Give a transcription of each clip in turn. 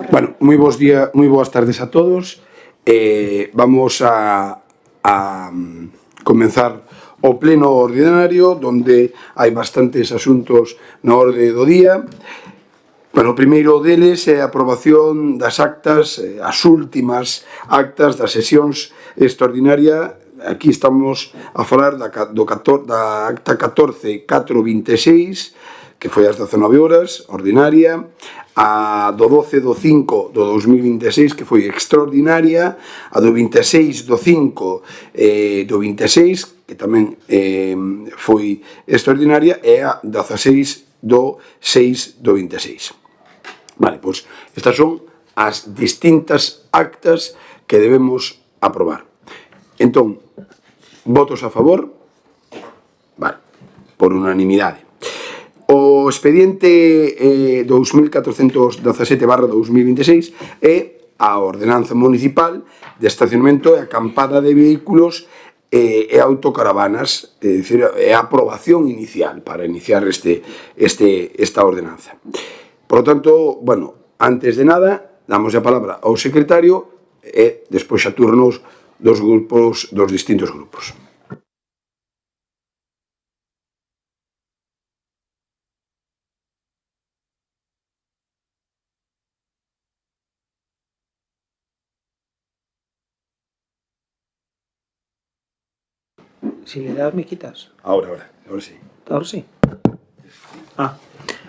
Bueno, moi boas tardes a todos. Vamos a comenzar o pleno ordinario, onde hai bastantes asuntos na orde do día. Bueno, o primeiro deles é a aprobación das actas, as últimas actas das sesións extraordinaria. Aquí estamos a falar da acta 14.426, que foi ás 19 horas, ordinaria, a do 12/5/2026, que foi extraordinaria, a do 26/5/26, que tamén foi extraordinaria, e a 16/6/26. Vale, pois estas son as distintas actas que debemos aprobar. Entón, votos a favor? Vale, por unanimidade. O expediente 2417/2026 é a ordenanza municipal de estacionamento e acampada de vehículos e autocaravanas, é dicir, é a aprobación inicial para iniciar esta ordenanza. Por lo tanto, bueno, antes de nada, damos a palabra ao secretario e despois a turnos dos distintos grupos. Si le das, me quitas. Ahora sí. Ahora sí.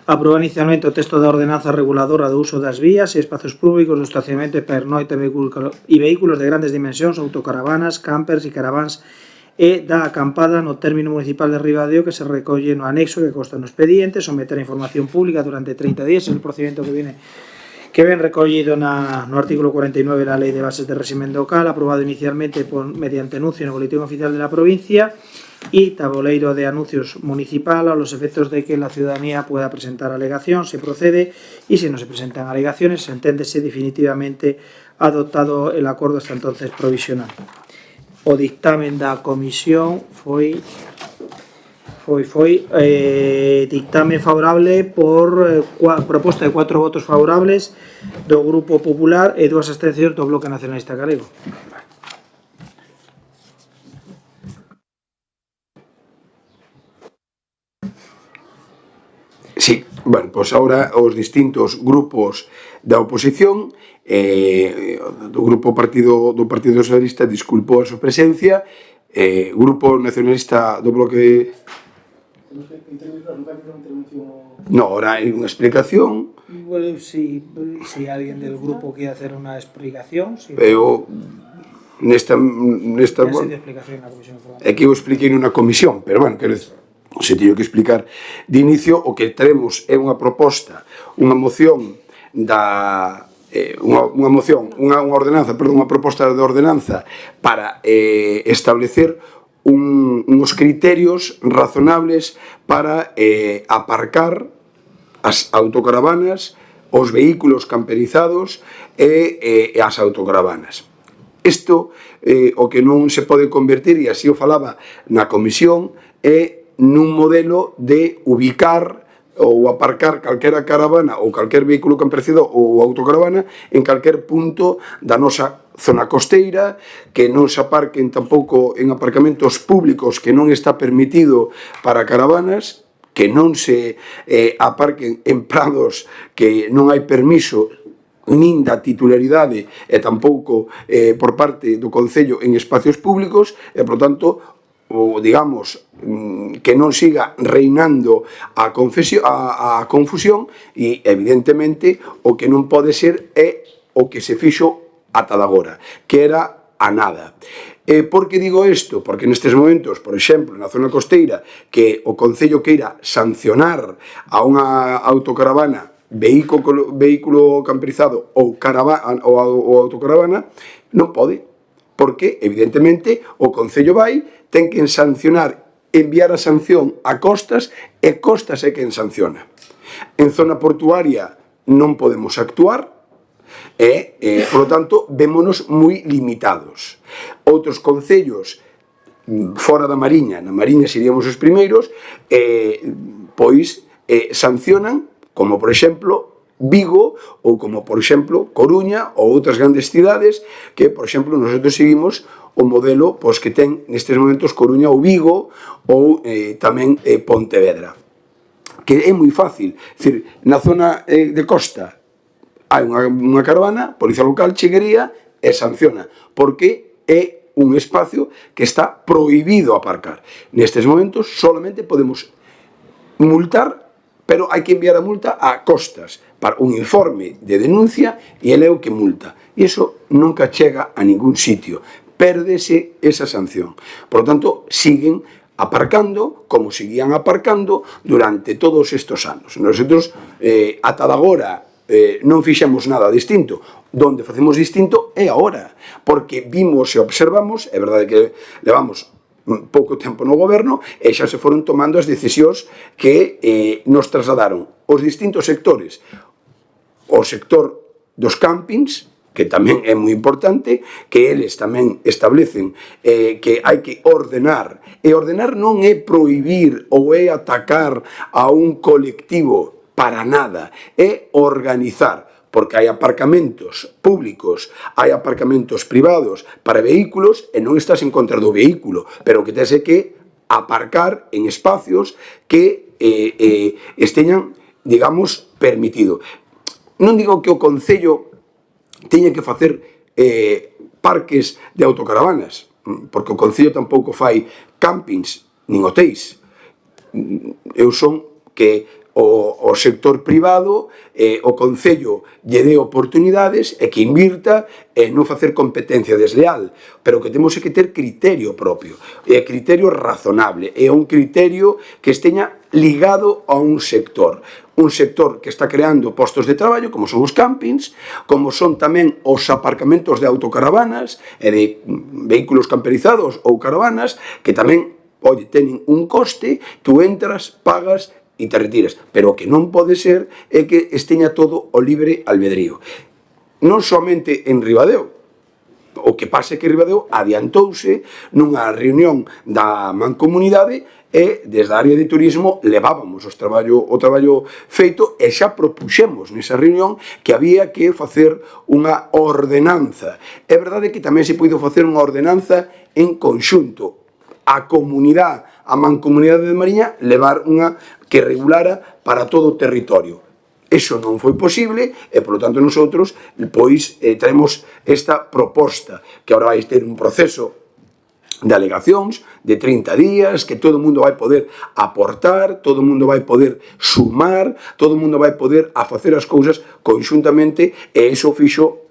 Aproba inicialmente o texto da ordenanza reguladora do uso das vías e espazos públicos do estacionamento e pernoite e vehículos de grandes dimensións, autocaravanas, campers e caravans e da acampada no término municipal de Ribadeo, que se recolle no anexo que consta no expediente, someter a información pública durante 30 días, é o procedimento que ven recollido no artículo 49 da Lei de Bases de Réximen Local, aprobado inicialmente mediante anuncio no Boletín Oficial de la Provincia y tabuleiro de anuncios municipal a los efectos de que la ciudadanía pueda presentar alegación, se procede, y si no se presentan alegaciones, se enténdese definitivamente adoptado el acordo hasta entonces provisional. O dictamen da comisión foi dictamen favorable por proposta de 4 votos favorables do Grupo Popular e 2 abstencións do Bloque Nacionalista Galego. Sí, bueno, pois agora os distintos grupos da oposición, do Partido Socialista disculpou a súa presencia, Grupo Nacionalista do Bloque... No, ahora hai unha explicación. Bueno, si alguien del grupo quiere hacer una explicación... Eu, nesta é que eu expliquei nunha comisión, pero, bueno, quero dizer, se teño que explicar de inicio, o que teremos é unha proposta, unha moción unha proposta de ordenanza para establecer uns criterios razonables para aparcar as autocaravanas, os vehículos camperizados e as autocaravanas. Isto, o que non se pode convertir, e así o falaba na comisión, é nun modelo de ubicar ou aparcar calquera caravana ou calquer vehículo campercido ou autocaravana en calquer punto da nosa zona costeira, que non se aparquen tampouco en aparcamentos públicos que non está permitido para caravanas, que non se aparquen en prados que non hai permiso nin da titularidade e tampouco por parte do Concello en espacios públicos, e, por tanto, digamos, que non siga reinando a confusión, e, evidentemente, o que non pode ser é o que se fixo ata agora, que era a nada. Por que digo isto? Porque nestes momentos, por exemplo, na zona costeira, que o Concello queira sancionar a unha autocaravana, vehículo camperizado ou autocaravana, non pode, porque, evidentemente, o Concello ten que sancionar, enviar a sanción a Costas, e Costas é quen sanciona. En zona portuaria non podemos actuar, e, por lo tanto, vémonos moi limitados. Outros concellos fora da Mariña, na Mariña seríamos os primeiros, pois sancionan, como por exemplo Vigo ou como, por exemplo, Coruña ou outras grandes cidades que, por exemplo, nosotros seguimos o modelo pois, que ten nestes momentos Coruña ou Vigo ou tamén Pontevedra, que é moi fácil. É dicir, na zona de costa hai unha caravana, policía local chegaría e sanciona, porque é un espacio que está prohibido aparcar. Nestes momentos solamente podemos multar, pero hai que enviar a multa a Costas para un informe de denuncia e ele é o que multa. E iso nunca chega a ningún sitio. Pérdese esa sanción. Por lo tanto, siguen aparcando como seguían aparcando durante todos estos anos. Nosotros, ata agora, non fixemos nada distinto. Donde facemos distinto é agora, porque vimos e observamos, é verdade que levamos pouco tempo no goberno e xa se foron tomando as decisións que nos trasladaron os distintos sectores. O sector dos campings, que tamén é moi importante, que eles tamén establecen que hai que ordenar, e ordenar non é prohibir ou é atacar a un colectivo para nada, é organizar, porque hai aparcamentos públicos, hai aparcamentos privados para vehículos e non estás en contra do vehículo, pero que tens que aparcar en espacios que esteñan, digamos, permitido. Non digo que o Concello teña que facer parques de autocaravanas, porque o Concello tampouco fai campings nin hotéis. Eu son que o sector privado, o Concello lle dé oportunidades e que invirta e non facer competencia desleal, pero que temos que ter criterio propio, criterio razonable, e un criterio que esteña ligado a un sector que está creando postos de traballo, como son os campings, como son tamén os aparcamentos de autocaravanas e de vehículos camperizados ou caravanas, que tamén, teñen un coste, tú entras, pagas e te retiras, pero o que non pode ser é que esteña todo o libre albedrío. Non somente en Ribadeo, o que pasa é que Ribadeo adiantouse nunha reunión da mancomunidade e desde a área de turismo levábamos o traballo feito e xa propuxemos nesa reunión que había que facer unha ordenanza. É verdade que tamén se puido facer unha ordenanza en conxunto, a comunidade, a mancomunidade de Mariña, levar unha que regulara para todo o territorio. Eso non foi posible e, polo tanto, nosotros, pois, traemos esta proposta, que agora vai ter un proceso de alegacións de 30 días, que todo o mundo vai poder aportar, todo o mundo vai poder sumar, todo o mundo vai poder a facer as cousas conxuntamente, e iso fixo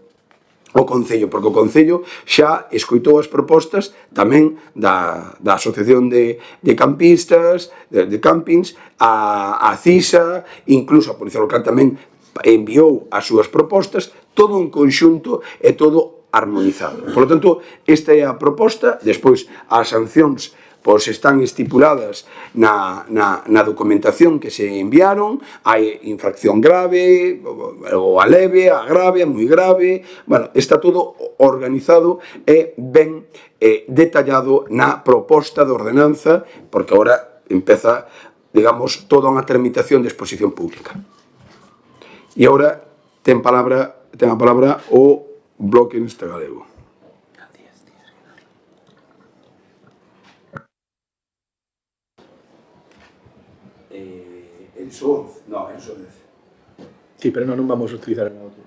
o Concello, porque o Concello xa escoitou as propostas tamén da Asociación de Campistas, de Campings, a CISA, incluso a Policía Local tamén enviou as súas propostas, todo un conxunto e todo armonizado. Por lo tanto, esta é a proposta. Despois, as sancións pois están estipuladas na documentación que se enviaron. Hai infracción grave, ou a leve, a grave, a moi grave. Bueno, está todo organizado e ben detallado na proposta de ordenanza, porque agora empeza, digamos, toda unha tramitación de exposición pública. E agora ten a palabra o Bloque Nesta Galego. El SONZ, no, el SONZ. Sí, pero non vamos a utilizar el outro.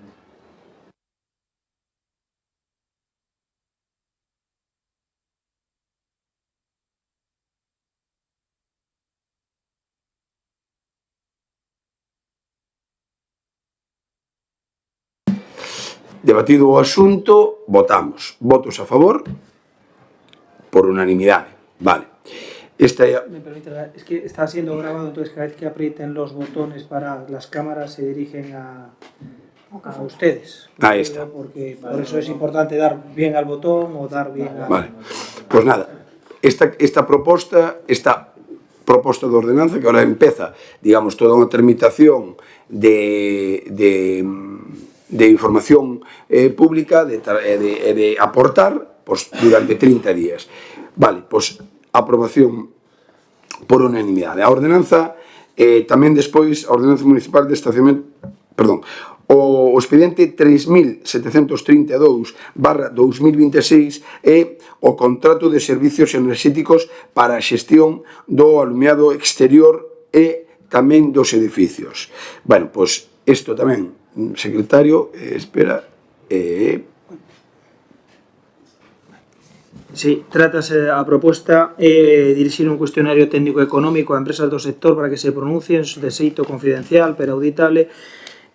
Debatido o asunto, votamos. Votos a favor, por unanimidade. Vale. Me permite, es que está siendo grabado, entonces cada vez que aprieten los botones para las cámaras se dirigen a ustedes. Ahí está. Porque por eso es importante dar bien al botón o dar bien a... Vale. Pues nada, esta proposta de ordenanza, que ahora empeza, digamos, toda unha tramitación de información pública, de aportar, pues, durante 30 días. Vale, pues, aprobación por unanimidade. A ordenanza, tamén despois, a ordenanza municipal de estacionamento, O expediente 3732/2026 é o contrato de servicios enerxéticos para a xestión do alumiado exterior e tamén dos edificios. Bueno, pois isto tamén, secretario, espera... Sí, trátase a proposta dirixir un cuestionario técnico e económico a empresas do sector para que se pronuncien de xeito confidencial pero auditable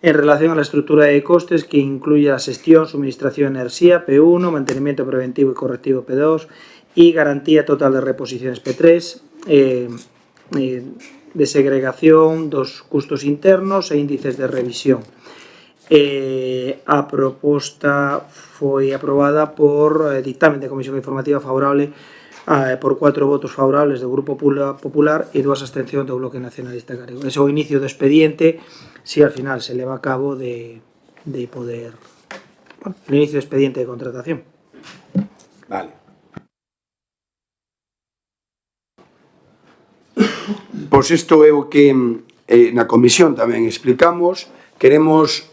en relación a la estructura de costes que incluye a xestión, suministración de enerxía P1, mantenimiento preventivo e correctivo P2 e garantía total de reposiciones P3, de segregación dos custos internos e índices de revisión. A proposta foi aprobada por dictamen de Comisión Informativa favorable por 4 votos favorables do Grupo Popular e 2 abstencións do Bloque Nacionalista Galego. Ese é o inicio do expediente, si al final se leva a cabo de poder... Bueno, el inicio do expediente de contratación. Vale. Pois isto é o que na comisión tamén explicamos, queremos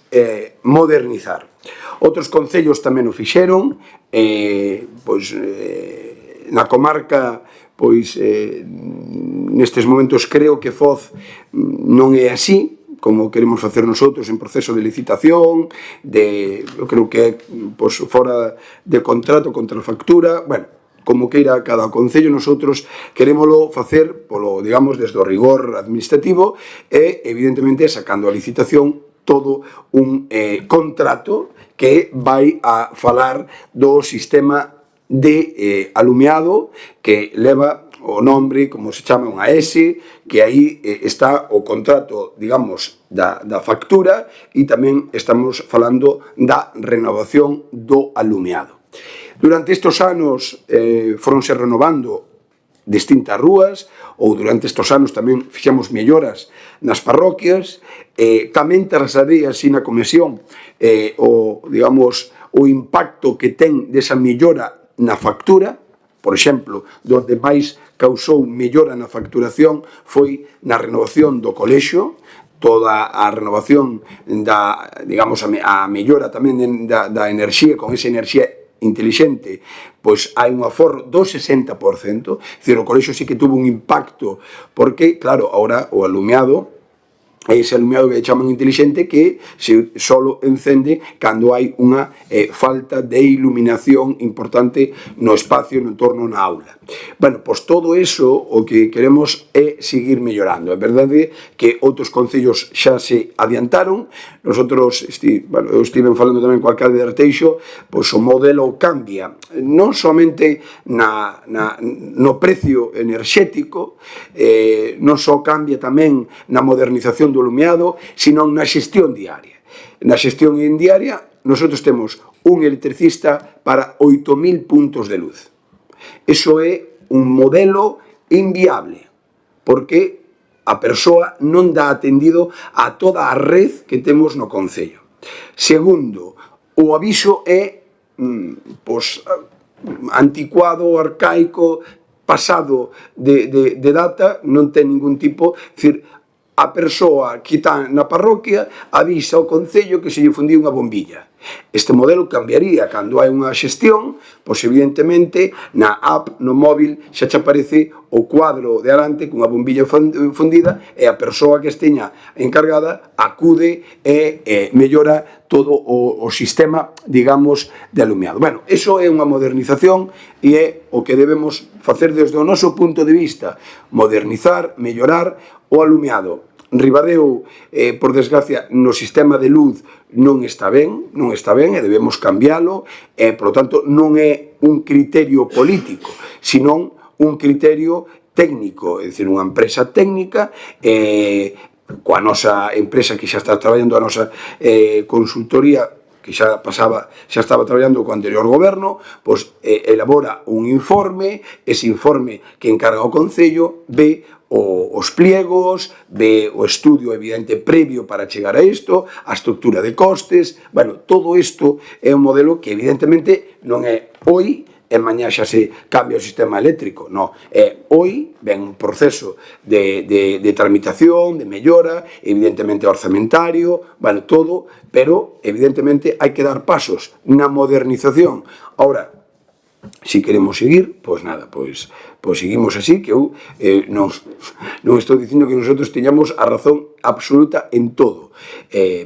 modernizar. Outros concellos tamén o fixeron, na comarca, nestes momentos creo que Foz non é así, como queremos facer nosotros en proceso de licitación, eu creo que é fora de contrato, contra factura, bueno, como queira cada concello, nosotros querémolo facer digamos, desde o rigor administrativo e, evidentemente, sacando a licitación todo un contrato que vai a falar do sistema de alumiado que leva o nombre, como se chama, unha S, que aí está o contrato, digamos, da factura e tamén estamos falando da renovación do alumiado. Durante estes anos foronse renovando distintas rúas, ou durante estes anos tamén fixemos melloras nas parroquias, tamén trasladei así na comisión o impacto que ten desa mellora na factura. Por exemplo, donde máis causou mellora na facturación foi na renovación do colexio, toda a renovación digamos, a mellora tamén da enerxía, con esa enerxía intelixente, pois hai un aforro do 60%, dicir, o colexio sí que tuvo un impacto, porque, claro, agora o alumiado, ese alumiado que chaman intelixente que se solo encende cando hai unha falta de iluminación importante no espacio, no entorno na aula. Bueno, pois todo eso o que queremos é seguir mellorando. É verdade que outros concellos xa se adiantaron, nosotros, eu estive falando tamén co alcalde de Arteixo, pois o modelo cambia, non somente no precio enerxético, non só cambia tamén na modernización do alumiado, sino na xestión diaria. Na xestión diaria, nosotros temos un electricista para 8.000 puntos de luz. Iso é un modelo inviable, porque a persoa non dá atendido a toda a red que temos no concello. Segundo, o aviso é anticuado, arcaico, pasado de data, non ten ningún tipo, dicir, a persoa que está na parroquia avisa ao concello que se lle fundiu unha bombilla. Este modelo cambiaría cando hai unha xestión, pois evidentemente na app, no móvil, xa te aparece o cuadro de alante cunha bombilla fundida e a persoa que esteña encargada acude e mellora todo o sistema, digamos, de alumiado. Bueno, iso é unha modernización e é o que debemos facer desde o noso punto de vista, modernizar, mellorar o alumiado. Ribadeo, por desgracia, no sistema de luz non está ben e debemos cambiálo, e, por lo tanto, non é un criterio político, senón un criterio técnico, é dicir, unha empresa técnica, coa nosa empresa que xa está traballando a nosa consultoría, que xa estaba traballando co anterior goberno, pois elabora un informe, ese informe que encarga o Concello, ve os pliegos, ve o estudio evidente previo para chegar a isto, a estructura de costes, bueno, todo isto é un modelo que evidentemente non é hoy, e mañá xa se cambia o sistema eléctrico, non. Hoy ven un proceso de tramitación, de mellora, evidentemente orzamentario, vale, todo, pero evidentemente hai que dar pasos na modernización. Ahora, si queremos seguir, pois nada, pois seguimos así, que eu non estou dicindo que nosotros teñamos a razón absoluta en todo,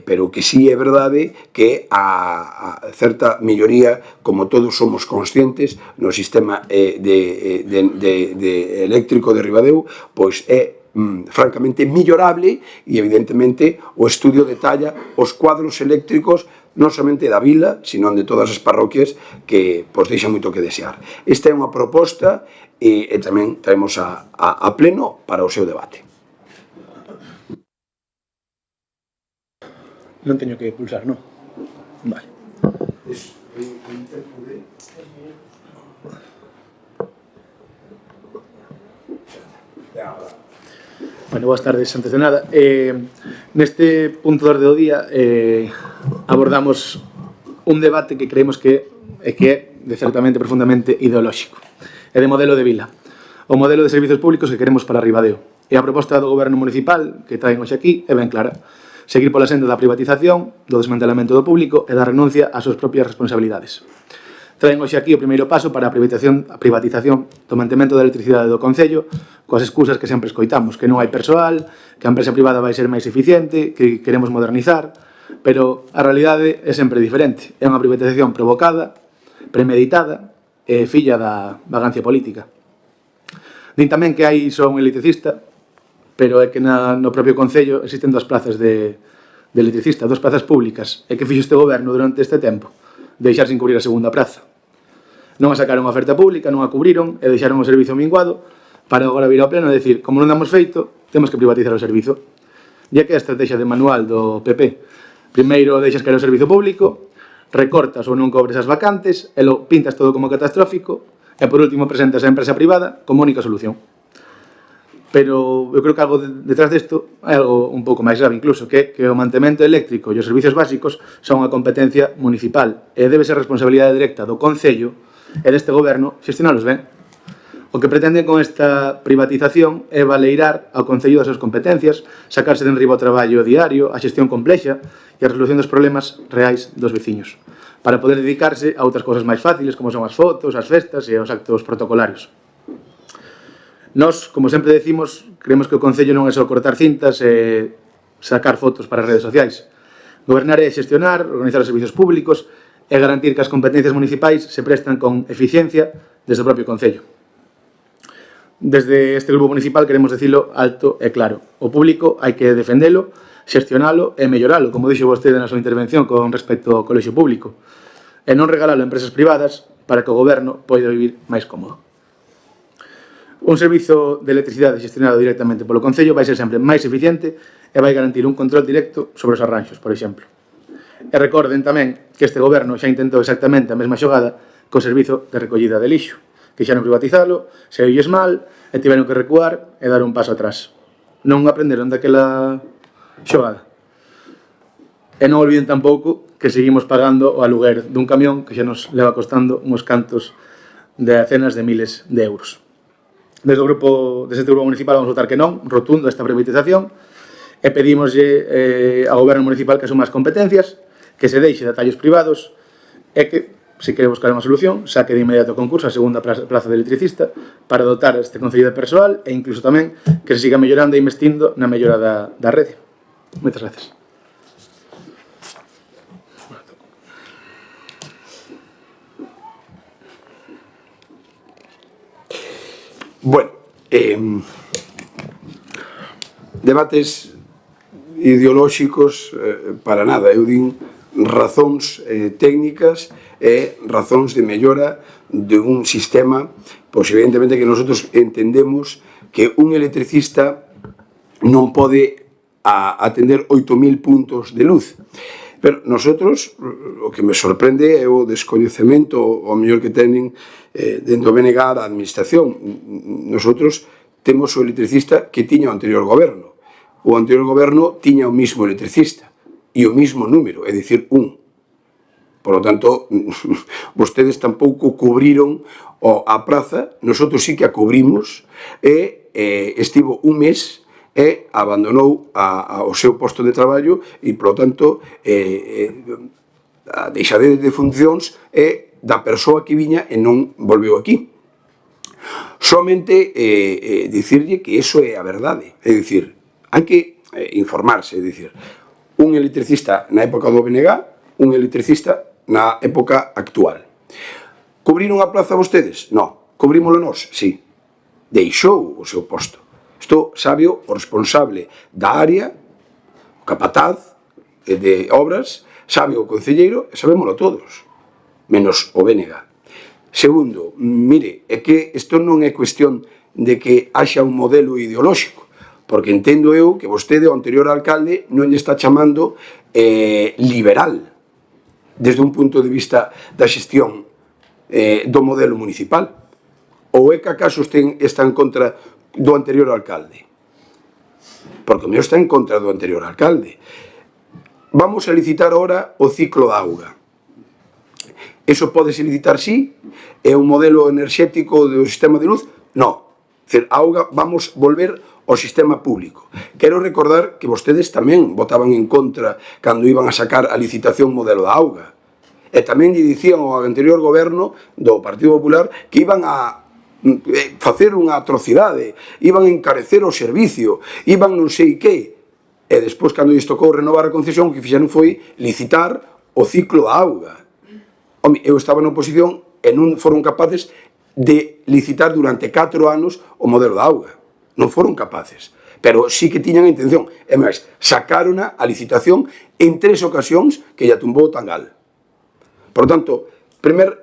pero que sí é verdade que a certa melloría, como todos somos conscientes, no sistema eléctrico de Ribadeo, pois é francamente millorable e evidentemente o estudio detalla os cuadros eléctricos non somente da vila, sino de todas as parroquias que pois deixan moito que desear. Esta é unha proposta e tamén traemos a pleno para o seu debate. Non teño que pulsar, non? Vale. Bueno, boas tardes, antes de nada. Neste punto de orde do día abordamos un debate que creemos que é de certamente profundamente ideolóxico. É de modelo de vila. O modelo de servizos públicos que queremos para Ribadeo. E a proposta do goberno municipal que traen hoxe aquí é ben clara. Seguir pola senda da privatización, do desmantelamento do público e da renuncia ás súas propias responsabilidades. Traen hoxe aquí o primeiro paso para a privatización do mantemento da electricidade do Concello, coas excusas que sempre escoitamos, que non hai persoal, que a empresa privada vai ser máis eficiente, que queremos modernizar, pero a realidade é sempre diferente. É unha privatización provocada, premeditada e filla da vagancia política. Din tamén que hai só un electricista, pero é que no propio Concello existen dúas plazas de electricista, dúas plazas públicas, e que fixo este goberno durante este tempo? Deixar sin cubrir a segunda praza. Non a sacaron a oferta pública, non a cubriron e deixaron o servizo minguado para agora vir ao pleno e decir, como non damos feito, temos que privatizar o servizo. E que a estrategia de manual do PP. Primeiro deixas caer o servizo público, recortas ou non cobres as vacantes, e lo pintas todo como catastrófico, e por último presentas a empresa privada como única solución. Pero eu creo que algo detrás desto é algo un pouco máis grave incluso, que o mantemento eléctrico e os servizos básicos son unha competencia municipal e debe ser responsabilidade directa do Concello e deste goberno xestionalos ben. O que pretenden con esta privatización é valeirar ao Concello das súas competencias, sacarse de enriba o traballo diario, a xestión complexa e a resolución dos problemas reais dos veciños, para poder dedicarse a outras cousas máis fáciles como son as fotos, as festas e os actos protocolarios. Nós, como sempre decimos, creemos que o Concello non é só cortar cintas e sacar fotos para as redes sociais. Gobernar é xestionar, organizar os servizos públicos e garantir que as competencias municipais se prestan con eficiencia desde o propio Concello. Desde este grupo municipal queremos dicilo alto e claro. O público hai que defendelo, xestionalo e melloralo, como dixo vostede na súa intervención con respecto ao colexio público, e non regalalo a empresas privadas para que o goberno poida vivir máis cómodo. Un servizo de electricidade xestionado directamente polo Concello vai ser sempre máis eficiente e vai garantir un control directo sobre os arranxos, por exemplo. E recorden tamén que este goberno xa intentou exactamente a mesma xogada co servizo de recollida de lixo, que xa non privatizalo, se oilles mal, e tiveron que recuar e dar un paso atrás. Non aprenderon daquela xogada. E non olviden tampouco que seguimos pagando o aluguer dun camión que xa nos leva costando uns cantos de decenas de miles de euros. Desde este grupo municipal vamos votar que non, rotundo a esta privatización, e pedimoslle ao goberno municipal que asuma as competencias, que se deixe de atallos privados e que, se quere buscar unha solución, saque de inmediato concurso a segunda plaza de electricista para dotar este concello de persoal e incluso tamén que se siga mellorando e investindo na mellora da rede. Moitas gracias. Bueno, debates ideolóxicos para nada, eu din razóns técnicas e razóns de mellora de un sistema, pois evidentemente que nosotros entendemos que un electricista non pode atender 8.000 puntos de luz. Pero nosotros, o que me sorprende é o descoñecemento, o mellor que tenen dentro do BNG da administración. Nosotros temos o electricista que tiña o anterior goberno. O anterior goberno tiña o mismo electricista e o mismo número, é dicir, un. Por lo tanto, vostedes tampouco cubriron a praza, nosotros sí que a cubrimos, e estivo un mes e abandonou o seu posto de traballo e, por lo tanto, a deixadez de funcións é da persoa que viña e non volveu aquí. Somente dicirlle que iso é a verdade, é dicir, hai que informarse, é dicir, un electricista na época do BNG, un electricista na época actual. Cubriron a plaza vostedes? No. Cubrímolo nós? Sí. Deixou o seu posto. Isto sabe o responsable da área, o capataz de obras, sabe o concelleiro e sabémolo todos, menos o BNG. Segundo, mire, é que isto non é cuestión de que haxa un modelo ideolóxico, porque entendo eu que vostede, o anterior alcalde, non lle está chamando liberal, desde un punto de vista da xestión do modelo municipal. Ou é que acaso está en contra do anterior alcalde? Porque o meu está en contra do anterior alcalde. Vamos a licitar ahora o ciclo da auga. Eso podese licitar, sí? É un modelo enerxético do sistema de luz? No. A auga, vamos volver ao sistema público. Quero recordar que vostedes tamén votaban en contra cando iban a sacar a licitación modelo da auga. E tamén lle dicían ao anterior goberno do Partido Popular que iban a facer unha atrocidade, iban a encarecer o servicio, iban non sei que. E despois, cando lles tocou renovar a concesión, o que fixeron foi licitar o ciclo da auga. Home, eu estaba na oposición e non foron capaces de licitar durante 4 anos o modelo da auga. Non foron capaces. Pero sí que tiñan a intención. E máis, sacárona a licitación en 3 ocasións que lla tumbou Tangal. Por tanto, primer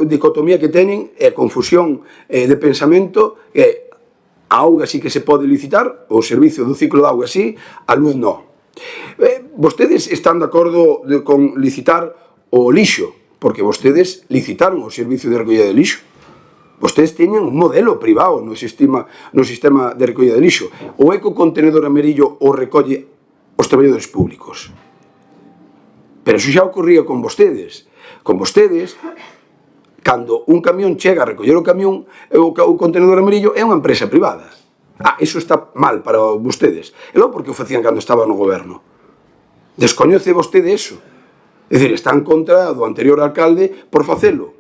dicotomía que teñen é confusión de pensamento, que a auga sí que se pode licitar, o servicio do ciclo de auga sí, a luz non. Vostedes están de acordo con licitar o lixo, porque vostedes licitaron o servicio de recollida de lixo. Vostedes teñen un modelo privado no sistema de recollida de lixo. O ecocontenedor amarillo o recolle os traballadores públicos. Pero iso xa ocorría con vostedes. Con vostedes, cando un camión chega a recoller o camión, o contenedor amarillo é unha empresa privada. Iso está mal para vostedes. E logo porque o facían cando estaba no goberno. Descoñece vostede eso. É dicir, está en contra do anterior alcalde por facelo.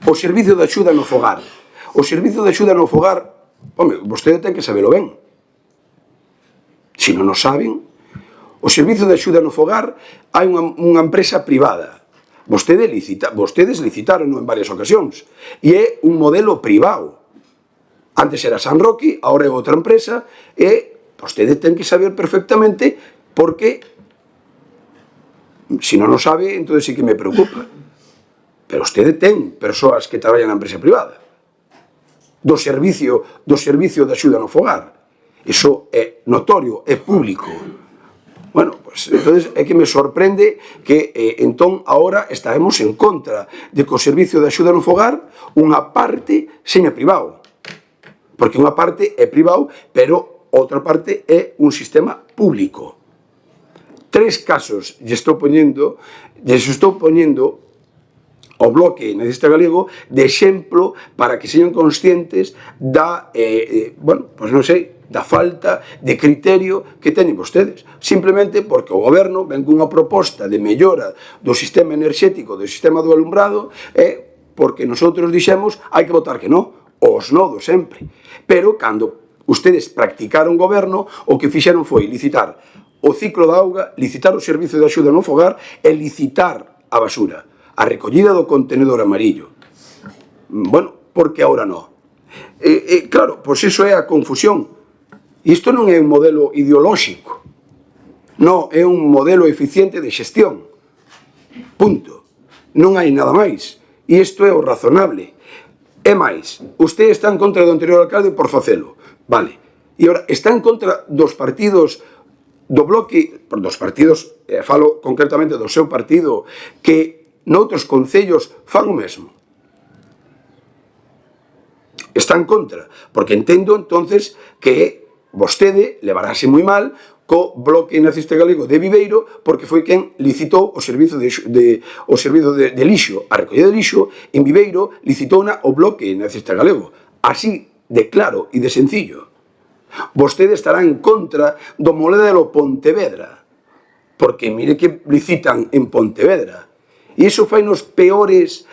O servicio de axuda no fogar. O servicio de axuda no fogar, home, vostede ten que sabelo ben. Se non o saben, o servicio de axuda no fogar hai unha empresa privada. Vostedes licitaron en varias ocasións. E é un modelo privado. Antes era San Roque, agora é outra empresa, e vostede ten que saber perfectamente porque, se non o sabe, entón sí que me preocupa. Pero vostede ten persoas que traballan na empresa privada. Do servicio de axuda no fogar. Iso é notorio, é público. Bueno, pues entonces é que me sorprende que entón agora estaremos en contra de que o servicio de axuda no fogar unha parte seña privado. Porque unha parte é privado, pero outra parte é un sistema público. 3 casos lle estou poñendo o Bloque Nacista Galego de exemplo para que sean conscientes da, pues non sei, da falta de criterio que teñen vostedes. Simplemente porque o goberno ven cunha proposta de mellora do sistema enerxético, do sistema do alumbrado, e porque nosotros dixemos hai que votar que non, os nodos sempre. Pero cando ustedes practicaron goberno, o que fixeron foi licitar o ciclo da auga, licitar o servicio de axuda no fogar e licitar a basura, a recollida do contenedor amarillo. Bueno, porque agora non? Claro, pois iso é a confusión. Isto non é un modelo ideolóxico. Non, é un modelo eficiente de xestión. Punto. Non hai nada máis. E isto é o razonable. É máis, usted está en contra do anterior alcalde por facelo. Vale. E agora, está en contra dos partidos do Bloque, dos partidos, falo concretamente do seu partido, que noutros concellos fan o mesmo. Está en contra, porque entendo entonces que vostede levarase moi mal co Bloque Nacista Galego de Viveiro, porque foi quen licitou o servizo de lixo, a recollida de lixo en Viveiro, licitouna o Bloque Nacista Galego. Así de claro e de sencillo. Vostede estará en contra do modelo Pontevedra, porque mire que licitan en Pontevedra. E iso fai nos peores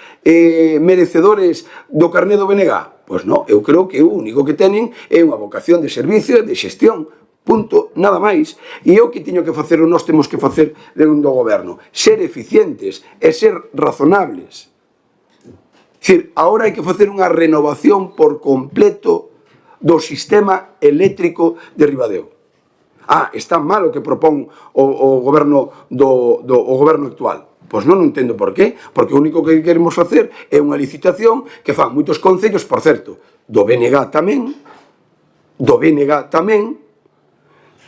merecedores do carné do BNG? Pois non, eu creo que o único que teñen é unha vocación de servicio e de xestión. Punto, nada máis. E é o que teño que facer, ou nós temos que facer dentro do goberno. Ser eficientes e ser razonables. Dicir, agora hai que facer unha renovación por completo do sistema eléctrico de Ribadeo. Está mal o que propón o goberno actual. Pois non entendo por qué, porque o único que queremos facer é unha licitación que fan moitos concellos, por certo, do BNG tamén,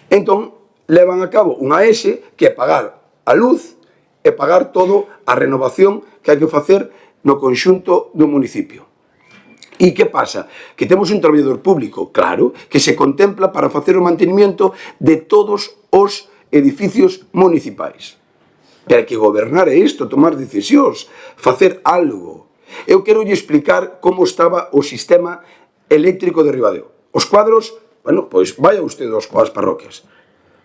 entón levan a cabo unha AES que é pagar a luz e pagar todo a renovación que hai que facer no conxunto do municipio. E que pasa? Que temos un traballador público, claro, que se contempla para facer o mantenimiento de todos os edificios municipais. Pero hai que gobernar isto, tomar decisións, facer algo. Eu quero lle explicar como estaba o sistema eléctrico de Ribadeo. Os cuadros, bueno, pois vaya usted aos parroquias.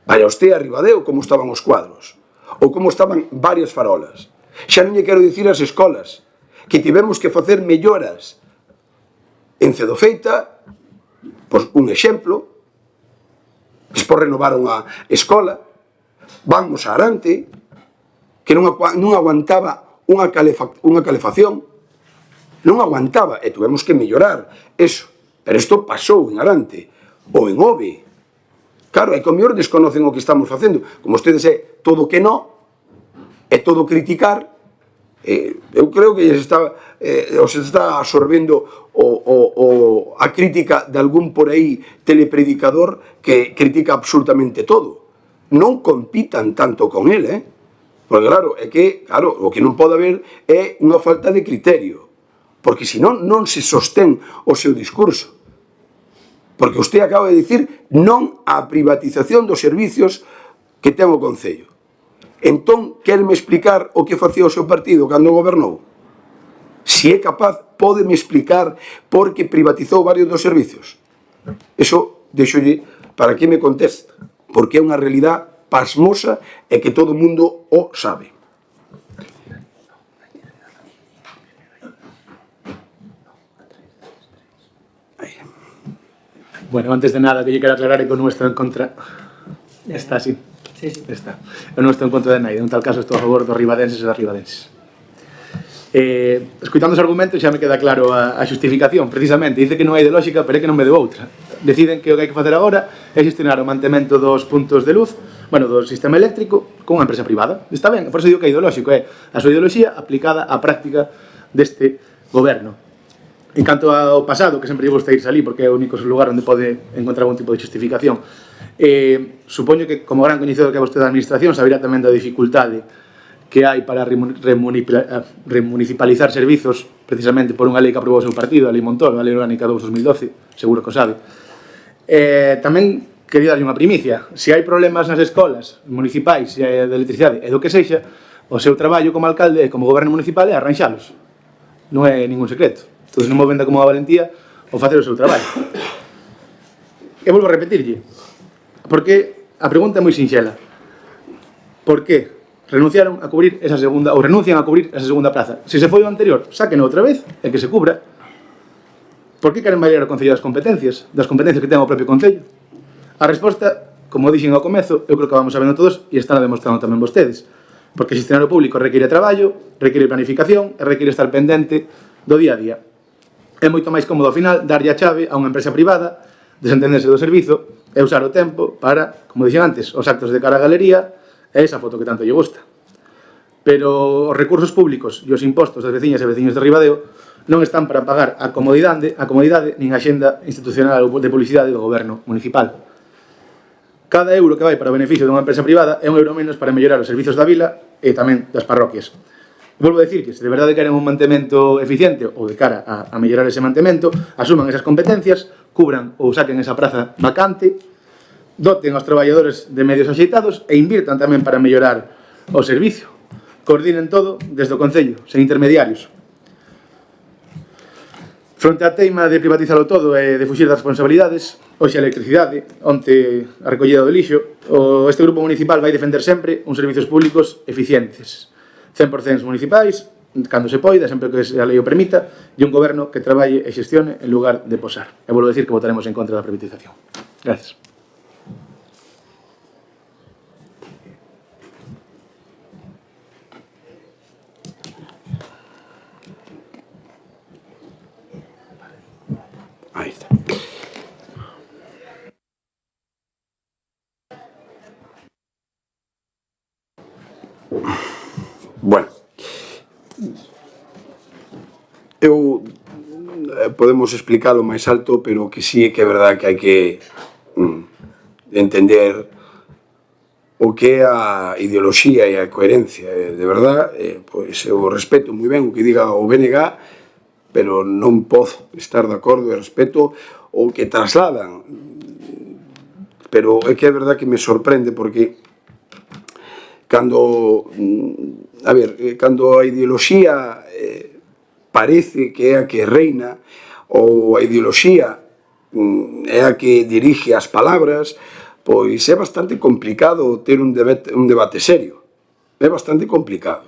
Vaya usted a Ribadeo como estaban os cuadros. Ou como estaban varias farolas. Xa non lle quero dicir as escolas, que tivemos que facer melloras. En Cedofeita, pois un exemplo, despois renovaron a escola, vamos a Arante, que non aguantaba unha calefacción, non aguantaba, e tuvemos que mellorar eso. Pero isto pasou en Arante, ou en Ove. Claro, é que o mellor desconocen o que estamos facendo. Como ustedes é todo que non, é todo criticar, eu creo que se está absorbendo a crítica de algún por aí telepredicador que critica absolutamente todo. Non compitan tanto con ele, porque claro, é que o que non pode haber é unha falta de criterio, porque senón non se sostén o seu discurso. Porque usted acaba de dicir non á privatización dos servicios que ten o Concello. Entón, quéreme explicar o que facía o seu partido cando gobernou? Se é capaz, pódeme explicar por que privatizou varios dos servicios? Eso, deixolle para que me conteste, porque é unha realidade pasmosa e que todo o mundo o sabe. Bueno, antes de nada, que lle quero aclarar que o nuestro en contra... Está así. Sí, sí. Está. O nuestro en contra de naide. En tal caso, estou a favor dos ribadenses e das ribadenses. Escoitando os argumentos xa me queda claro a xustificación, precisamente. Dice que non hai de lógica, pero é que non me deu outra. Deciden que o que hai que facer agora é gestionar o mantemento dos puntos de luz, bueno, do sistema eléctrico, con unha empresa privada. Está ben, por eso digo que é ideolóxico, é a súa ideoloxía aplicada á práctica deste goberno. En canto ao pasado, que sempre lle gusta irse ali, porque é o único lugar onde pode encontrar algún tipo de justificación, supoño que, como gran coñecedor que é vostede da administración, saberá tamén da dificultade que hai para remunicipalizar servizos, precisamente por unha lei que aprobou o seu partido, a Lei Montoro, a Lei Orgánica 2012, seguro que o sabe. Tamén quería darlle unha primicia. Se hai problemas nas escolas municipais de electricidade e do que sexa, o seu traballo como alcalde e como goberno municipal é arranxalos. Non é ningún secreto. Entón, non mo venda como a valentía o facer o seu traballo. E volvo a repetirlle, porque a pregunta é moi sinxela. Por que renunciaron a cubrir esa segunda, ou renuncian a cubrir esa segunda praza? Se se foi o anterior, sáqueno outra vez e que se cubra. Por que queren variar o Concello das competencias que ten o propio Concello? A resposta, como dixen ao comezo, eu creo que vamos sabendo todos e están demostrando tamén vostedes. Porque xestionar o público require traballo, require planificación e require estar pendente do día a día. É moito máis cómodo ao final darlle a chave a unha empresa privada, desentenderse do servizo e usar o tempo para, como dixen antes, os actos de cara a galería e esa foto que tanto lle gusta. Pero os recursos públicos e os impostos das veciñas e veciños de Ribadeo non están para pagar a comodidade nin a xenda institucional de publicidade do goberno municipal. Cada euro que vai para o beneficio dunha empresa privada é un euro menos para mellorar os servizos da vila e tamén das parroquias. Volvo a decir que se de verdade queren un mantemento eficiente ou de cara a mellorar ese mantemento, asuman esas competencias, cubran ou saquen esa praza vacante doten aos traballadores de medios axeitados e invirtan tamén para mellorar o servicio. Coordinen todo desde o Concello, sen intermediarios. Fronte á teima de privatizarlo todo e de fuxir das responsabilidades, hoxe a electricidade, onte a recollida do lixo, este grupo municipal vai defender sempre uns servicios públicos eficientes, 100% municipais, cando se poida, sempre que a lei o permita, e un goberno que traballe e xestione en lugar de posar. E volvo a decir que votaremos en contra da privatización. Gracias. Ahí está. Bueno, podemos explicarlo máis alto, pero que sí que é verdad que hai que entender o que é a ideoloxía e a coherencia. De verdad, pois eu respeto moi ben o que diga o BNG, pero non podo estar de acordo e respeto o que trasladan. Pero é que é verdad que me sorprende porque cando a ideoloxía parece que é a que reina ou a ideoloxía é a que dirige as palabras, pois é bastante complicado ter un debate serio. É bastante complicado.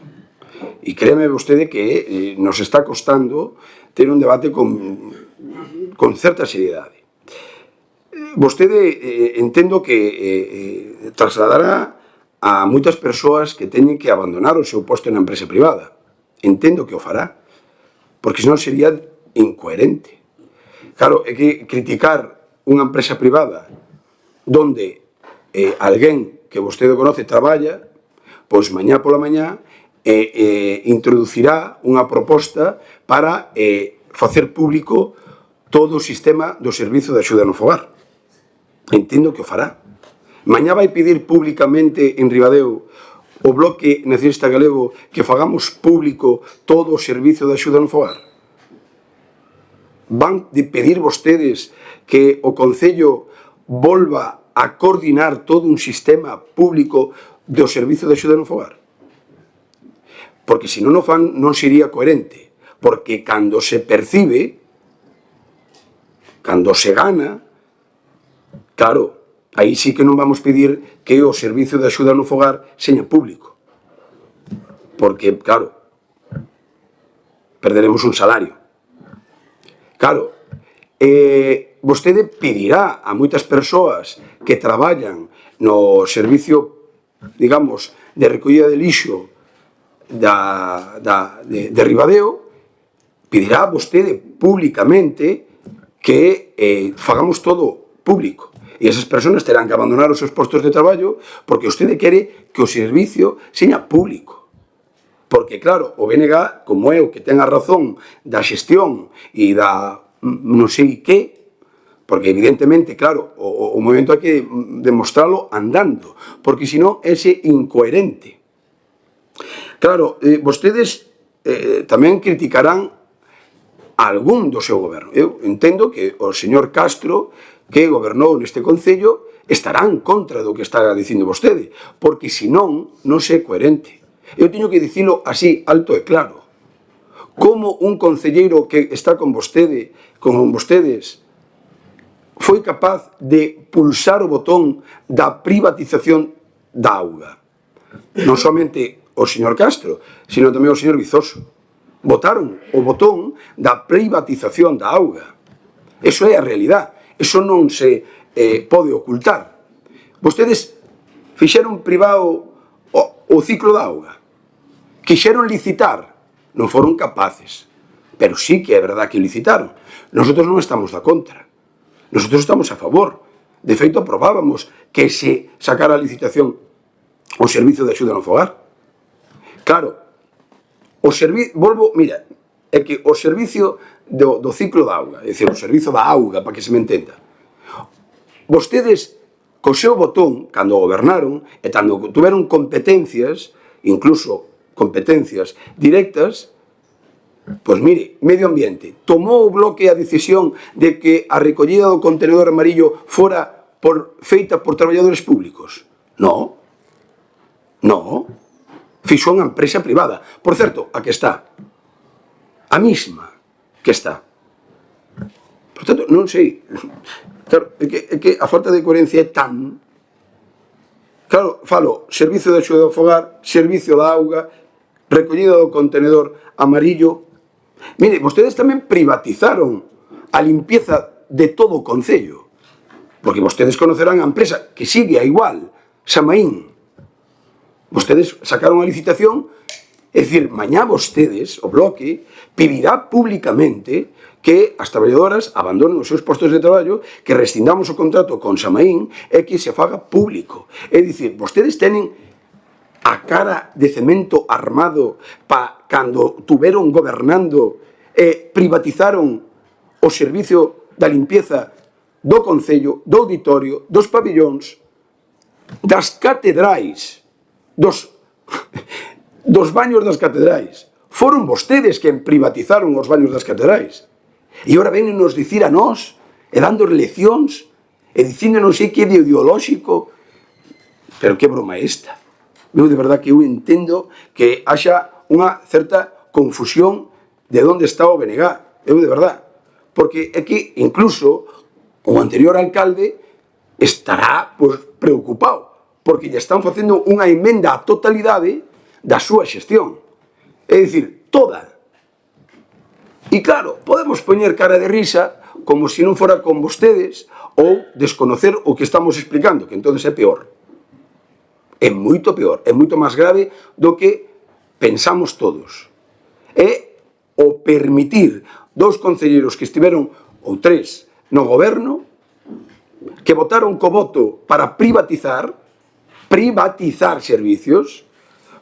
E créeme vostede que nos está costando ter un debate con certa seriedade. Vostede entendo que trasladará a moitas persoas que teñen que abandonar o seu posto na empresa privada. Entendo que o fará, porque senón sería incoherente. Claro, é que criticar unha empresa privada donde alguén que vostede conoce traballa, pois mañá pola mañá introducirá unha proposta para facer público todo o sistema do servizo de axuda no fogar. Entendo que o fará. Mañá vai pedir públicamente en Ribadeo o Bloque Nacionalista Galego que fagamos público todo o servizo de axuda no fogar. Van de pedir vostedes que o Concello volva a coordinar todo un sistema público do servizo de axuda no fogar. Porque se non o fan non sería coherente, porque cando se percibe, cando se gana, claro, aí sí que non vamos pedir que o servizo de axuda no fogar seña público, porque, claro, perderemos un salario. Claro, vostede pedirá a moitas persoas que traballan no servicio, digamos, de recollida de lixo de Ribadeo, pedirá vostede públicamente que fagamos todo público. E esas persoas terán que abandonar os seus postos de traballo porque vostede quere que o servicio seña público. Porque, claro, o BNG, como é o que ten a razón da xestión e da non sei que, porque evidentemente, claro, o movimento hai que demostralo andando, porque senón é incoherente. Claro, vostedes tamén criticarán algún do seu goberno. Eu entendo que o señor Castro, que gobernou neste Concello, estará en contra do que está dicindo vostede, porque senón non é coherente. Eu teño que dicilo así, alto e claro. Como un concelleiro que está con vostedes, foi capaz de pulsar o botón da privatización da auga. Non somente o señor Castro, sino tamén o señor Vizoso. Votaron o botón da privatización da auga. Eso é a realidade. Eso non se pode ocultar. Vostedes fixeron privado o ciclo da auga. Quixeron licitar. Non foron capaces. Pero sí que é verdad que licitaron. Nosotros non estamos da contra. Nosotros estamos a favor. De feito, aprobábamos que se sacara a licitación o servizo de axuda no fogar. Claro, mira, é que o servicio do ciclo da auga, é dicir, o servizo da auga, para que se me entenda, vostedes, co seu botón, cando gobernaron, e cando tuveron competencias, incluso competencias directas, pois mire, medio ambiente, tomou o Bloque a decisión de que a recollida do contenedor amarillo fora feita por traballadores públicos? No. No. Fixo unha empresa privada. Por certo, a que está. A mesma que está. Por tanto, non sei. Claro, é que a falta de coherencia é tan... Claro, falo, servicio de axuda ao fogar, servicio da auga, recollida do contenedor amarillo. Mire, vostedes tamén privatizaron a limpieza de todo o concello. Porque vostedes conocerán a empresa que sigue a igual, Samaín. Vostedes sacaron a licitación, é dicir, mañá vostedes, o Bloque, pedirá públicamente que as traballadoras abandonen os seus postos de traballo, que rescindamos o contrato con Samaín e que se faga público. É dicir, vostedes tenen a cara de cemento armado pa cando tuveron gobernando e privatizaron o servicio da limpieza do concello, do auditorio, dos pabillóns, das catedrais, dos baños das catedrais. Foron vostedes quen privatizaron os baños das catedrais. E ora venen nos dicir a nós, e dando leccións, e dicindo non sei que ideolóxico. Pero que broma é esta? Eu de verdad que eu entendo que haxa unha certa confusión de onde está o BNG. Eu de verdad. Porque é que incluso o anterior alcalde estará preocupado, porque lle están facendo unha emenda á totalidade da súa xestión. É dicir, toda. E claro, podemos poñer cara de risa como se non fora con vostedes ou desconocer o que estamos explicando, que entonces é peor. É moito peor, é moito máis grave do que pensamos todos. É o permitir dous concelleiros que estiveron, ou tres, no goberno, que votaron co voto para privatizar servicios,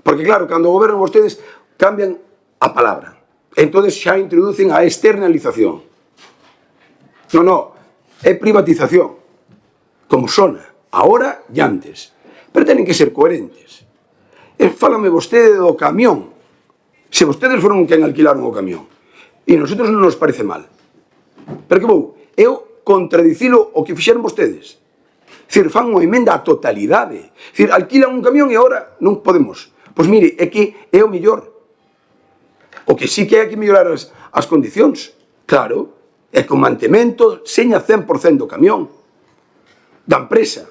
porque claro, cando gobernan vostedes cambian a palabra. Entonces xa introducen a externalización. No, é privatización, como sona, ahora e antes. Pero tenen que ser coherentes. Fálame vostede do camión. Se vostedes foron quen alquilaron o camión, e nosotros non nos parece mal. Pero que vou eu contradicilo o que fixeron vostedes. Dicir, fan unha emenda á totalidade. Dicir, alquilan un camión e agora non podemos. Pois mire, é que é o mellor. O que sí que hai que mellorar as condicións, claro, é que o mantemento seña 100% do camión, da empresa.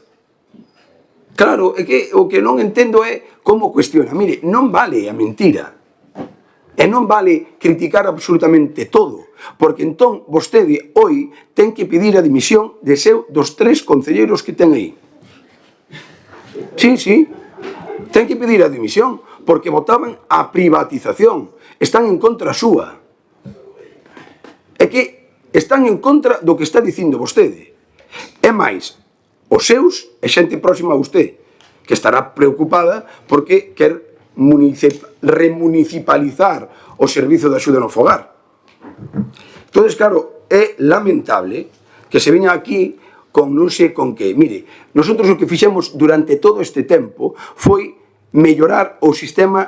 Claro, é que o que non entendo é como cuestiona. Mire, non vale a mentira. E non vale criticar absolutamente todo, porque entón vostede hoy ten que pedir a dimisión dos 3 concelleiros que ten aí. Sí, ten que pedir a dimisión, porque votaban a privatización. Están en contra súa. É que están en contra do que está dicindo vostede. É máis, os seus e xente próxima a usted, que estará preocupada porque quer remunicipalizar o servizo de axuda no fogar. Entón, claro, é lamentable que se veña aquí con non sei con que. Mire, nosotros o que fixemos durante todo este tempo foi mellorar o sistema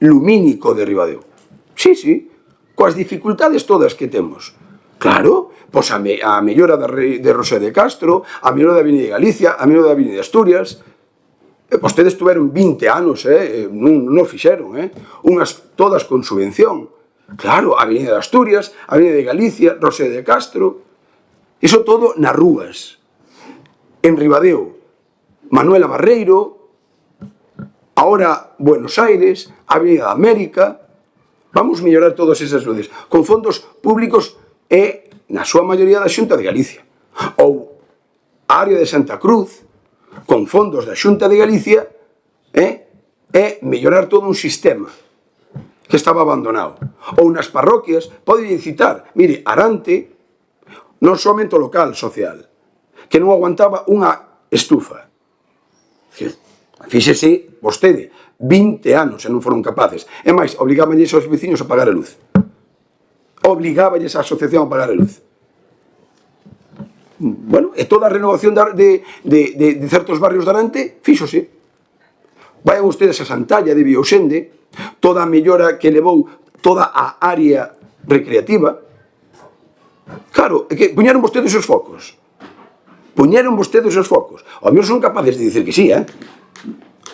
lumínico de Ribadeo. Sí, coas dificultades todas que temos. Claro, pois a mellora de Rosé de Castro, a mellora da Avenida de Galicia, a mellora da Avenida de Asturias. Vostedes tuveron 20 anos, non fixeron, unhas todas con subvención. Claro, a Avenida de Asturias, a Avenida de Galicia, Rosé de Castro, iso todo nas rúas. En Ribadeo, Manuela Barreiro, ahora Buenos Aires, Avenida de América. Vamos mellorar todas esas luces con fondos públicos e, na súa maioría, da Xunta de Galicia. Ou a área de Santa Cruz, con fondos da Xunta de Galicia, e mellorar todo un sistema que estaba abandonado. Ou nas parroquias, pode citar, mire, Arante, non somente o local social, que non aguantaba unha estufa. Fíxese vostede, 20 anos e non foron capaces. E máis, obligábanlles aos veciños a pagar a luz. Obligábanlles a asociación a pagar a luz. Bueno, e toda a renovación de certos barrios de Arante, fíxose. Vayan ustedes a Santalla de Bioxende, toda a mellora que levou toda a área recreativa. Claro, é que poñeron vostedes os focos. Puñeron vostedes os focos. Ao menos son capaces de dicir que sí,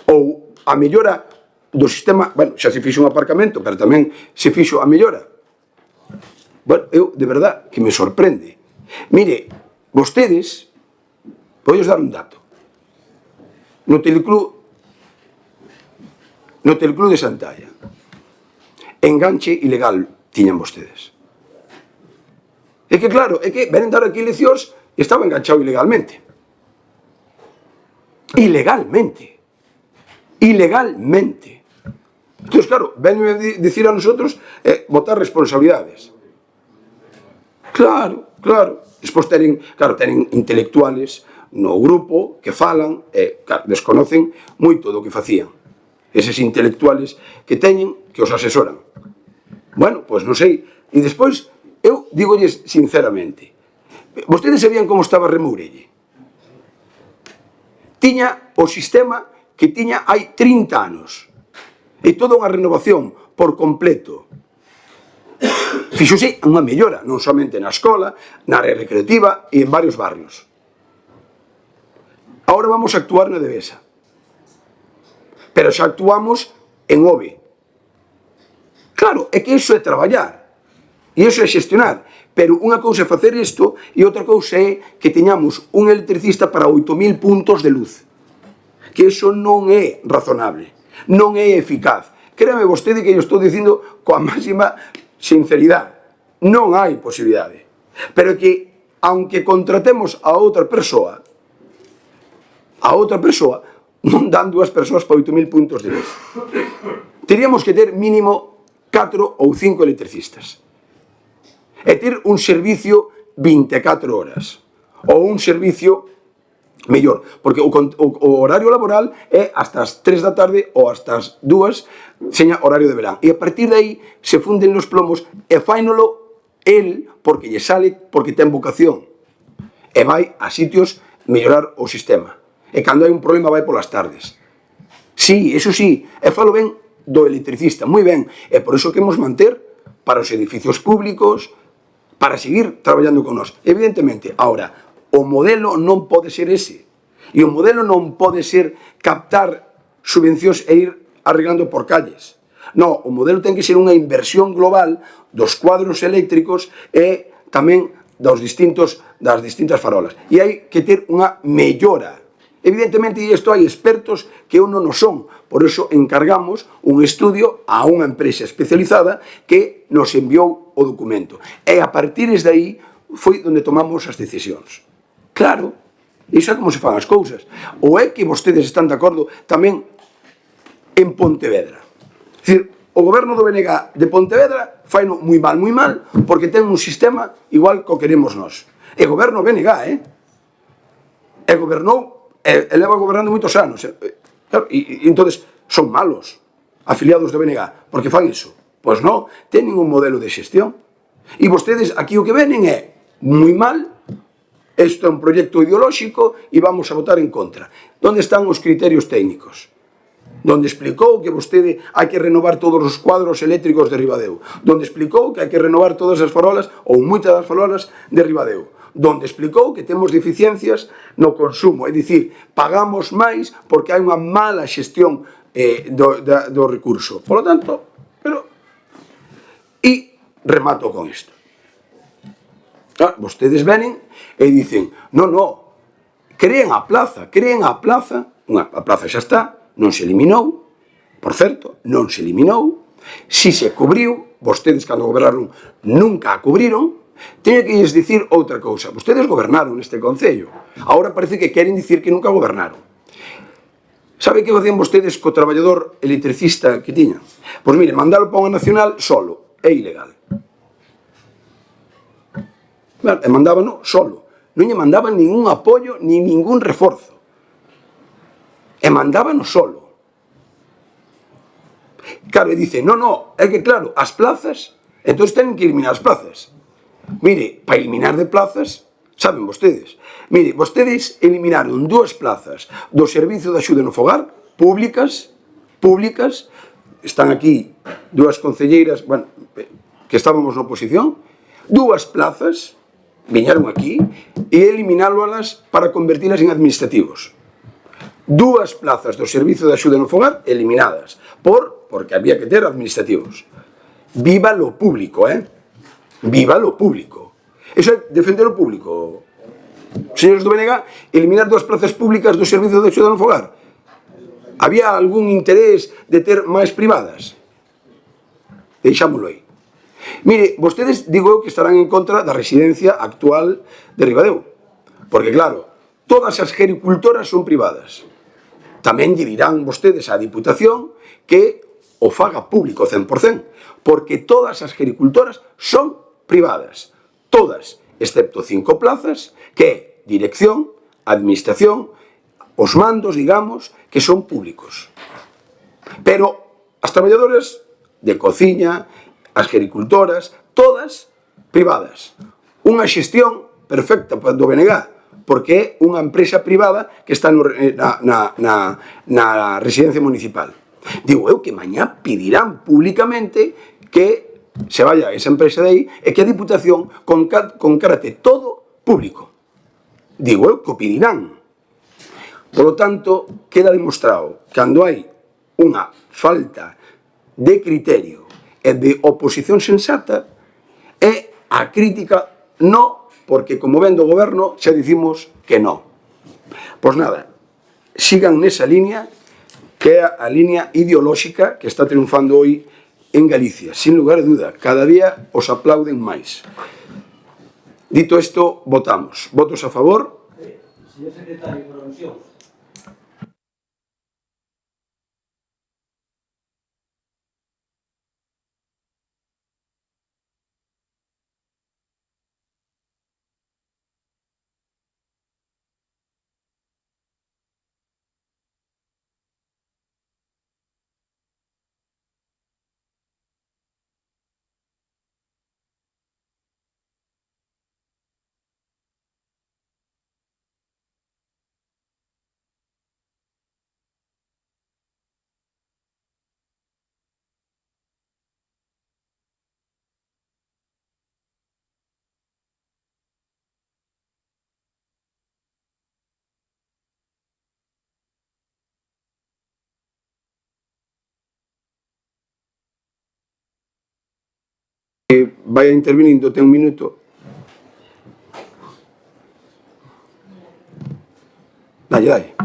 Ou a mellora do sistema, bueno, xa se fixo un aparcamento, pero tamén se fixo a mellora. Bueno, eu, de verdad, que me sorprende. Mire, vostedes, vou dar un dato. No teleclub de Santalla, enganche ilegal tiñan vostedes. É que claro, é que venen dar aquí leccións e estaba enganchado ilegalmente. Ilegalmente. Entón, claro, venen a dicir a nosotros botar responsabilidades. Claro. Despois tenen intelectuales no grupo que falan e desconocen moito do que facían. Eses intelectuales que teñen, que os asesoran. Bueno, pois non sei. E despois, eu dígolles sinceramente, vostedes sabían como estaba Remourelle? Tiña o sistema que tiña hai 30 anos. E toda unha renovación por completo. Fíxose unha mellora, non somente na escola, na área recreativa e en varios barrios. Ahora vamos a actuar na Devesa. Pero xa actuamos en OVE. Claro, é que iso é traballar. E iso é xestionar. Pero unha cousa é facer isto e outra cousa é que teñamos un electricista para 8.000 puntos de luz. Que iso non é razonable. Non é eficaz. Créame vostede que eu estou dicindo coa máxima sinceridade. Non hai posibilidade. Pero que, aunque contratemos a outra persoa, non dan 2 persoas para 8.000 puntos de luz. Teríamos que ter mínimo 4 ou 5 electricistas. E ter un servicio 24 horas. Ou un servicio mellor. Porque o horario laboral é hasta as 3 da tarde ou hasta as 2, seña horario de verán. E a partir de aí se funden os plomos e fainolo el porque lle sale, porque ten vocación. E vai a sitios mellorar o sistema. E cando hai un problema vai polas tardes. Sí, eso sí, e falo ben do electricista, moi ben, e por iso que hemos manter para os edificios públicos, para seguir traballando con nós. Evidentemente, ahora, o modelo non pode ser ese, e o modelo non pode ser captar subvencións e ir arreglando por calles. No, o modelo ten que ser unha inversión global dos cuadros eléctricos e tamén das distintas farolas. E hai que ter unha mellora. Evidentemente, isto hai expertos que eu non o son, por iso encargamos un estudio a unha empresa especializada que nos enviou o documento. E a partir de aí foi onde tomamos as decisións. Claro, iso é como se fan as cousas. Ou é que vostedes están de acordo tamén en Pontevedra. É dicir, o goberno do BNG de Pontevedra faino moi mal, porque ten un sistema igual que o queremos nós. E goberno BNG, e gobernou e leva gobernando moitos anos. E entonces son malos afiliados do BNG porque fan iso. Pois non, teñen un modelo de xestión. E vostedes aquí o que venen é moi mal, isto é un proxecto ideolóxico e vamos a votar en contra. Donde están os criterios técnicos? Donde explicou que vostede hai que renovar todos os cuadros eléctricos de Ribadeo. Donde explicou que hai que renovar todas as farolas ou moitas das farolas de Ribadeo. Donde explicou que temos deficiencias no consumo, é dicir, pagamos máis porque hai unha mala xestión do recurso. Por lo tanto, e remato con isto. Vostedes venen e dicen, non, creen a plaza, a plaza xa está, non se eliminou, por certo, non se eliminou, si se cubriu, vostedes cando gobernaron nunca a cubriron. Teño que lles dicir outra cousa. Vostedes gobernaron neste concello. Agora parece que queren dicir que nunca gobernaron. Sabe que facían vostedes co traballador electricista que tiñan? Pois mire, mandalo para unha nacional solo. É ilegal. E mandábano solo. Non lle mandaban ningún apoio ni ningún reforzo. E mandábano solo. Claro, e dice, non, é que claro, as plazas, entón tenen que eliminar as plazas. Mire, para eliminar de plazas, saben vostedes, mire, vostedes eliminaron 2 plazas do Servicio de Axuda no Fogar, públicas, están aquí 2 concelleiras, bueno, que estábamos na oposición, 2 plazas viñeron aquí e eliminálolas para convertilas en administrativos. 2 plazas do Servizo de Axuda no Fogar eliminadas, porque había que ter administrativos. Viva lo público, Viva lo público. Eso é defender o público. Señores do BNG, eliminar 2 plazas públicas do Servizo de Axuda no Fogar. Había algún interés de ter máis privadas? Deixámoslo aí. Mire, vostedes digo eu que estarán en contra da residencia actual de Ribadeo. Porque, claro, todas as gericultoras son privadas. Tamén lle dirán vostedes á Diputación que o faga público 100%, porque todas as gericultoras son privadas. Todas, excepto 5 plazas, que é dirección, administración, os mandos, digamos, que son públicos. Pero as traballadoras de cociña, as gericultoras, todas privadas. Unha xestión perfecta do BNG, porque é unha empresa privada que está na residencia municipal. Digo eu que mañá pedirán públicamente que se vaya esa empresa de aí e que a Diputación concrate todo público. Digo eu que o pedirán. Por lo tanto, queda demostrado que cando hai unha falta de criterio e de oposición sensata é a crítica no, porque como ven do goberno xa dicimos que no. Pois nada, sigan nesa línea que é a línea ideolóxica que está triunfando hoy en Galicia, sin lugar a duda, cada día os aplauden máis. Dito isto, votamos. Votos a favor? Señor secretario, por alusións. Vai intervenindo, ten un minuto. Dalle.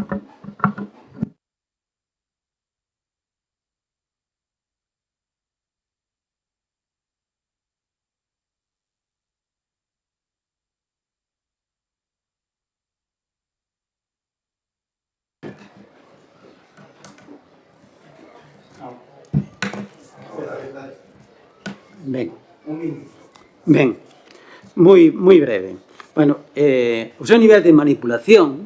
Ben, moi breve. Bueno, o seu nivel de manipulación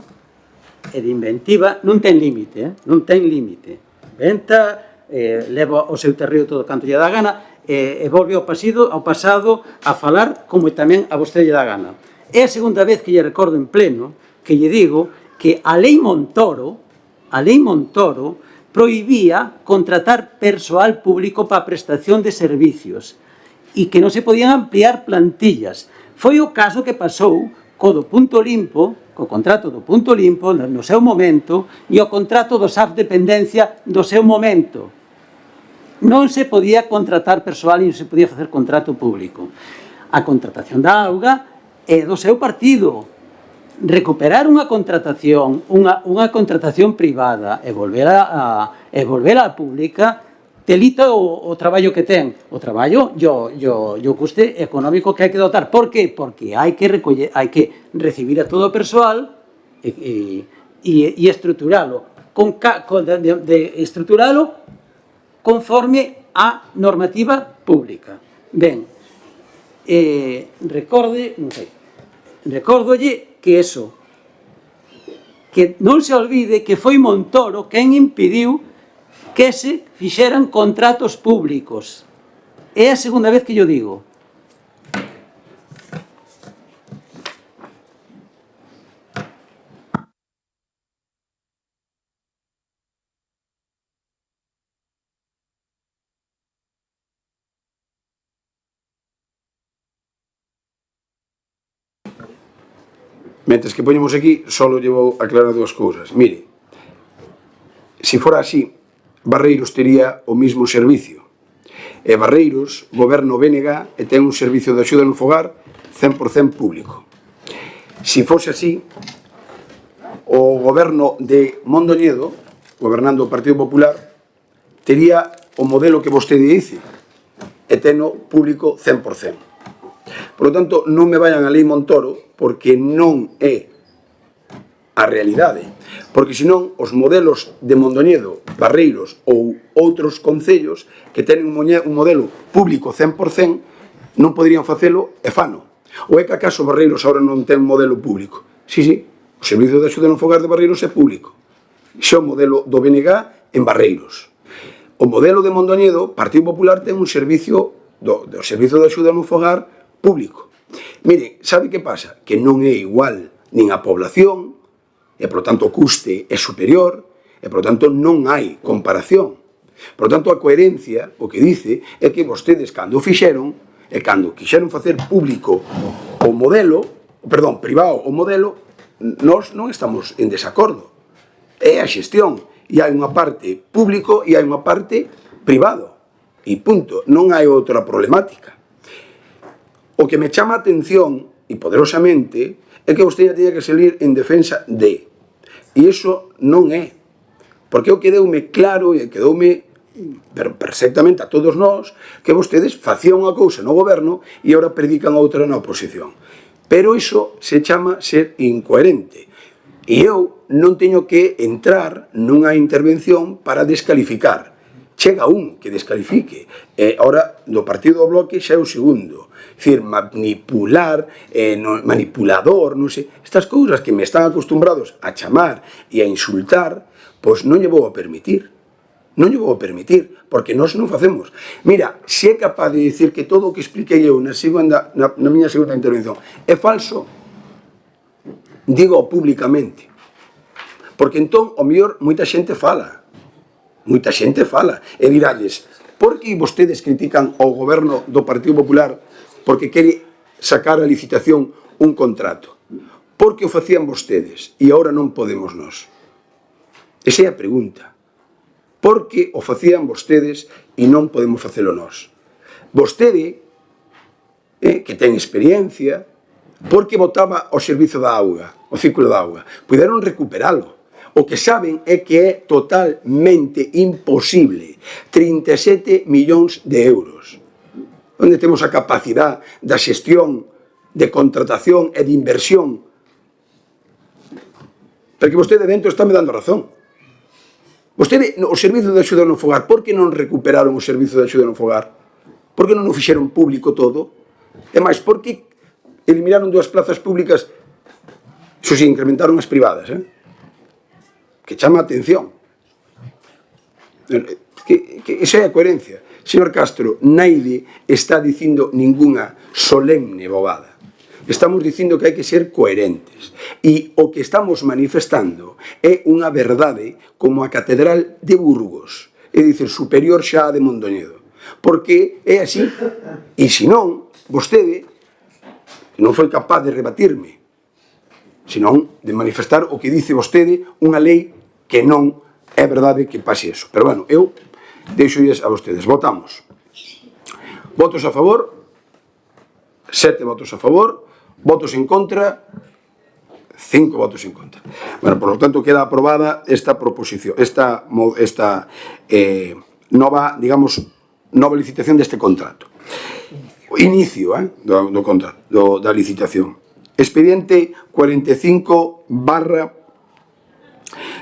e de inventiva non ten límite, non ten límite. Venta, leva o seu terreo todo canto lle dá gana e volve ao pasado a falar como tamén a vostede lle dá gana. É a segunda vez que lle recordo en pleno que lle digo que a lei Montoro prohibía contratar persoal público para a prestación de servicios e que non se podían ampliar plantillas. Foi o caso que pasou co do Punto Limpo, co contrato do Punto Limpo no seu momento e o contrato do SAF Dependencia do seu momento. Non se podía contratar persoal e non se podía facer contrato público. A contratación da auga é do seu partido. Recuperar unha contratación privada e volvela a pública delita o traballo que ten. O traballo e o custe económico que hai que dotar. Por que? Porque hai que recibir a todo o persoal e estruturalo. Estruturalo conforme a normativa pública. Ben, recórdolle que eso, que non se olvide que foi Montoro quen impediu que se fixeran contratos públicos. É a segunda vez que yo digo. Mentres que poñemos aquí, só llevo aclarar dúas cousas. Mire, se fora así, Barreiros tería o mismo servicio. E Barreiros, goberno BNG, e ten un servicio de axuda no fogar 100% público. Se fose así, o goberno de Mondoñedo, gobernando o Partido Popular, tería o modelo que vostede dice, e teno público 100%. Por lo tanto, non me vayan a lei Montoro, porque non é a realidade. Porque senón, os modelos de Mondoñedo, Barreiros ou outros concellos que tenen un modelo público 100% non poderían facelo e fano. Ou é que acaso Barreiros agora non ten un modelo público? Sí, o Servicio de Axuda no Fogar de Barreiros é público. Iso é o modelo do BNG en Barreiros. O modelo de Mondoñedo, Partido Popular, ten un servicio do Servicio de Axuda no Fogar público. Mire, sabe que pasa? Que non é igual nin a población, e, por tanto, o custe é superior, e, por tanto, non hai comparación. Por tanto, a coherencia, o que dice, é que vostedes, cando fixeron, e cando quixeron facer público o modelo, perdón, privado o modelo, nós non estamos en desacordo. É a xestión, e hai unha parte público e hai unha parte privado. E punto, non hai outra problemática. O que me chama a atención, e poderosamente, é que vostede teña que salir en defensa de. E iso non é. Porque eu quedoume claro e quedoume perfectamente a todos nós que vostedes facían unha cousa no goberno e agora predican outra na oposición. Pero iso se chama ser incoherente. E eu non teño que entrar nunha intervención para descalificar. Chega un que descalifique. E agora, do Partido do Bloque xa é o segundo. É dicir, manipular, manipulador, non sei, estas cousas que me están acostumbrados a chamar e a insultar, pois non lle vou a permitir. Non lle vou a permitir, porque nós non facemos. Mira, se é capaz de dicir que todo o que expliquei eu na miña segunda intervención é falso, digo públicamente. Porque entón, ao mellor, moita xente fala. E diralles, por que vostedes critican ao goberno do Partido Popular porque quere sacar a licitación un contrato? Por que o facían vostedes e agora non podemos nós? Esa é a pregunta. Por que o facían vostedes e non podemos facelo nós? Vostede, que ten experiencia, por que botaba o servizo da auga, o ciclo da auga? Puderon recuperalo. O que saben é que é totalmente imposible. 37 millóns de euros. Onde temos a capacidade da xestión, de contratación e de inversión. Porque vostede dentro está me dando razón. Vostede, o servizo de axuda no fogar, por que non recuperaron o servizo de axuda no fogar? Por que non o fixeron público todo? E máis, por que eliminaron 2 plazas públicas? Iso si, incrementaron as privadas, que chama a atención. Esa é a coherencia. Señor Castro, naide está dicindo ninguna solemne bobada. Estamos dicindo que hai que ser coherentes. E o que estamos manifestando é unha verdade como a Catedral de Burgos, é dicir, superior xa a de Mondoñedo. Porque é así. E se non, vostede non foi capaz de rebatirme, senón de manifestar o que dice vostede, unha lei que non é verdade que pase eso. Pero, bueno, eu deixo-lles a vostedes. Votamos. Votos a favor, 7 votos a favor, votos en contra, 5 votos en contra. Bueno, por lo tanto, queda aprobada esta proposición, esta nova, digamos, nova licitación deste contrato. Inicio do contrato, da licitación. Expediente 4546,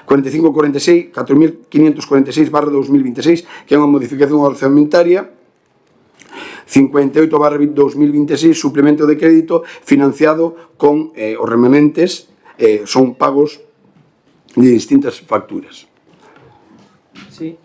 4546/2026, que é unha modificación orzamentaria, 58/2026, suplemento de crédito financiado con os remanentes, son pagos de distintas facturas. Sí.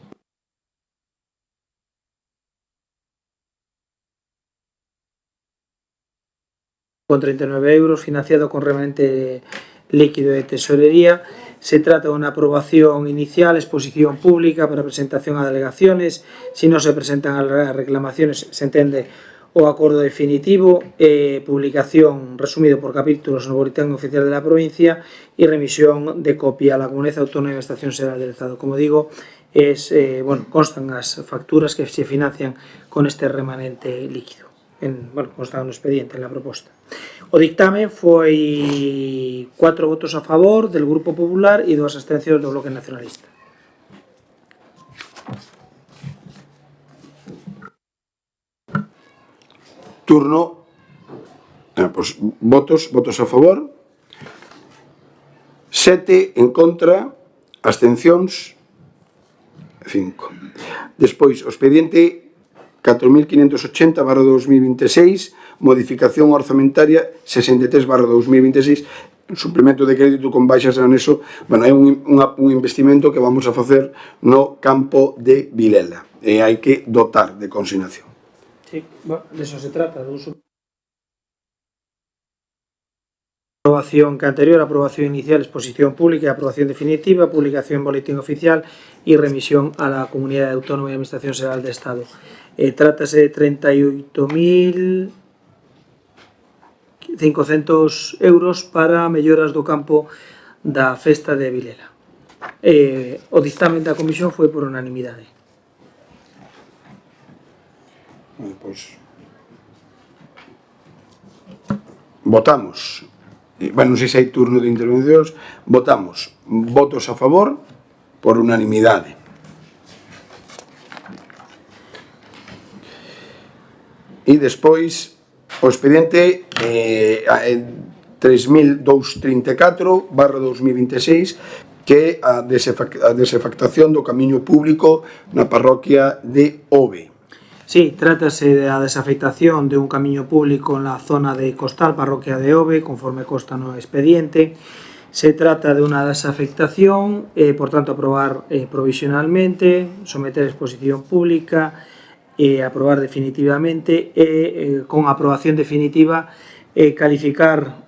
Con 39 euros, financiado con remanente líquido de tesorería. Se trata de una aprobación inicial, exposición pública para presentación a delegaciones. Si no se presentan a reclamaciones, se entiende o acordo definitivo, publicación resumido por capítulos no Boletín Oficial de la Provincia y remisión de copia a la Comunidad Autónoma y Administración Xeral del Estado. Como digo, constan as facturas que se financian con este remanente líquido. Constan no expediente, en la proposta. O dictame foi 4 votos a favor del Grupo Popular e 2 abstencións do Bloque Nacionalista. Turno, votos a favor, 7 en contra, abstencións 5. Despois, o expediente 4.580/2026, modificación orzamentaria 63/2026, suplemento de crédito con baixas en anexo. É un investimento que vamos a facer no campo de Vilela e hai que dotar de consignación. Sí, de eso se trata, de uso. Aprobación que anterior, aprobación inicial, exposición pública, aprobación definitiva, publicación en boletín oficial y remisión a la Comunidad Autónoma y Administración Xeral de Estado. Trátase de 38.500 euros para melloras do campo da festa de Vilela. O dictamen da comisión foi por unanimidade. Votamos. Non sei se hai turno de intervencións. Votamos. Votos a favor por unanimidade. E despois o expediente 3.234/2026, que é a desafectación do camiño público na parroquia de Ove. Sí, trátase da desafectación de un camiño público en la zona de Costal, parroquia de Ove, conforme consta no expediente. Se trata de unha desafectación, por tanto, aprobar provisionalmente, someter a exposición pública, aprobar definitivamente e, con aprobación definitiva, calificar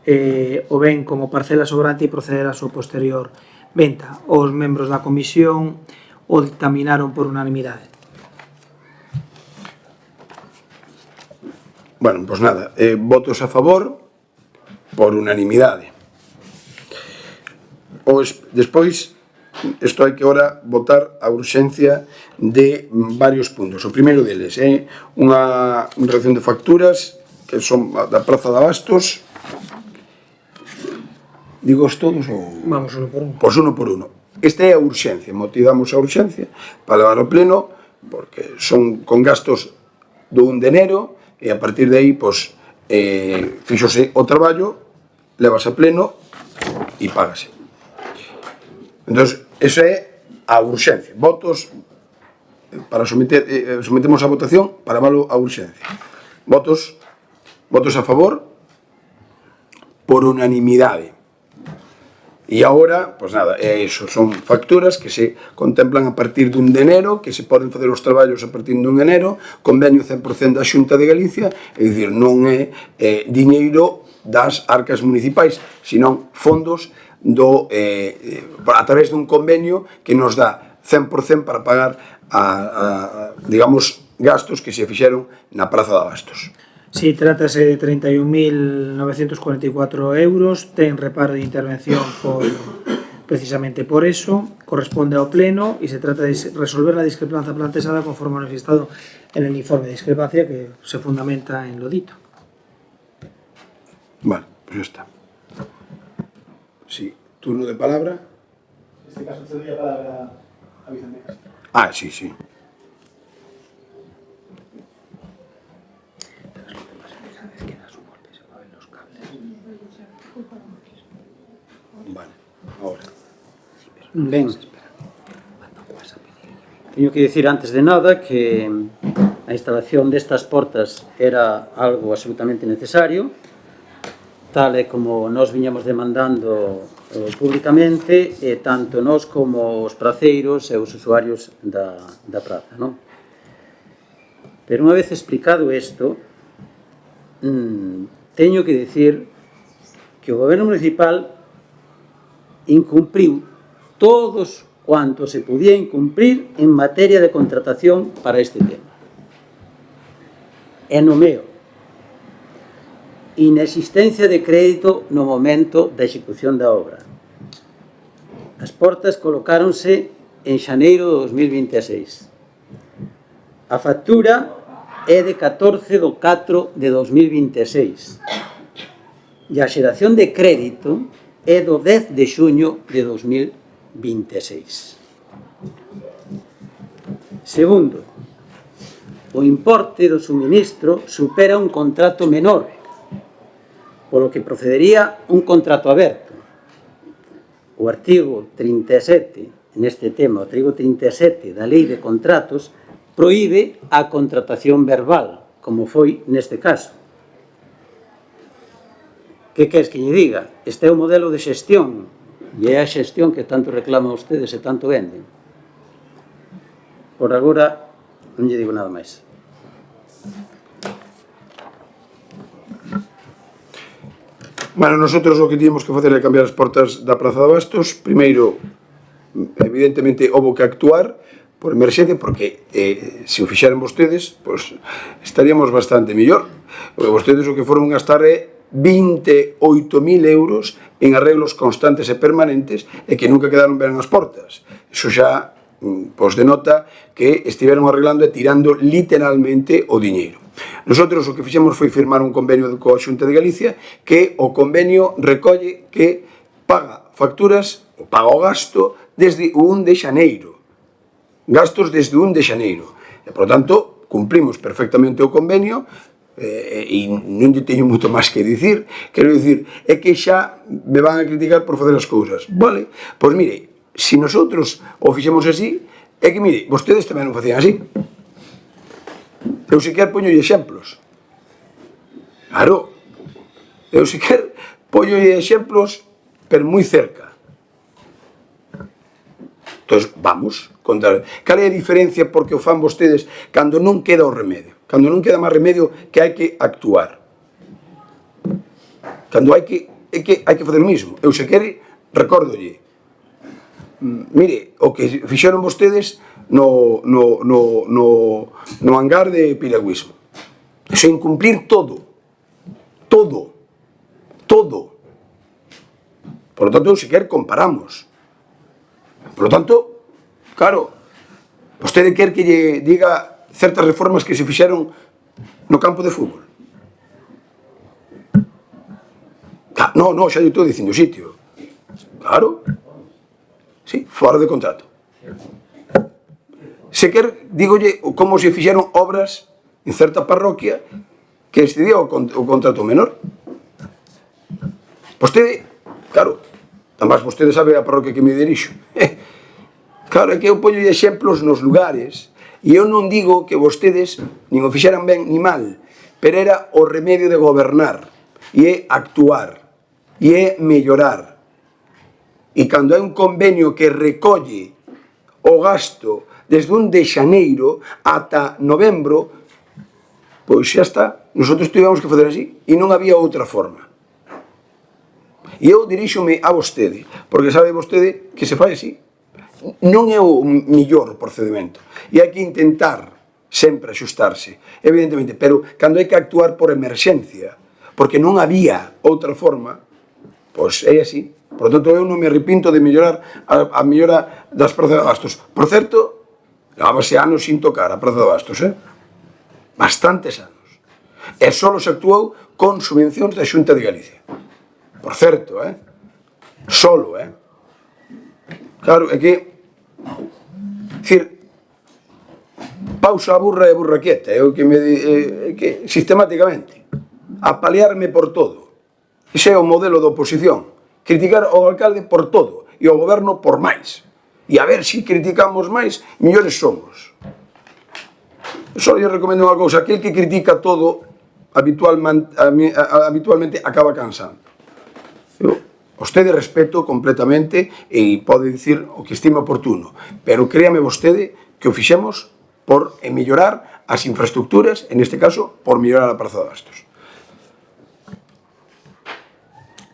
o ben como parcela sobrante e proceder a súa posterior venta. Os membros da comisión o dictaminaron por unanimidade. Votos a favor por unanimidade. Despois, isto hai que ahora votar a urxencia de varios puntos. O primeiro deles é unha relación de facturas que son da Praza de Abastos. Digos todos ou... Vamos uno por uno. Pois uno por uno. Esta é a urxencia, motivamos a urxencia para levar ao pleno, porque son con gastos do 1 de enero, e a partir de aí, fíxose o traballo, levas a pleno e págase. Entón, esa é a urxencia. Votos para sometemos a votación para valo a urxencia. Votos a favor por unanimidade. E agora, son facturas que se contemplan a partir dun de enero, que se poden facer os traballos a partir dun de enero, convenio 100% da Xunta de Galicia, é dicir, non é diñeiro das arcas municipais, senón fondos a través dun convenio que nos dá 100% para pagar gastos que se fixeron na Praza de Abastos. Sí, trátase de 31.944 euros, ten reparo de intervención precisamente por eso, corresponde ao pleno e se trata de resolver la discrepancia planteada conforme manifestado en el informe de discrepancia que se fundamenta en lo dito. Vale, pues ya está. Sí, turno de palabra. En este caso te doy la palabra a Vicente Castro. Sí. Vale, ahora. Ben, teño que dicir antes de nada que a instalación destas portas era algo absolutamente necesario, tal e como nós viñamos demandando públicamente, tanto nós como os praceiros e os usuarios da praza, non? Pero unha vez explicado isto, teño que dicir que o goberno municipal incumpriu todos cuanto se podía incumprir en materia de contratación para este tema. E no meu, inexistencia de crédito no momento da execución da obra. As portas colocáronse en xaneiro de 2026. A factura é de 14 de 4 de 2026 e a xeración de crédito é do 10 de xuño de 2026. Segundo, o importe do suministro supera un contrato menor, polo que procedería un contrato aberto. O artigo 37, neste tema, o artigo 37 da Lei de Contratos, proíbe a contratación verbal, como foi neste caso. Que queres que lle diga? Este é o modelo de xestión, e é a xestión que tanto reclaman ustedes e tanto venden. Por agora, non lle digo nada máis. Bueno, nosotros o que tínhamos que facer é cambiar as portas da Praza de Bastos. Primeiro, evidentemente, houve que actuar por emerxencia, porque se o fixeran vostedes, pues, estaríamos bastante mellor. Porque vostedes o que foron gastar é 28.000 euros en arreglos constantes e permanentes e que nunca quedaron ben as portas. Iso xa pues denota que estiveron arreglando e tirando literalmente o diñeiro. Nosotros o que fixemos foi firmar un convenio coa Xunta de Galicia que o convenio recolle que paga facturas, ou paga o gasto desde o 1 de xaneiro. Gastos desde o 1 de xaneiro. E, por tanto, cumplimos perfectamente o convenio e non lle teño moito máis que dicir. Quero dicir, é que xa me van a criticar por facer as cousas. Vale? Pois mire, se nosotros o fixemos así, é que, mire, vostedes tamén non facían así. Eu sequer poño exemplos. Claro, eu sequer poño exemplos, pero moi cerca. Entón, vamos, contar. Cal é a diferencia porque o fan vostedes cando non queda o remedio? Cando non queda máis remedio que hai que actuar. Cando hai que facer o mismo. Eu sequer recórdolle. Mire, o que fixeron vostedes no hangar de piragüismo. Iso é incumplir todo. Todo. Por lo tanto, sequer comparamos. Por lo tanto, claro, vostede quer que lle diga certas reformas que se fixeron no campo de fútbol. No, xa lle estou dicindo o sitio. Claro. Sí, fora de contrato. Sequer, dígolle, como se fixeron obras en certa parroquia que excedía o contrato menor. Vostede, claro, además vostede sabe a parroquia que me dirixo. Claro, é que eu poño exemplos nos lugares e eu non digo que vostedes nin o fixeran ben ni mal, pero era o remedio de gobernar e é actuar e é mellorar. E cando hai un convenio que recolle o gasto desde 1 de xaneiro ata novembro, pois xa está. Nosotros tivemos que facer así e non había outra forma. E eu diríxome a vostede, porque sabe vostede que se fai así. Non é o mellor procedimento. E hai que intentar sempre axustarse, evidentemente, pero cando hai que actuar por emerxencia, porque non había outra forma, pois é así. Por lo tanto, eu non me arrepinto de mellorar a mellora das Prazas de Bastos. Por certo, levábase anos sin tocar a Praza de Bastos, bastantes anos. E só se actuou con subvencións da Xunta de Galicia. Por certo, solo, Claro, é que, dicir, pausa a burra e burra quieta, é o que que sistemáticamente, apalearme por todo. Ese é o modelo da oposición. Criticar ao alcalde por todo e ao goberno por máis. E a ver se criticamos máis, mellores somos. Só lle recomendo unha cousa, aquel que critica todo habitualmente acaba cansando. Vostede respeto completamente e pode dicir o que estime oportuno, pero créame vostede que o fixemos por mellorar as infraestructuras, en este caso, por mellorar a Praza de Bastos.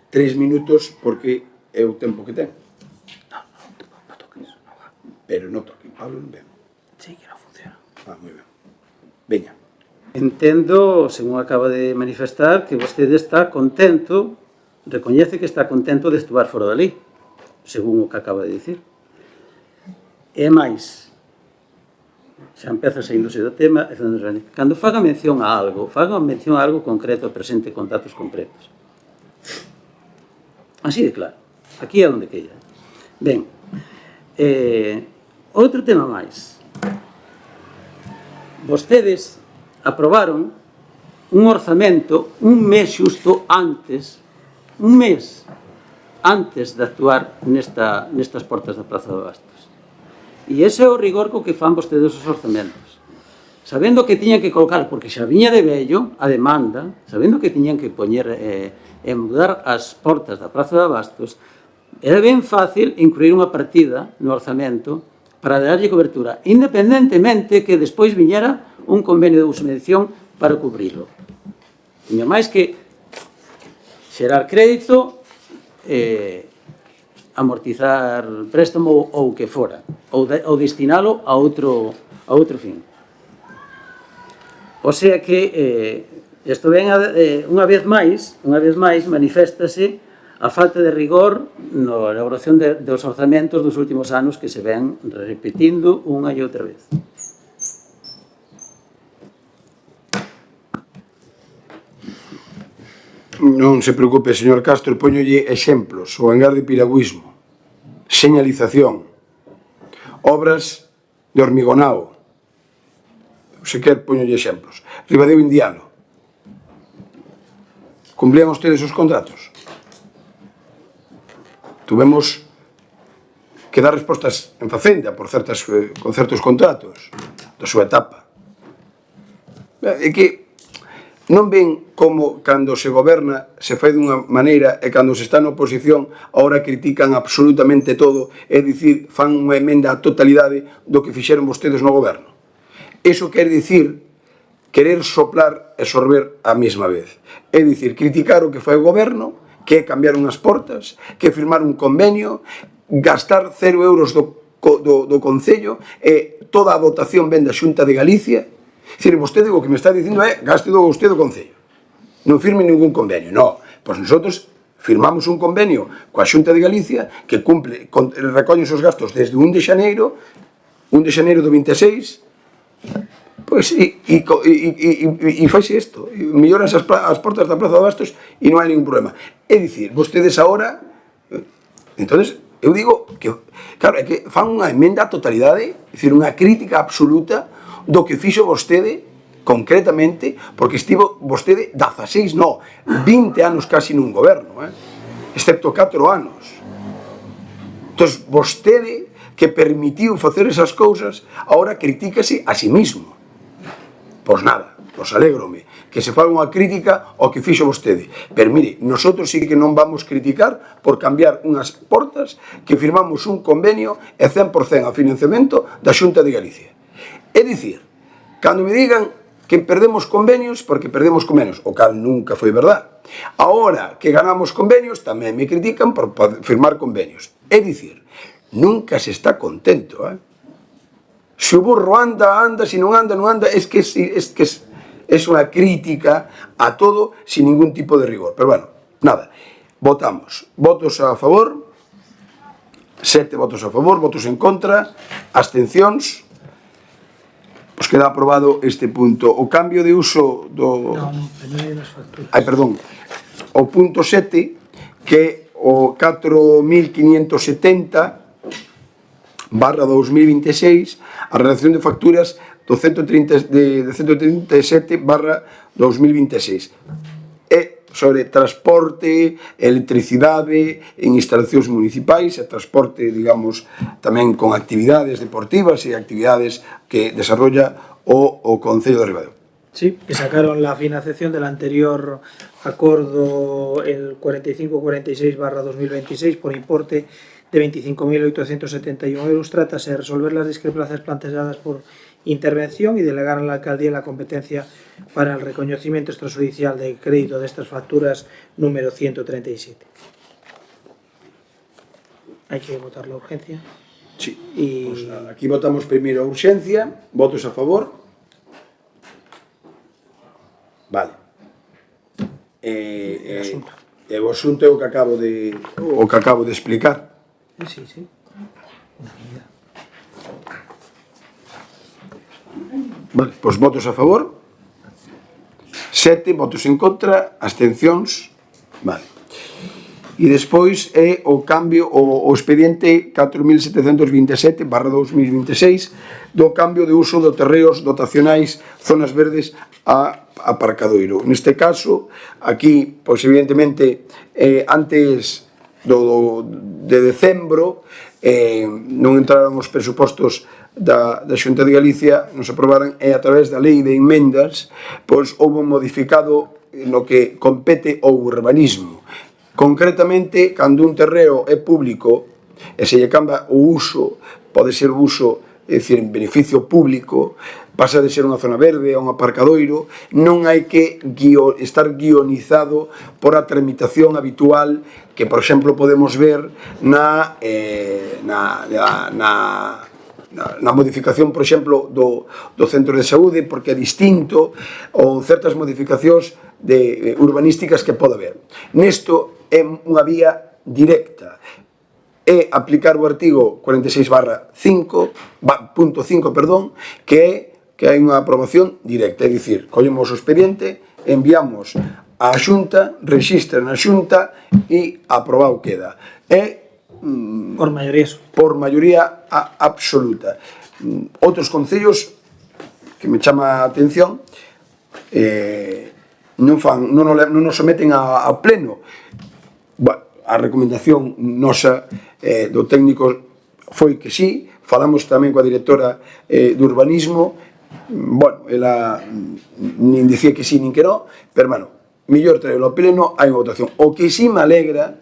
3 minutos porque é o tempo que ten. Non toques. Pero non toque, Pablo non ven. Sí, que non funciona. Moi ben. Veña. Entendo, según acaba de manifestar, que vostede está contento, recoñece que está contento de actuar fora da lei, según o que acaba de dicir. E máis, xa empeza saíndose do tema, cando faga mención a algo concreto, presente con datos concretos. Así de claro. Aquí é onde queira. Ben, outro tema máis. Vostedes aprobaron un orzamento un mes xusto antes, de actuar nestas portas da Praza de Bastos. E ese é o rigor co que fan vostedes os orzamentos. Sabendo que tiñan que colocar, porque xa viña de vello a demanda, sabendo que tiñan que poñer e mudar as portas da Praza de Bastos, era ben fácil incluir unha partida no orzamento para darlle cobertura, independentemente que despois viñera un convenio de uso e medición para cubrilo. Tiña máis que xerar crédito, amortizar préstamo ou que fora, ou destinalo a outro fin. O sea que isto ven unha vez máis maniféstase a falta de rigor na elaboración dos orzamentos dos últimos anos que se ven repetindo unha e outra vez. Non se preocupe, señor Castro, poñolle exemplos, o hangar de piragüismo, señalización, obras de hormigonao, se quer poñolle exemplos, Ribadeo Indiano. Cumplían ustedes os contratos? Tuvemos que dar respostas en Facenda con certos contratos da súa etapa. É que non ven como cando se goberna se fai dunha maneira e cando se está na oposición agora critican absolutamente todo, é dicir, fan unha emenda á totalidade do que fixeron vostedes no goberno. Iso quer dicir querer soplar e sorber á mesma vez. É dicir, criticar o que foi o goberno, que é cambiar unhas portas, que é firmar un convenio, gastar 0 euros do Concello e toda a dotación ven da Xunta de Galicia. É dicir, vostede o que me está dicindo é gaste vostede o Concello, non firme ningún convenio. Non, pois nosotros firmamos un convenio coa Xunta de Galicia que cumple, recolle os gastos desde 1 de xaneiro do 26, pois e faixe isto, melloras as portas da Praza de Bastos e non hai ningún problema. É dicir, vostedes agora, entonces, eu digo que, claro, é que fan unha emenda á totalidade, é dicir, unha crítica absoluta do que fixo vostede concretamente, porque estivo vostede 16, non, 20 anos casi nun goberno, excepto 4 anos. Entón, vostede que permitiu facer esas cousas, agora critícase a si mismo. Pois nada, pois alégrome que se faga unha crítica ao que fixo vostede. Pero mire, nosotros sí que non vamos criticar por cambiar unhas portas que firmamos un convenio e 100% a financiamento da Xunta de Galicia. É dicir, cando me digan que perdemos convenios, porque perdemos convenios, o cal nunca foi verdad. Agora que ganamos convenios, tamén me critican por firmar convenios. É dicir, nunca se está contento, Se o burro anda, se non anda, non anda, é que é unha crítica a todo sin ningún tipo de rigor. Pero bueno, nada, votamos. Votos a favor, 7 votos a favor, votos en contra, abstencións. Pues queda aprobado este punto. O cambio de uso do... perdón. O punto 7, que o 4570/2026, a redacción de facturas do 137/2026. É sobre transporte, electricidade en instalacións municipais e transporte, digamos, tamén con actividades deportivas e actividades que desarrolla o Concello de Ribadeo. Sí, que sacaron la financiación del anterior acordo, el 4546/2026, por importe de 25.871 euros. Trátase de resolver las discrepancias planteadas por intervención y delegar a la alcaldía la competencia para el reconocimiento extrajudicial de crédito de estas facturas número 137. Hay que votar la urgencia. Sí, pues aquí votamos primeiro a urxencia, votos a favor, Vale. O asunto é o que acabo de explicar. Sí, sí. Vale, pois votos a favor, 7 votos en contra, abstencións, vale. E despois é o cambio, o expediente 4727/2026 do cambio de uso de terreos dotacionais zonas verdes a aparcadoiro. Neste caso, aquí, pois evidentemente, antes de decembro, non entraron os presupostos da Xunta de Galicia, nos aprobaran, e a través da lei de enmendas, pois houve un modificado no que compete ao urbanismo. Concretamente, cando un terreo é público e se lle cambia o uso, pode ser o uso, é dicir, en beneficio público, pasa de ser unha zona verde a un aparcadoiro, non hai que estar guionizado por a tramitación habitual que, por exemplo, podemos ver na modificación, por exemplo, do centro de saúde, porque é distinto, ou certas modificacións urbanísticas que pode haber. Nesto é unha vía directa, é aplicar o artigo 46/5, que hai unha aprobación directa, é dicir, collemos o expediente, enviamos á Xunta, rexistra na Xunta e aprobado queda. É Por maioría. Por maioría absoluta. Outros concellos que me chama a atención non nos someten a pleno. A recomendación nosa do técnico foi que sí, falamos tamén coa directora de urbanismo, ela nin dicía que sí nin que non, pero, mellor traerlo a pleno, hai unha votación. O que sí me alegra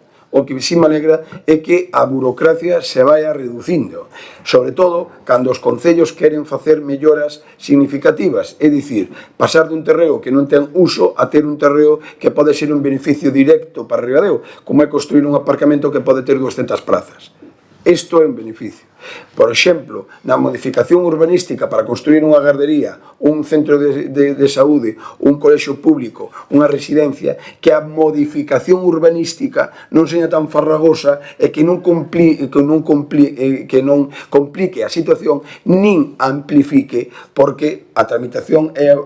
é que a burocracia se vaya reducindo, sobre todo cando os concellos queren facer melloras significativas, é dicir, pasar dun terreo que non ten uso a ter un terreo que pode ser un beneficio directo para Ribadeo, como é construir un aparcamento que pode ter 200 plazas. Isto é un beneficio. Por exemplo, na modificación urbanística para construir unha gardería, un centro de saúde, un colexio público, unha residencia, que a modificación urbanística non seña tan farragosa e que non complique a situación nin amplifique, porque a tramitación é,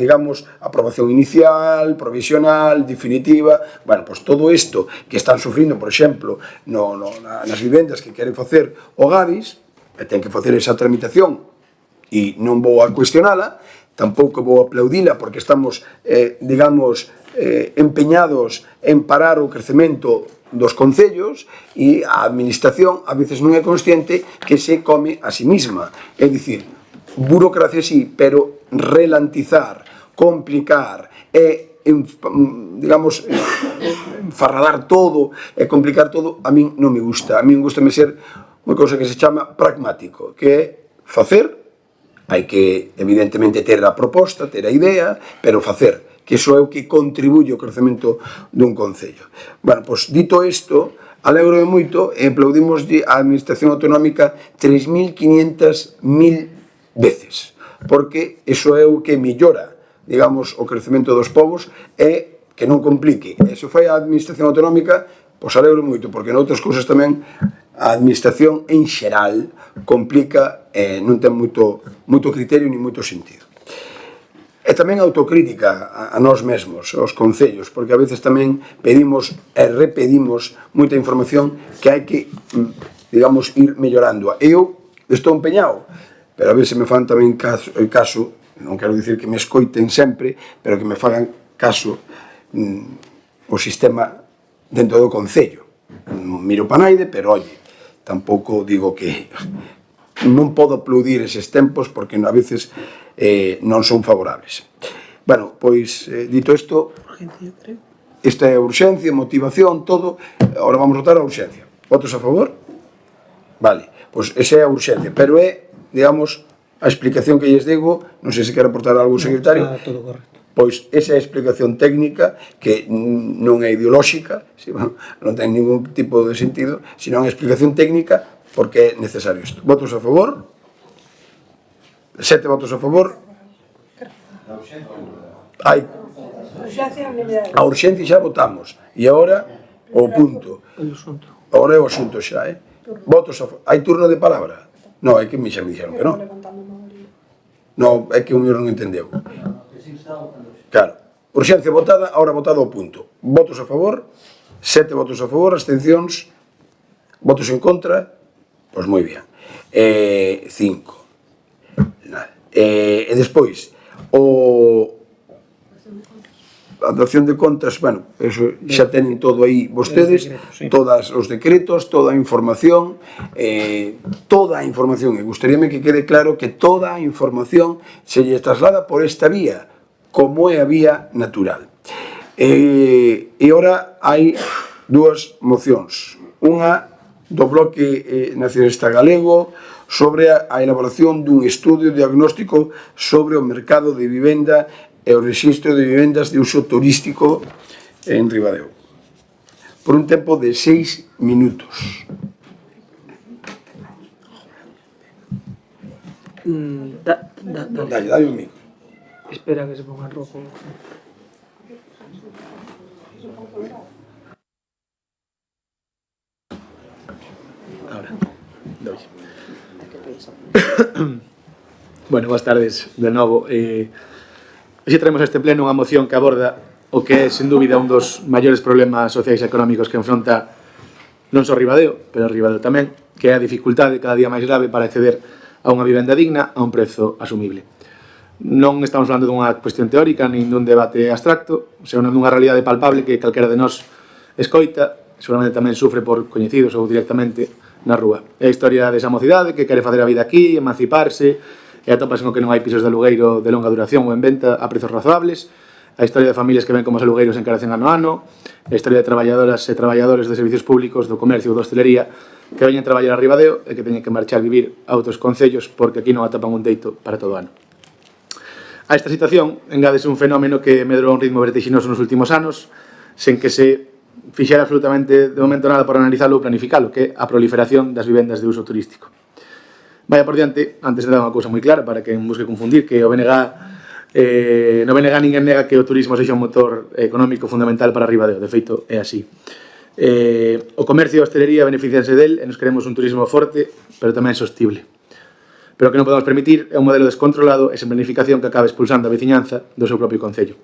digamos, aprobación inicial, provisional, definitiva. Pois todo isto que están sufrindo, por exemplo, nas vivendas que queren facer o Gadis, e ten que facer esa tramitación e non vou a cuestionala, tampouco vou a aplaudila porque estamos, digamos, empeñados en parar o crecemento dos concellos e a administración a veces non é consciente que se come a sí mesma. É dicir, burocracia sí, pero relantizar, complicar e digamos, enfarradar todo e complicar todo, a min non me gusta. A min gustame ser unha cousa que se chama pragmático, que é facer, hai que evidentemente ter a proposta, ter a idea, pero facer, que iso é o que contribuye ao crecemento dun concello. Pois dito isto, alegro moito e aplaudimos a Administración Autonómica 3.500.000 veces, porque iso é o que mellora, digamos, o crecemento dos povos e que non complique. E se fai a Administración Autonómica, pois alegro moito, porque noutras cousas tamén a administración en xeral complica e non ten moito criterio ni moito sentido. E tamén autocrítica a nós mesmos, aos concellos, porque a veces tamén pedimos e repedimos moita información que hai que, digamos, ir mellorando. Eu estou empeñado, pero a veces me fan tamén caso, non quero dicir que me escoiten sempre, pero que me fagan caso o sistema dentro do concello. Miro panaide, pero, tampouco digo que non podo aplaudir eses tempos porque a veces non son favorables. Pois, dito isto, esta é a urxencia, motivación, todo. Agora vamos votar a urxencia. Votos a favor? Vale, pois esa é a urxencia, pero é, digamos, a explicación que lles digo, non sei se quer aportar algo o secretario. Está todo correcto. Pois esa é a explicación técnica, que non é ideolóxica, non ten ningún tipo de sentido, sino é a explicación técnica porque é necesario isto. Votos a favor? 7 votos a favor? A urxencia xa votamos. E agora, o punto. Agora é o asunto xa, Votos a favor. Hai turno de palabra? Non, é que xa me dixeron que non. Non, é que o mellor non entendeu. Claro. Urxencia votada, agora votado o punto. Votos a favor, 7 votos a favor, abstencións, votos en contra, pois moi ben. 5. E despois, a adopción de contas, bueno, eso xa tenen todo aí vostedes, todos os decretos, toda a información, e gustaríame que quede claro que toda a información se lle traslada por esta vía, como é a vía natural. E ora hai dúas mocións. Unha do Bloque Nacionalista Galego sobre a elaboración dun estudio diagnóstico sobre o mercado de vivenda e o rexistro de vivendas de uso turístico en Ribadeo. Por un tempo de 6 minutos. Dale un micro. Espera que se ponga rojo. Ahora, doy. Bueno, boas tardes de novo. Hoxe traemos a este pleno unha moción que aborda o que é, sen dúbida, un dos maiores problemas sociais e económicos que enfronta non só Ribadeo, pero Ribadeo tamén, que é a dificultade cada día máis grave para acceder a unha vivenda digna a un prezo asumible. Non estamos falando dunha cuestión teórica nin dun debate abstracto, senón dunha realidade palpable que calquera de nós escoita, seguramente tamén sufre por coñecidos ou directamente na rúa. É a historia desa mocidade que quere facer a vida aquí, emanciparse, e atopas no que non hai pisos de alugueiro de longa duración ou en venta a prezos razoables, a historia de familias que ven como os alugueiros encarecen ano a ano, a historia de traballadoras e traballadores de servicios públicos, do comercio ou da hostelería que veñen traballar a Ribadeo e que teñen que marchar vivir a outros concellos porque aquí non atopan un teito para todo o ano. A esta situación engádese un fenómeno que medrou a un ritmo vertiginoso nos últimos anos, sen que se fixera absolutamente de momento nada por analizalo ou planificalo, que é a proliferación das vivendas de uso turístico. Vaya por diante, antes de dar unha cousa moi clara para quen busque confundir, que o BNG, no BNG ninguén nega que o turismo sexa un motor económico fundamental para Ribadeo, de feito é así. O comercio e a hostelería beneficianse del e nos queremos un turismo forte, pero tamén sostible. Pero o que non podemos permitir é un modelo descontrolado e sen planificación que acabe expulsando a veciñanza do seu propio concello.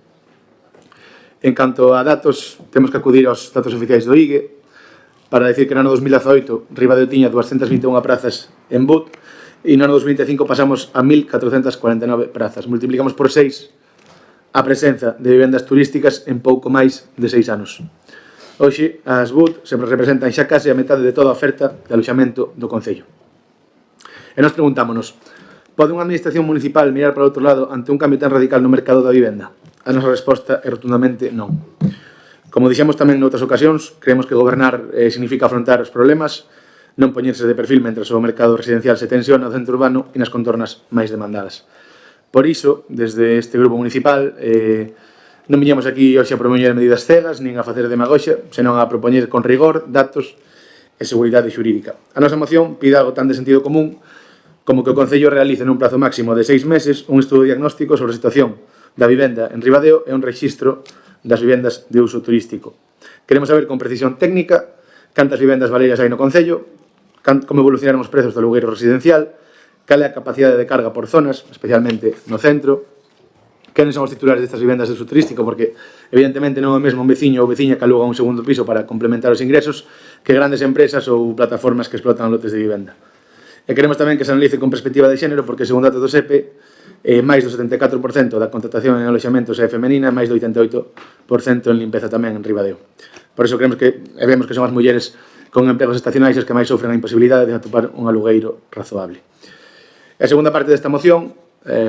En canto a datos, temos que acudir aos datos oficiais do IGE para decir que no ano 2018 Ribadeo tiña 221 prazas en BUT e no ano 2025 pasamos a 1.449 prazas. Multiplicamos por 6 a presenza de vivendas turísticas en pouco máis de 6 anos. Hoxe, as BUT sempre representan xa case a metade de toda a oferta de aloxamento do concello. E nos preguntámonos, pode unha administración municipal mirar para outro lado ante un cambio tan radical no mercado da vivenda? A nosa resposta é rotundamente non. Como dixemos tamén noutras ocasións, creemos que gobernar significa afrontar os problemas, non poñerse de perfil mentre o mercado residencial se tensiona no centro urbano e nas contornas máis demandadas. Por iso, desde este grupo municipal, non viñamos aquí hoxe a propoñer medidas cegas, nin a facer demagoxia, senón a propoñer con rigor, datos e seguridade xurídica. A nosa moción pide algo tan de sentido común como que o Concello realice nun prazo máximo de 6 meses un estudo diagnóstico sobre a situación da vivenda en Ribadeo e un rexistro das vivendas de uso turístico. Queremos saber con precisión técnica cantas vivendas valeiras hai no Concello, como evolucionaron os prezos do alugueiro residencial, cal é a capacidade de carga por zonas, especialmente no centro, quenes son os titulares destas vivendas de uso turístico, porque evidentemente non é o mesmo un veciño ou veciña que aluga un segundo piso para complementar os ingresos que grandes empresas ou plataformas que explotan lotes de vivenda. E queremos tamén que se analice con perspectiva de xénero, porque según datos do SEPE, máis do 74% da contratación en aloxamentos é femenina, máis do 88% en limpeza tamén en Ribadeo. Por iso creemos que vemos que son as mulleres con empregos estacionais as que máis sofren a imposibilidade de atopar un alugueiro razoable. E a segunda parte desta moción,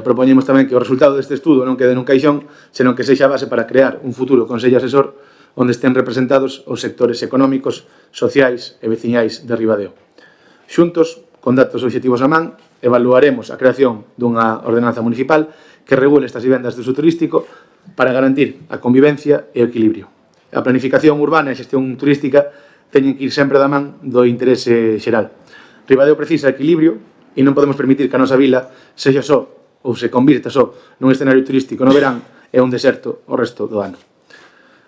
propoñemos tamén que o resultado deste estudo non quede nun caixón, senón que sexa a base para crear un futuro Consello Asesor onde estén representados os sectores económicos, sociais e veciñais de Ribadeo. Xuntos, con datos obxectivos a man, evaluaremos a creación dunha ordenanza municipal que regule estas vivendas de uso turístico para garantir a convivencia e o equilibrio. A planificación urbana e a xestión turística teñen que ir sempre da man do interese xeral. Ribadeo precisa equilibrio e non podemos permitir que a nosa vila sexa só ou se convirta só nun escenario turístico no verán é un deserto o resto do ano.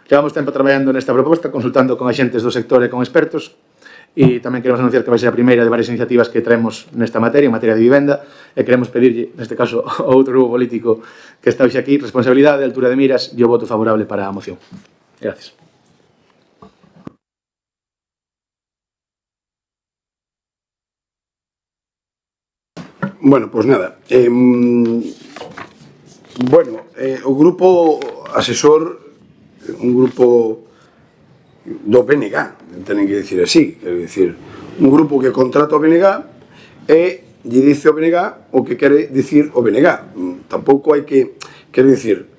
Levamos tempo traballando nesta proposta, consultando con axentes do sector e con expertos, e tamén queremos anunciar que vai ser a primeira de varias iniciativas que traemos nesta materia, en materia de vivenda, e queremos pedirlle, neste caso, ao outro grupo político que está hoxe aquí, responsabilidade, altura de miras e o voto favorable para a moción. Gracias. Bueno, pois nada. O grupo asesor, un grupo do PNG, tenen que dicir así, quero dicir, un grupo que contrata o PNG e lle dice ao PNG o que quere dicir o PNG. Tampouco hai que, quero dicir,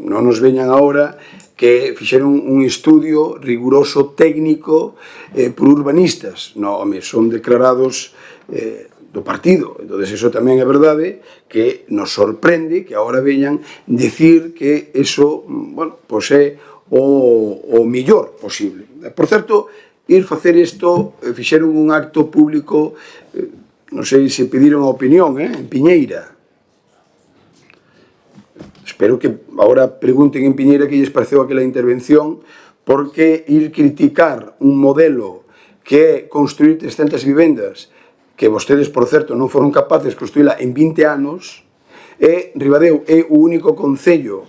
non nos veñan agora que fixeron un estudio riguroso técnico por urbanistas. Non, home, son declarados do partido. Entón, eso tamén é verdade que nos sorprende que agora veñan dicir que eso, bueno, pois é o millor posible. Por certo, ir facer isto, fixeron un acto público, non sei se pediron a opinión, en Piñeira. Espero que agora pregunten en Piñeira que lles pareceu aquela intervención, porque ir criticar un modelo que é construir 300 vivendas que vostedes, por certo, non foron capaces de construíla en 20 anos, e Ribadeo é o único concello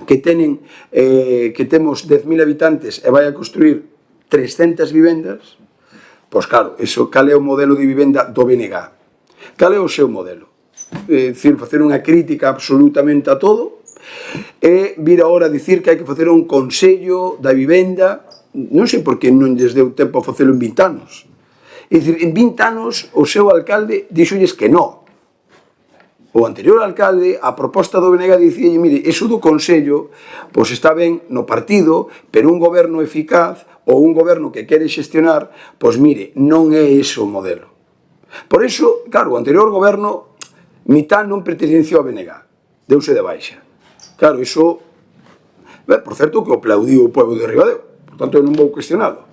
que temos 10.000 habitantes e vai a construir 300 vivendas, pois claro, cal é o modelo de vivenda do BNG? Cal é o seu modelo? É dicir, facer unha crítica absolutamente a todo e vir agora a dicir que hai que facer un consello da vivenda, non sei por que non lles deu tempo a facelo en 20 anos. É dicir, en 20 anos o seu alcalde dixolles que non. O anterior alcalde, a proposta do BNG dicía, mire, eso do Consello, pois está ben no partido, pero un goberno eficaz ou un goberno que quere xestionar, pois mire, non é ese o modelo. Por iso, claro, o anterior goberno, mitad non perteneció ao BNG, deuse de baixa. Claro, iso, por certo, que o aplaudiu o povo de Ribadeo, por tanto, eu non vou cuestionalo.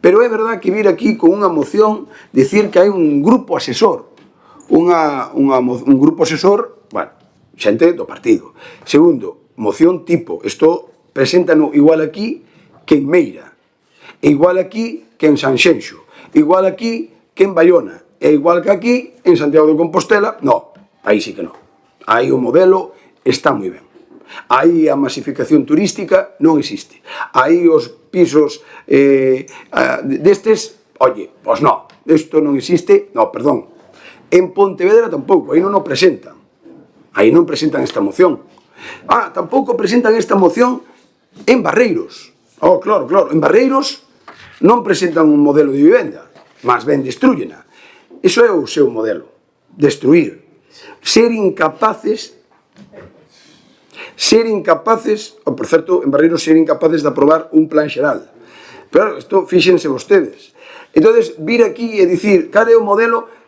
Pero é verdad que vir aquí con unha moción dicir que hai un grupo asesor, un grupo asesor, bueno, xente do partido. Segundo, moción tipo, isto preséntano igual aquí que en Meira, igual aquí que en Sanxenxo, igual aquí que en Baiona, e igual que aquí en Santiago de Compostela. No, aí sí que non. Aí o modelo está moi ben. Aí a masificación turística non existe. Aí os pisos destes, oye, pois non, isto non existe, no, perdón. En Pontevedra tampouco, aí non o presentan. Aí non presentan esta moción. Tampouco presentan esta moción en Barreiros. Oh, claro, en Barreiros non presentan un modelo de vivenda, mas ben destrúyena. Iso é o seu modelo, destruir. Ser incapaces, por certo, en Barreiros ser incapaces de aprobar un plan xeral. Pero isto fíxense vostedes. Entón, vir aquí e dicir, cal é o modelo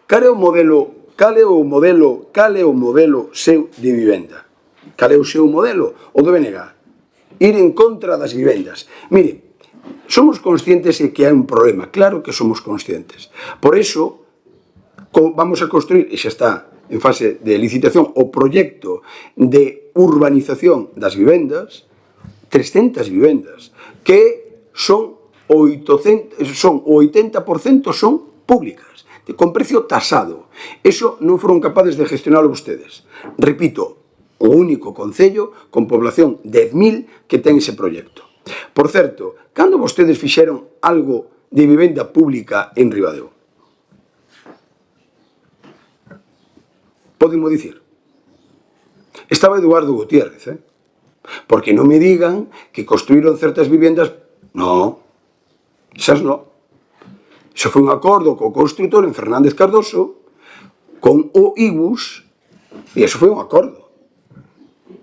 seu de vivenda? Cal é o seu modelo? O do BNG? Ir en contra das vivendas. Mire, somos conscientes de que hai un problema, claro que somos conscientes. Por iso, vamos a construir, e xa está en fase de licitación, o proxecto de urbanización das vivendas, 300 vivendas, que son o 80% son públicas, con precio tasado. Eso non foron capaces de gestionarlo vostedes. Repito, o único concello con población 10.000 que ten ese proxecto. Por certo, cando vostedes fixeron algo de vivenda pública en Ribadeo? Podemos dicir. Estaba Eduardo Gutiérrez, porque non me digan que construíron certas vivendas. No, esas non. Iso foi un acordo co construtor en Fernández Cardoso, con o IBUS, e iso foi un acordo.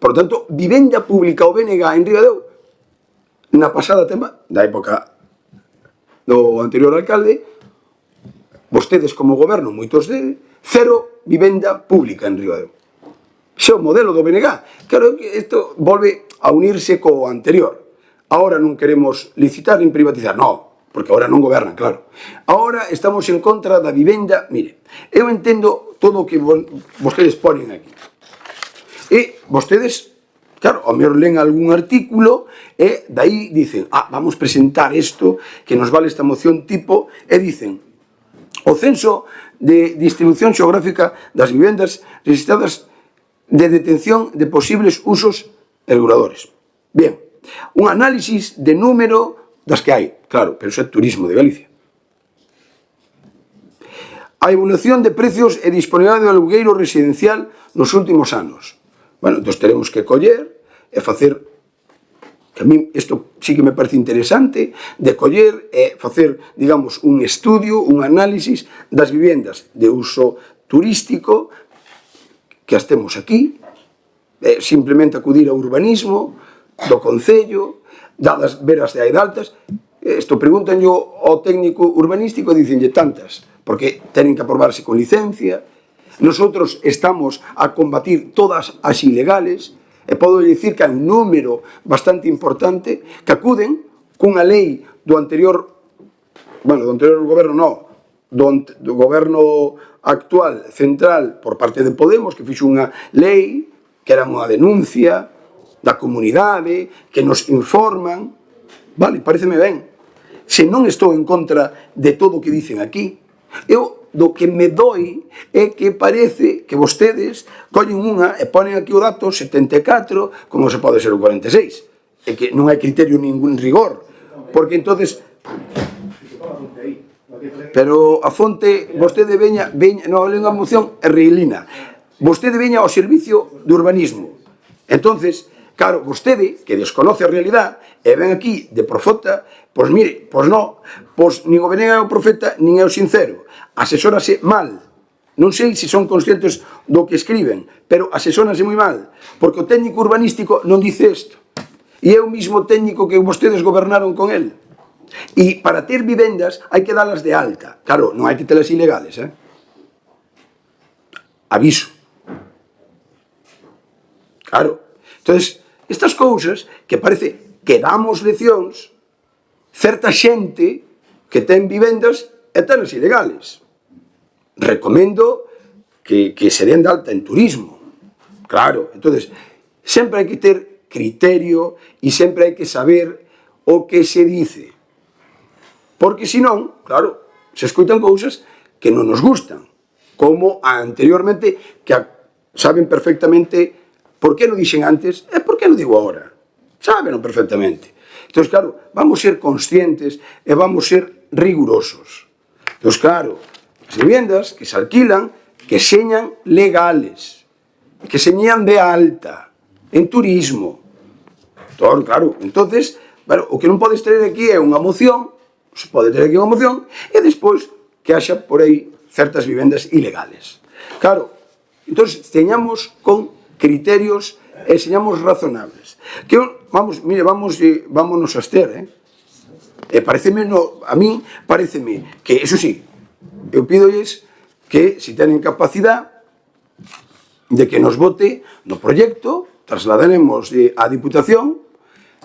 Por tanto, vivenda pública o BNG en Ribadeo, na pasada tema, da época do anterior alcalde, vostedes como goberno, moitos de cero vivenda pública en Ribadeo. Iso é o modelo do BNG. Claro que isto volve a unirse co anterior. Ahora non queremos licitar nin privatizar, non. Porque agora non gobernan, claro. Agora estamos en contra da vivenda. Mire, eu entendo todo o que vostedes ponen aquí. E vostedes Claro, ao mellor len algún artículo e dai dicen, vamos presentar isto que nos vale esta moción tipo, e dicen, o censo de distribución xeográfica das vivendas registradas de detención de posibles usos reguladores. Bien, un análisis de número das que hai, claro, pero iso é turismo de Galicia. A evolución de precios e disponibilidade do alugueiro residencial nos últimos anos. Bueno, entón teremos que coller e facer, que a mí isto sí que me parece interesante, de coller e facer, digamos, un estudio, un análisis das vivendas de uso turístico que as temos aquí, simplemente acudir ao urbanismo do Concello, dadas veras de altas, isto preguntan ao técnico urbanístico e dicenlle tantas, porque tenen que aprobarse con licencia. Nosotros estamos a combatir todas as ilegales, e podo dicir que hai un número bastante importante que acuden cunha lei do anterior, bueno, do anterior goberno non, do goberno actual central por parte de Podemos, que fixo unha lei que era unha denuncia da comunidade, que nos informan, vale, pareceme ben. Se non estou en contra de todo o que dicen aquí, eu do que me doi é que parece que vostedes collen unha e ponen aquí o dato 74, como se pode ser o 46, e que non hai criterio ningún rigor, porque entonces, pero a fonte, vostede veña, non, é unha moción errilina, vostede veña ao servicio de urbanismo, entonces, claro, vostede, que desconoce a realidad, e ven aquí de profeta, pois mire, pois non, pois nin o venén é o profeta, nin é o sincero, asesórase mal. Non sei se son conscientes do que escriben, pero asesórase moi mal, porque o técnico urbanístico non dice isto. E é o mismo técnico que vostedes gobernaron con el. E para ter vivendas hai que dalas de alta. Claro, non hai que telas ilegales, Aviso. Claro. Entonces, estas cousas que parece que damos leccións, certa xente que ten vivendas e tenas ilegales. Recomendo que se den de alta en turismo. Claro, entonces, sempre hai que ter criterio e sempre hai que saber o que se dice. Porque senón, claro, se escutan cousas que non nos gustan, como anteriormente, que saben perfectamente por que non dixen antes e por que non digo agora. Sábeno perfectamente. Entón, claro, vamos ser conscientes e vamos ser rigurosos. Entón, claro, as vivendas que se alquilan, que señan legales, que señan de alta, en turismo. Entón, claro, entonces, bueno, o que non podes ter aquí é unha moción, se pode ter aquí unha moción, e despois que haxa por aí certas vivendas ilegales. Claro, entón, teñamos con criterios e señamos razonables. Que, vamos, mire, vámonos a abster, E pareceme, a min, pareceme que, eso sí, eu pídolles que, se tenen capacidade, de que nos vote no proxecto, trasladaremos á Diputación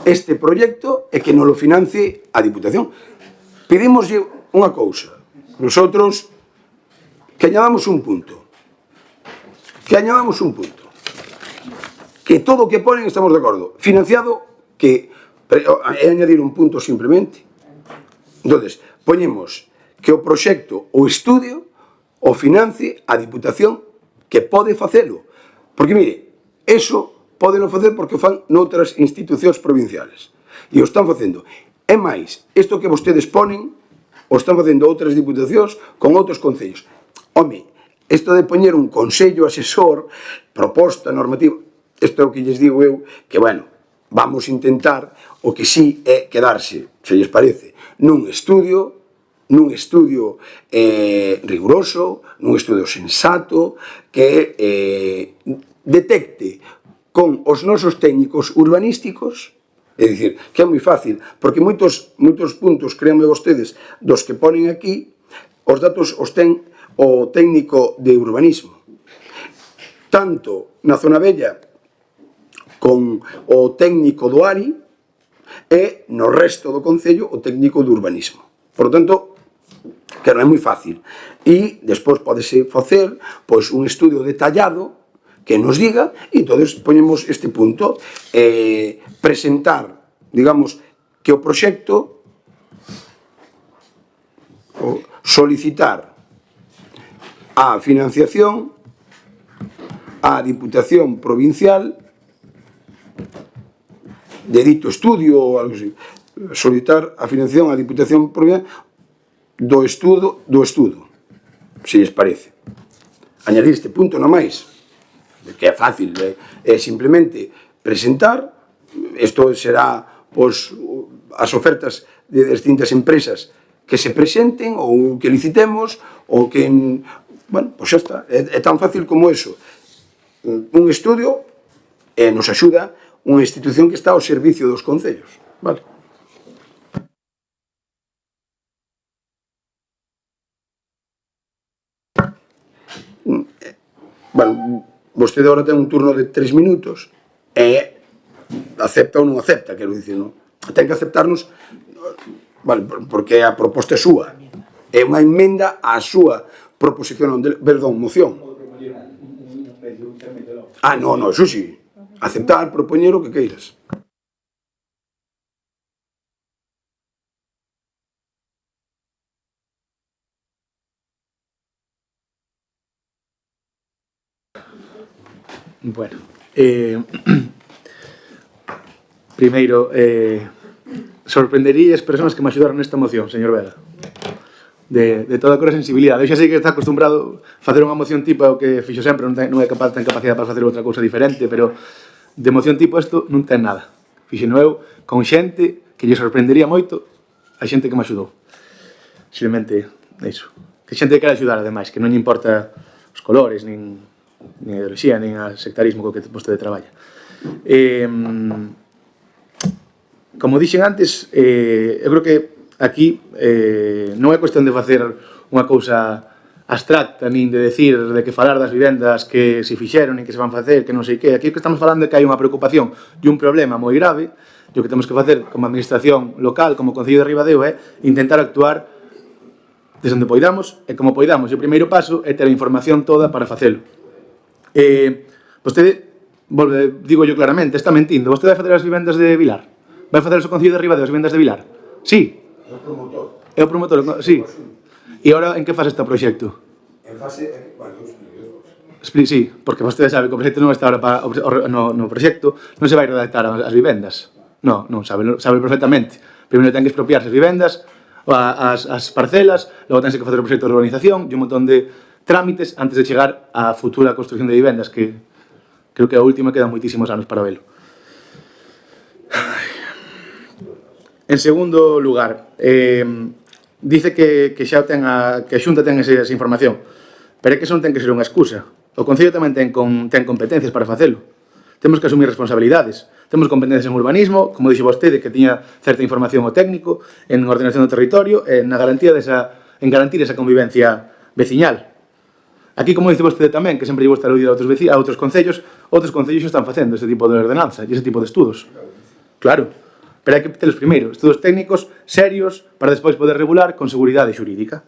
este proxecto e que nos lo financie a Diputación. Pedimoslle unha cousa, nosotros, que añadamos un punto, que todo o que ponen estamos de acordo, financiado, que é añadir un punto simplemente. Entonces, poñemos que o proxecto, o estudio, o financie a Diputación, que pode facelo. Porque, mire, eso podeno facer porque o fan noutras institucións provinciales. E o están facendo. É máis, isto que vostedes ponen, o están facendo outras diputacións con outros concellos. Home, isto de poñer un consello asesor, proposta normativa, isto é o que lles digo eu, que, bueno, vamos intentar, o que sí é quedarse, se lles parece, nun estudio riguroso, nun estudio sensato, que detecte con os nosos técnicos urbanísticos, é dicir, que é moi fácil, porque moitos puntos, créanme vostedes, dos que ponen aquí, os datos os ten o técnico de urbanismo. Tanto na zona bella con o técnico do ARI e no resto do concello o técnico do urbanismo. Por lo tanto, que non é moi fácil. E despois podese facer pois un estudio detallado que nos diga, e entonces poñemos este punto, presentar, digamos, que o proxecto, solicitar a financiación á Diputación Provincial de dito estudio ou algo así, solicitar a financiación á Diputación Provincial do estudo, se lles parece. Añadir este punto non máis, que é fácil, é simplemente presentar, isto será as ofertas de distintas empresas que se presenten ou que licitemos ou que, bueno, pois xa está, é tan fácil como eso. Un estudio nos axuda unha institución que está ao servicio dos concellos, vale? Bueno, vostede agora ten un turno de 3 minutos e acepta ou non acepta, quero dicir, non? Ten que aceptarnos, vale, porque a proposta é súa, é unha emenda á súa proposición, perdón, moción. Non, eso sí, aceptar, propoñer o que queiras. Bueno, primeiro, sorprendería as persoas que me axudaron nesta moción, señor Vega, de toda a cor a sensibilidade. Eu xa sei que está acostumbrado a facer unha moción tipo o que fixo sempre, non é capaz, ten capacidade para facer outra cousa diferente, pero de moción tipo isto non ten nada. Fixeno eu con xente que lle sorprendería moito a xente que me axudou. Simplemente, iso. Que xente que quere axudar, ademais, que non lle importa os colores, nin a ideoloxía, nin a sectarismo co que vostede traballa. Como dixen antes, eu creo que aquí non é cuestión de facer unha cousa abstracta, nin de decir, de que falar das vivendas que se fixeron, nin que se van facer, que non sei que. Aquí o que estamos falando é que hai unha preocupación e un problema moi grave, e o que temos que facer como administración local, como Concello de Ribadeo, é intentar actuar desde onde poidamos e como poidamos. E o primeiro paso é ter a información toda para facelo. Vostede, digo yo claramente, está mentindo. Vostede vai facer as vivendas de Vilar? Vai facer o Concello de Ribadeo as vivendas de Vilar? Sí. É o promotor. É o promotor, sí. E agora en que fase está o proxecto? En fase, sí, porque vostede sabe que o proxecto non está ahora no proxecto, non se vai redactar as vivendas. Non, sabe perfectamente. Primeiro ten que expropiarse as vivendas, as parcelas, logo ten que facer o proxecto de urbanización e un montón de trámites antes de chegar á futura construcción de vivendas, que creo que a última quedan moitísimos anos para velo. En segundo lugar, dice que xa ten que a Xunta ten esa información, pero é que eso non ten que ser unha excusa. O Concello tamén ten competencias para facelo. Temos que asumir responsabilidades. Temos competencias en urbanismo, como dixo vostede, que tiña certa información o técnico, en ordenación do territorio, en garantir esa convivencia veciñal. Aquí, como dice vostede tamén, que sempre lle gusta aludir a outros concellos xa están facendo ese tipo de ordenanza e ese tipo de estudos. Claro, pero hai que ter os primeiro, estudos técnicos serios para despois poder regular con seguridade xurídica.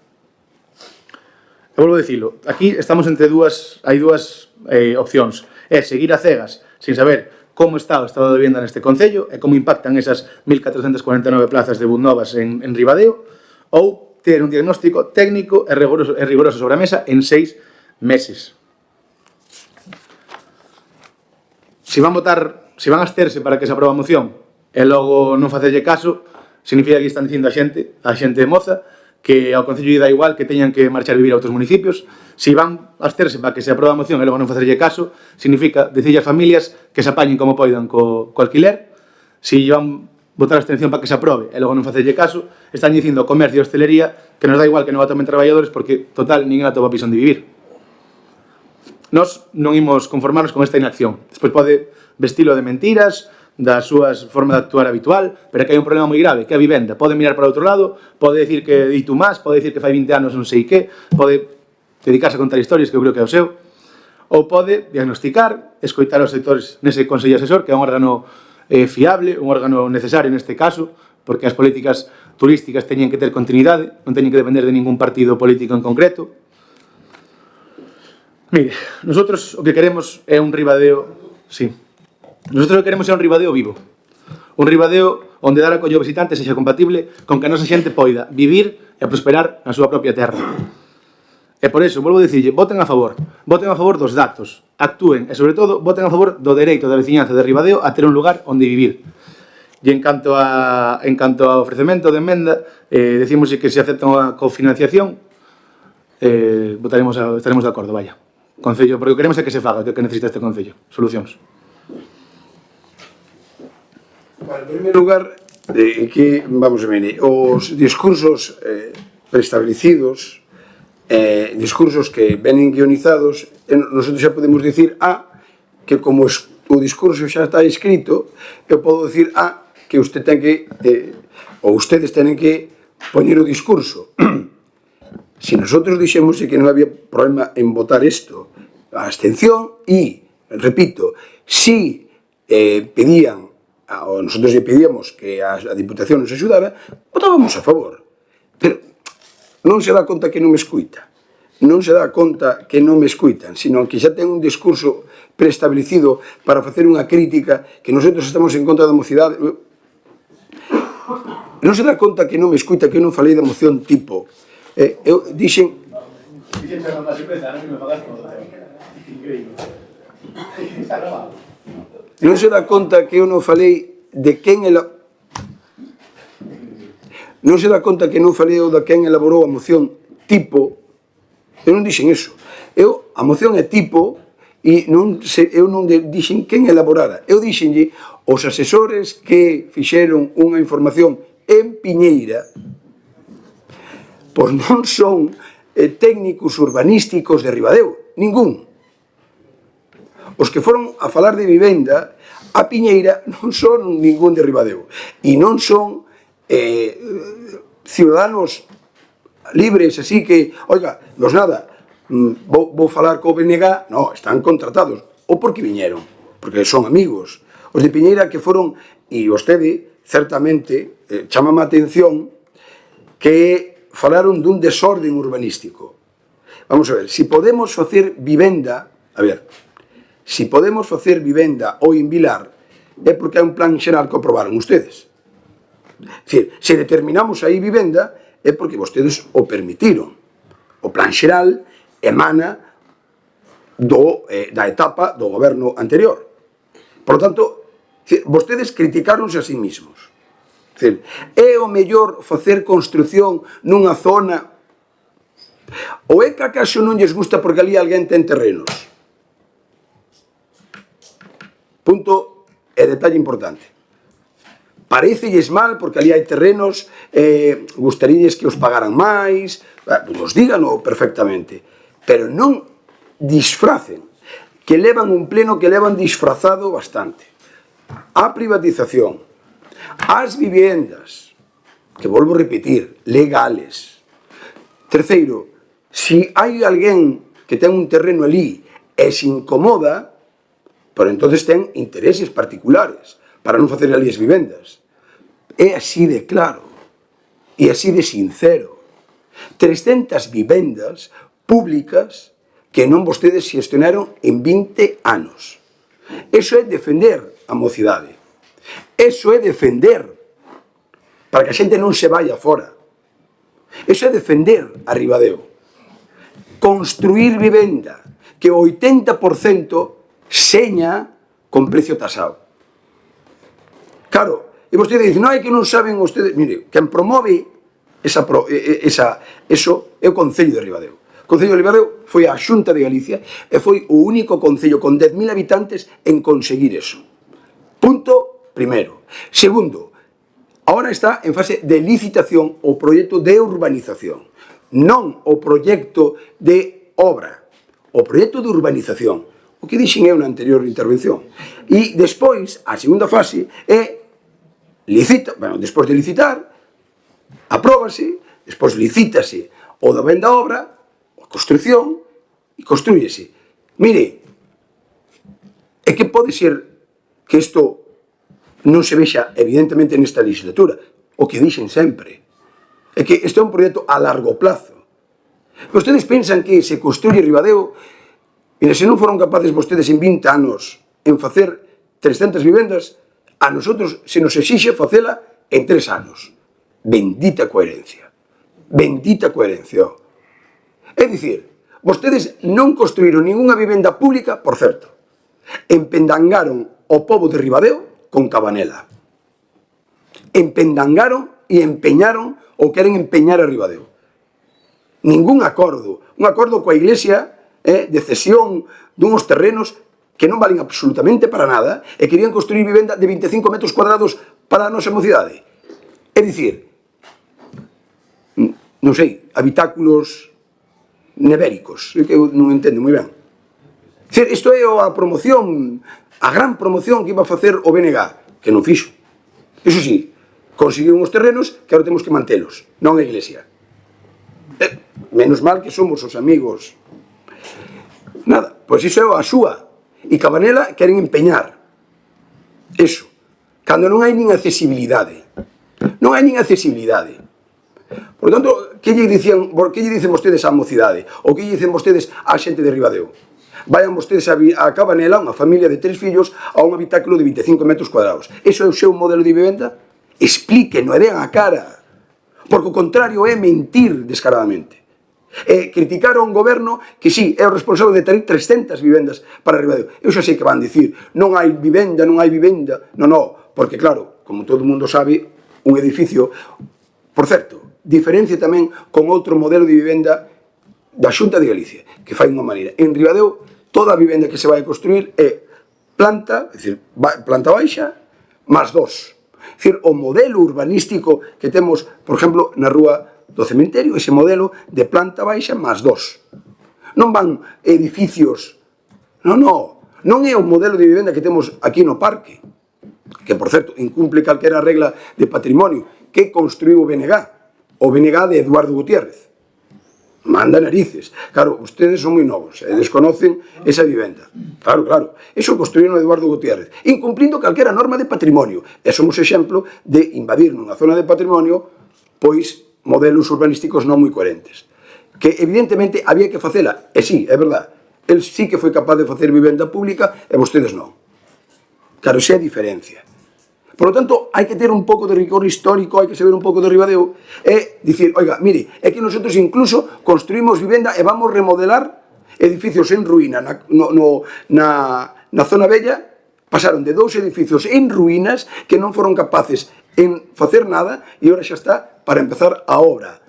Eu volvo a dicilo, aquí estamos entre hai dúas opcións. É seguir a cegas, sin saber como está o estado de vivienda neste concello e como impactan esas 1.449 plazas de Budnovas en Ribadeo, ou ter un diagnóstico técnico e rigoroso sobre a mesa en 6 meses. Se van a absterse para que se aprobe a moción e logo non facerlle caso, significa que están dicindo a xente moza que ao Concello lle dá igual que teñan que marchar a vivir a outros municipios. Se van a absterse para que se aprobe a moción e logo non facerlle caso, significa dicirlle ás familias que se apañen como poidan co alquiler. Se van votar a abstención para que se aprobe e logo non facerlle caso, están dicindo ao comercio e a hostelería que nos dá igual que non tomen traballadores porque, total, ninguén atopa piso onde vivir. Nós non imos conformarnos con esta inacción. Despois pode vestilo de mentiras, das súas formas de actuar habitual, pero que hai un problema moi grave, que é a vivenda. Pode mirar para outro lado, pode decir que ditu máis, pode decir que fai 20 anos non sei que, pode dedicarse a contar historias, que eu creo que é o seu, ou pode diagnosticar, escoitar aos sectores nese Consello Asesor, que é un órgano fiable, un órgano necesario neste caso, porque as políticas turísticas teñen que ter continuidade, non teñen que depender de ningún partido político en concreto. Mire, nosotros o que queremos é un Ribadeo, sí. Nosotros o que queremos é un Ribadeo vivo. Un Ribadeo onde dar acollo ao visitante sexa compatible con que a nosa xente poida vivir e a prosperar na súa propia terra. E por eso, volvo a dicirlle, voten a favor dos datos, actúen e, sobre todo, voten a favor do dereito da veciñanza de Ribadeo a ter un lugar onde vivir. E en canto ao ofrecemento de emenda, decimos que se acepta a cofinanciación, estaremos de acordo, vaya. Concello, porque queremos é que se faga, que necesita este Concello. Solucións. En primer lugar, que, vamos a ver, os discursos preestablecidos, discursos que venen guionizados, nosotros xa podemos dicir que como o discurso xa está escrito, eu podo dicir que usted ten que, ou ustedes tenen que poñer o discurso. Si nosotros dixemos que non había problema en votar isto, a abstención, e, repito, si pedían, ou nosotros lle pedíamos que a Diputación nos axudara, votábamos a favor. Pero non se dá conta que non me escuita. Non se dá conta que non me escuitan, sino que xa ten un discurso preestablecido para facer unha crítica que nosotros estamos en contra da mocidade. Non se dá conta que non me escuita, que eu non falei da moción tipo. Eu dixen... Non se dá conta que eu non falei de quen non se dá conta que non falei de quen elaborou a moción tipo. Eu non dixen eso. A moción é tipo e eu non dixen quen elaborara. Eu dixenlle os asesores que fixeron unha información en Piñeira, pois non son técnicos urbanísticos de Ribadeo, ningún. Os que foron a falar de vivenda a Piñeira non son ningún de Ribadeo e non son ciudadanos libres, así que, oiga, nos nada, vou falar co BNG, no, están contratados, ou porque viñeron, porque son amigos. Os de Piñeira que foron, e vostede, certamente, chamame a atención, que falaron dun desorden urbanístico. Vamos a ver, si podemos facer vivenda, si podemos facer vivenda ou en Vilar, é porque hai un plan xeral que aprobaron ustedes. É dicir, se determinamos aí vivenda, é porque vostedes o permitiron. O plan xeral emana da etapa do goberno anterior. Por lo tanto, vostedes criticáronse a sí mismos. É o mellor facer construción nunha zona, ou é que acaso non lles gusta porque ali alguén ten terrenos? Punto e detalle importante. Parecelles mal porque ali hai terrenos, gustarílles que os pagaran máis, os díganlo perfectamente, pero non disfracen, que levan un pleno que levan disfrazado bastante. A privatización, as vivendas, que volvo a repetir, legales. Terceiro, si hai alguén que ten un terreno ali e se incomoda, pero entonces ten intereses particulares para non facer ali as vivendas. É así de claro e así de sincero. 300 vivendas públicas que non vostedes xestionaron en 20 anos. Eso é defender a mocidade. Eso é defender para que a xente non se vaya fora. Eso é defender a Ribadeo. Construir vivenda que o 80% seña con precio tasado. Claro, e vostedes dicen, non é que non saben ustedes... Mire, quen promove eso é o Concello de Ribadeo. O Concello de Ribadeo foi a Xunta de Galicia e foi o único concello con 10.000 habitantes en conseguir eso. Punto primero. Segundo, ahora está en fase de licitación o proxecto de urbanización, non o proxecto de obra, o proxecto de urbanización, o que dixen eu na anterior intervención. E despois, a segunda fase é despois de licitar, apróbase, despois licítase o da venda obra, a construción, e construíese. Mire, é que pode ser que isto non se vexa evidentemente nesta legislatura, o que dixen sempre, é que isto é un proxecto a largo plazo. Vostedes pensan que se construye Ribadeo Mira, se non foron capaces vostedes en 20 anos en facer 300 vivendas, a nosotros se nos exixe facela en 3 anos. Bendita coherencia. Bendita coherencia. É dicir, vostedes non construíron ninguna vivenda pública, por certo, empendangaron o pobo de Ribadeo con Cabanela. Empendangaron e empeñaron ou queren empeñar a Ribadeo. Ningún acordo. Un acordo coa Iglesia de cesión dunhos terrenos que non valen absolutamente para nada e querían construir vivenda de 25 metros cuadrados para a nosa mocidade. É dicir, non sei, habitáculos nevéricos, que eu non entendo moi ben. Isto é a promoción, a gran promoción que iba a facer o BNG, que non fixo. Iso sí, conseguiu uns terrenos que agora temos que mantelos, non a Iglesia. Menos mal que somos os amigos. Nada, pois iso é a súa. E Cabanela queren empeñar. Eso. Cando non hai nin accesibilidade. Non hai nin accesibilidade. Por tanto, que lle dicen vostedes á mocidade? Ou que lle dicen vostedes á xente de Ribadeo? Vayan vostedes a Cabanela, unha familia de 3 fillos, a un habitáculo de 25 metros cuadrados. Eso é o seu modelo de vivenda? Explíqueno e den a cara. Porque o contrario é mentir descaradamente. Criticar a un goberno que sí, é o responsable de ter 300 vivendas para Ribadeo. Eu xa sei que van dicir, non hai vivenda, non hai vivenda. Non, porque claro, como todo o mundo sabe, un edificio, por certo, diferencia tamén con outro modelo de vivenda da Xunta de Galicia, que fai unha maneira. En Ribadeo, toda a vivenda que se vai a construir é planta, é dicir, planta baixa, máis 2. É dicir, o modelo urbanístico que temos, por exemplo, na rúa do Cementerio, ese modelo de planta baixa máis 2. Non van edificios, non é o modelo de vivenda que temos aquí no parque, que, por certo, incumple calquera regla de patrimonio, que construiu o BNG de Eduardo Gutiérrez. Manda narices. Claro, ustedes son moi novos, desconocen esa vivenda. Claro. Eso construíron Eduardo Gutiérrez, incumplindo calquera norma de patrimonio. E somos exemplo de invadir nunha zona de patrimonio, pois, modelos urbanísticos non moi coherentes. Que, evidentemente, había que facela. E sí, é verdad. El sí que foi capaz de facer vivenda pública e vostedes non. Claro, esa é a diferencia. Por lo tanto, hai que ter un pouco de rigor histórico, hai que saber un pouco de Ribadeo e dicir, oiga, mire, é que nosotros incluso construímos vivenda e vamos remodelar edificios en ruína na zona bella. Pasaron de 2 edificios en ruínas que non foron capaces en facer nada e agora xa está para empezar a obra.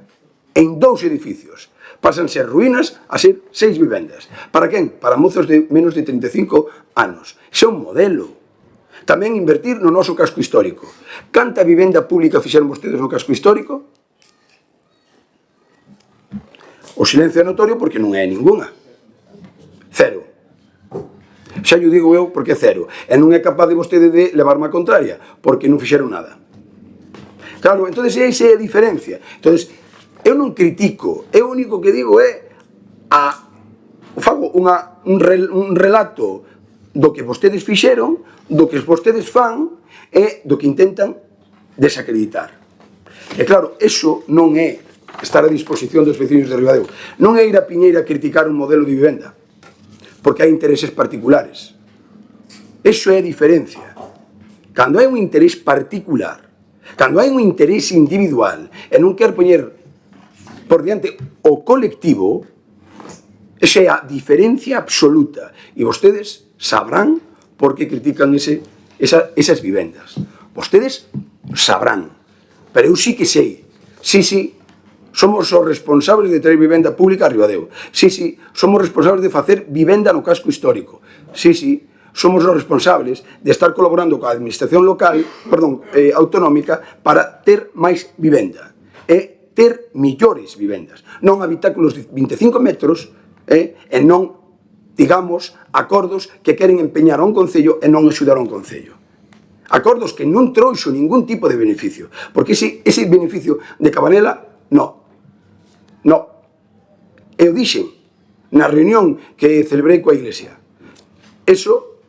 En 2 edificios. Pasan ser ruínas a ser 6 vivendas. Para quen? Para mozos de menos de 35 anos. Ese é un modelo. Tamén invertir no noso casco histórico. Canta vivenda pública fixeron vostedes no casco histórico? O silencio é notorio porque non é ninguna. 0. Xa yo digo eu porque é 0. E non é capaz de vostede de levarme a contraria, porque non fixeron nada. Claro, entón esa é a diferencia. Entón, eu non critico, eu o único que digo é fago un relato do que vostedes fixeron, do que vostedes fan e do que intentan desacreditar. E claro, eso non é estar a disposición dos vecinos de Ribadeo. Non é ir a Piñeira a criticar un modelo de vivenda, porque hai intereses particulares. Eso é a diferencia. Cando hai un interés particular, cando hai un interés individual e non quer poñer por diante o colectivo, esa é a diferencia absoluta. E vostedes sabrán por que critican esas vivendas. Vostedes sabrán. Pero eu sí que sei. Sí, somos os responsables de traer vivenda pública a Ribadeo. Sí, somos responsables de facer vivenda no casco histórico. Sí, somos os responsables de estar colaborando coa administración autonómica para ter máis vivenda e ter millores vivendas, non habitáculos de 25 metros e non, digamos, acordos que queren empeñar a un concello e non axudar a un concello. Acordos que non trouxo ningún tipo de beneficio, porque ese beneficio de Cabanela, non. Eu dixen na reunión que celebrei coa Iglesia. Eso,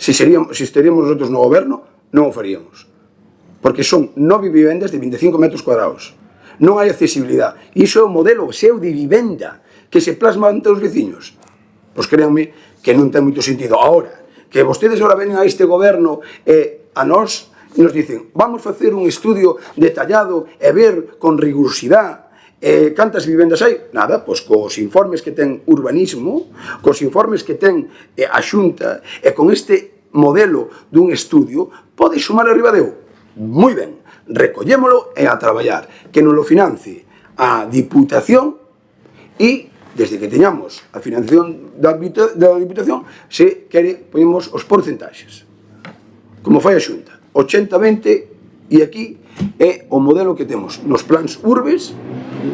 se estaríamos nosotros no goberno, non o faríamos. Porque son 9 vivendas de 25 metros cuadrados. Non hai accesibilidade. E iso é o modelo seu de vivenda que se plasma ante os veciños. Pois créanme que non ten moito sentido. Ahora, que vostedes ahora veñen a este goberno e a nós nos dicen vamos facer un estudio detallado e ver con rigurosidade cantas vivendas hai? Nada, pois cos informes que ten urbanismo, cos informes que ten a Xunta e con este modelo dun estudio pode sumar a Ribadeo. Moi ben, recollémolo e a traballar, que nos lo financie a Diputación e desde que teñamos a financiación da Diputación se quere poñemos os porcentaxes como fai a Xunta 80-20 e aquí é o modelo que temos nos plans urbes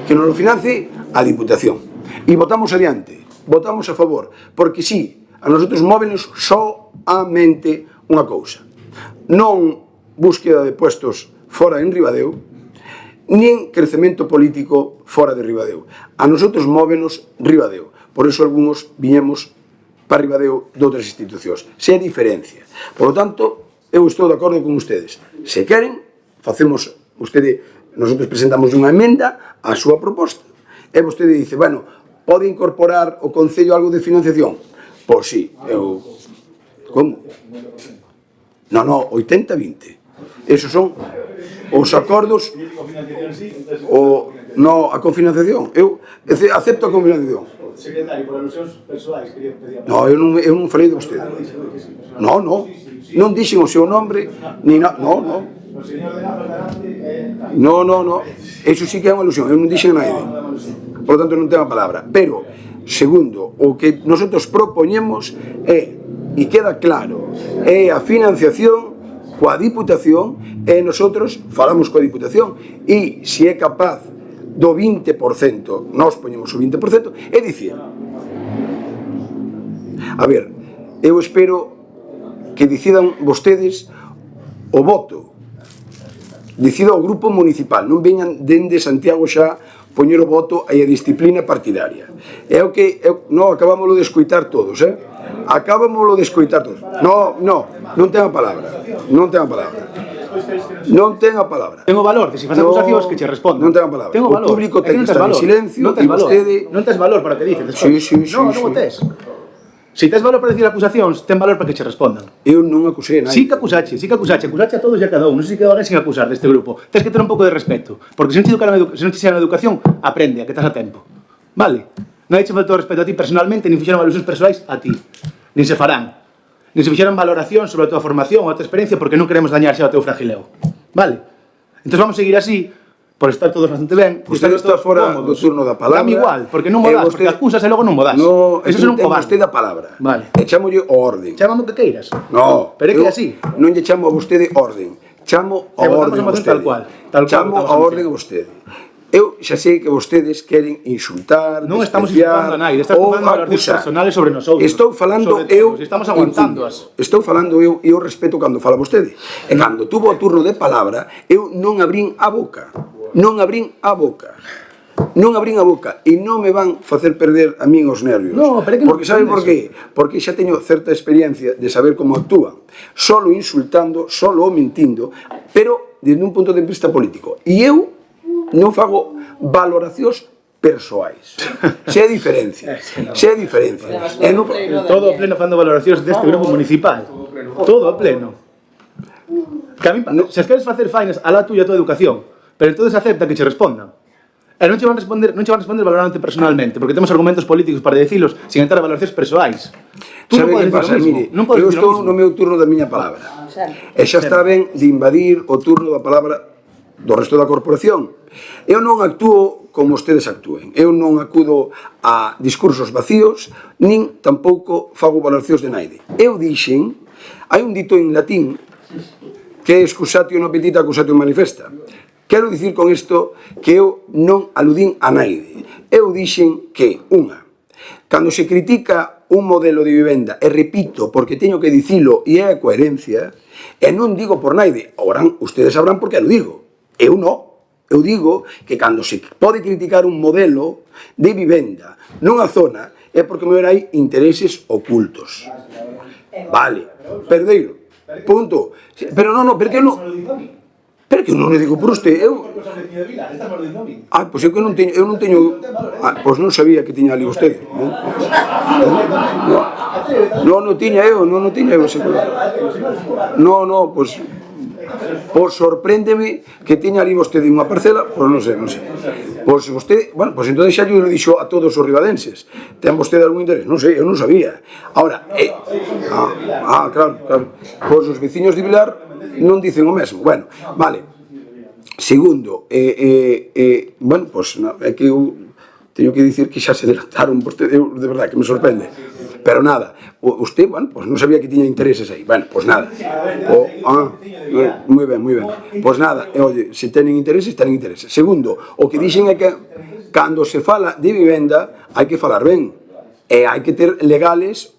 que nos lo financie a Diputación e votamos adiante, votamos a favor porque si, a nosotros móvenos soamente unha cousa non búsqueda de puestos fora en Ribadeo nin crecemento político fora de Ribadeo. A nosotros móvenos Ribadeo. Por eso algúns viñemos para Ribadeo de outras institucións. Se é diferencia. Por lo tanto, eu estou de acordo con ustedes. Se queren, facemos, nosotros presentamos unha emenda á súa proposta. E vostede dice, bueno, pode incorporar o Concello algo de financiación? Pois sí, eu... Como? Non, 80-20. Esos son os acordos a cofinanciación. Eu acepto a cofinanciación. Secretario, por alusións persoais, quería pedir... Non, eu non falei de vostede. Non dixen o seu nombre, ni nada, non. Non, eso sí que é unha alusión, eu non dixen a nadie. Por lo tanto, non tengo a palabra. Pero, segundo, o que nosotros propoñemos é, e queda claro, é a financiación coa Diputación e nosotros falamos coa Diputación e se é capaz do 20%, nós poñemos o 20%, é dicir, a ver, eu espero que decidan vostedes o voto, decida o grupo municipal, non veñan dende Santiago xa poñer o voto e a disciplina partidaria. É o que, non, acabámoslo de escoitar todos, acabámoslo de escoitar todos. Non ten a palabra, non ten a palabra. Non ten a palabra. Tengo valor, que se faz acusacións que che respondan. Non ten a palabra. O público ten que estar en silencio e vostede... Non tes valor para que dices. Sí. Non o tes. Se tes valor para dicir acusacións, ten valor para que che respondan. Eu non acusei a nadie. Sí que acusache a todos e a cada un. Non sei se quedou alguén sin acusar deste grupo. Tens que ter un pouco de respeto, porque se non te xeran a educación, aprende a que estás a tempo. Vale? Non hai che faltou respeto a ti personalmente, nin fixeron alusións persoais a ti. Nin se farán. Nin se fixeron valoración sobre a tua formación ou a tua experiencia porque non queremos dañar xa o teu fragileo. Vale? Entón vamos seguir así, por estar todos bastante ben. Usted está fora do turno da palabra. Dame igual, porque non mo das, porque acusas e logo non mo das. No, eso é un cobarde. Vostede a palabra. Vale. E chamolle o orden. Chámame o que queiras. No, pero é que é así. Non lle chamo a vostede orden. Chamo a orden a vostede. Tal cual. Chamo a orden a vostede. Eu xa sei que vostedes queren insultar, non estamos insultando a nadie, estamos falando de acusas personales sobre nosotros. Estou falando eu, estamos aguantándoas. Estou falando eu e eu respeto cando fala vostede. E cando tuvo o turno de palabra, eu non abrín a boca. Non abrín a boca e non me van facer perder a min os nervios. No, pero que porque saben por qué? Porque xa teño certa experiencia de saber como actúan, solo insultando, solo mentindo, pero desde un punto de vista político. E eu non fago valoracións persoais. Se é diferencia. Todo o pleno fando valoracións deste grupo municipal. Todo o pleno. Que a mí, se as queres facer fainas, alá tú e a tua educación, pero entonces acepta que che respondan. E non che van responder valorándote personalmente, porque temos argumentos políticos para decilos sin entrar a valoracións persoais. Sabe que pasa? Mire, eu estou no meu turno da miña palabra. E xa está ben de invadir o turno da palabra do resto da corporación. Eu non actúo como vostedes actúen. Eu non acudo a discursos vacíos, nin tampouco fago valoracións de naide. Eu dixen, hai un dito en latín que é excusatio non petita, accusatio manifesta. Quero dicir con isto que eu non aludín a naide. Eu dixen que, cando se critica un modelo de vivenda, e repito, porque teño que dicilo e é a coherencia, e non digo por naide, ustedes sabrán por que lo digo. Eu non. Eu digo que cando se pode criticar un modelo de vivenda nunha zona é porque mellor hai intereses ocultos. Vale, perdeiro. Punto. Pero non, pero Pero que eu non o digo por usted, eu... Pois é que eu non teño... Pois non sabía que tiña ali usted. Non tiña eu ese color. Non, pois... Pois sorpréndeme que tiña ali vostede unha parcela, pois non sei. Pois vostede, bueno, pois entón xa yo dixo a todos os ribadenses. Ten vostede algún interés? Non sei, eu non sabía. Ahora, claro. Pois os veciños de Vilar non dicen o mesmo. Bueno, vale. Segundo, bueno, pois é que eu teño que dicir que xa se adelantaron vostede, de verdade que me sorprende. Pero nada, usted, bueno, pues non sabía que tiña intereses aí. Bueno, pues nada. Moi ben. Pois nada, oye, se tenen intereses, tenen intereses. Segundo, o que dixen é que cando se fala de vivenda hai que falar ben. E hai que ter legales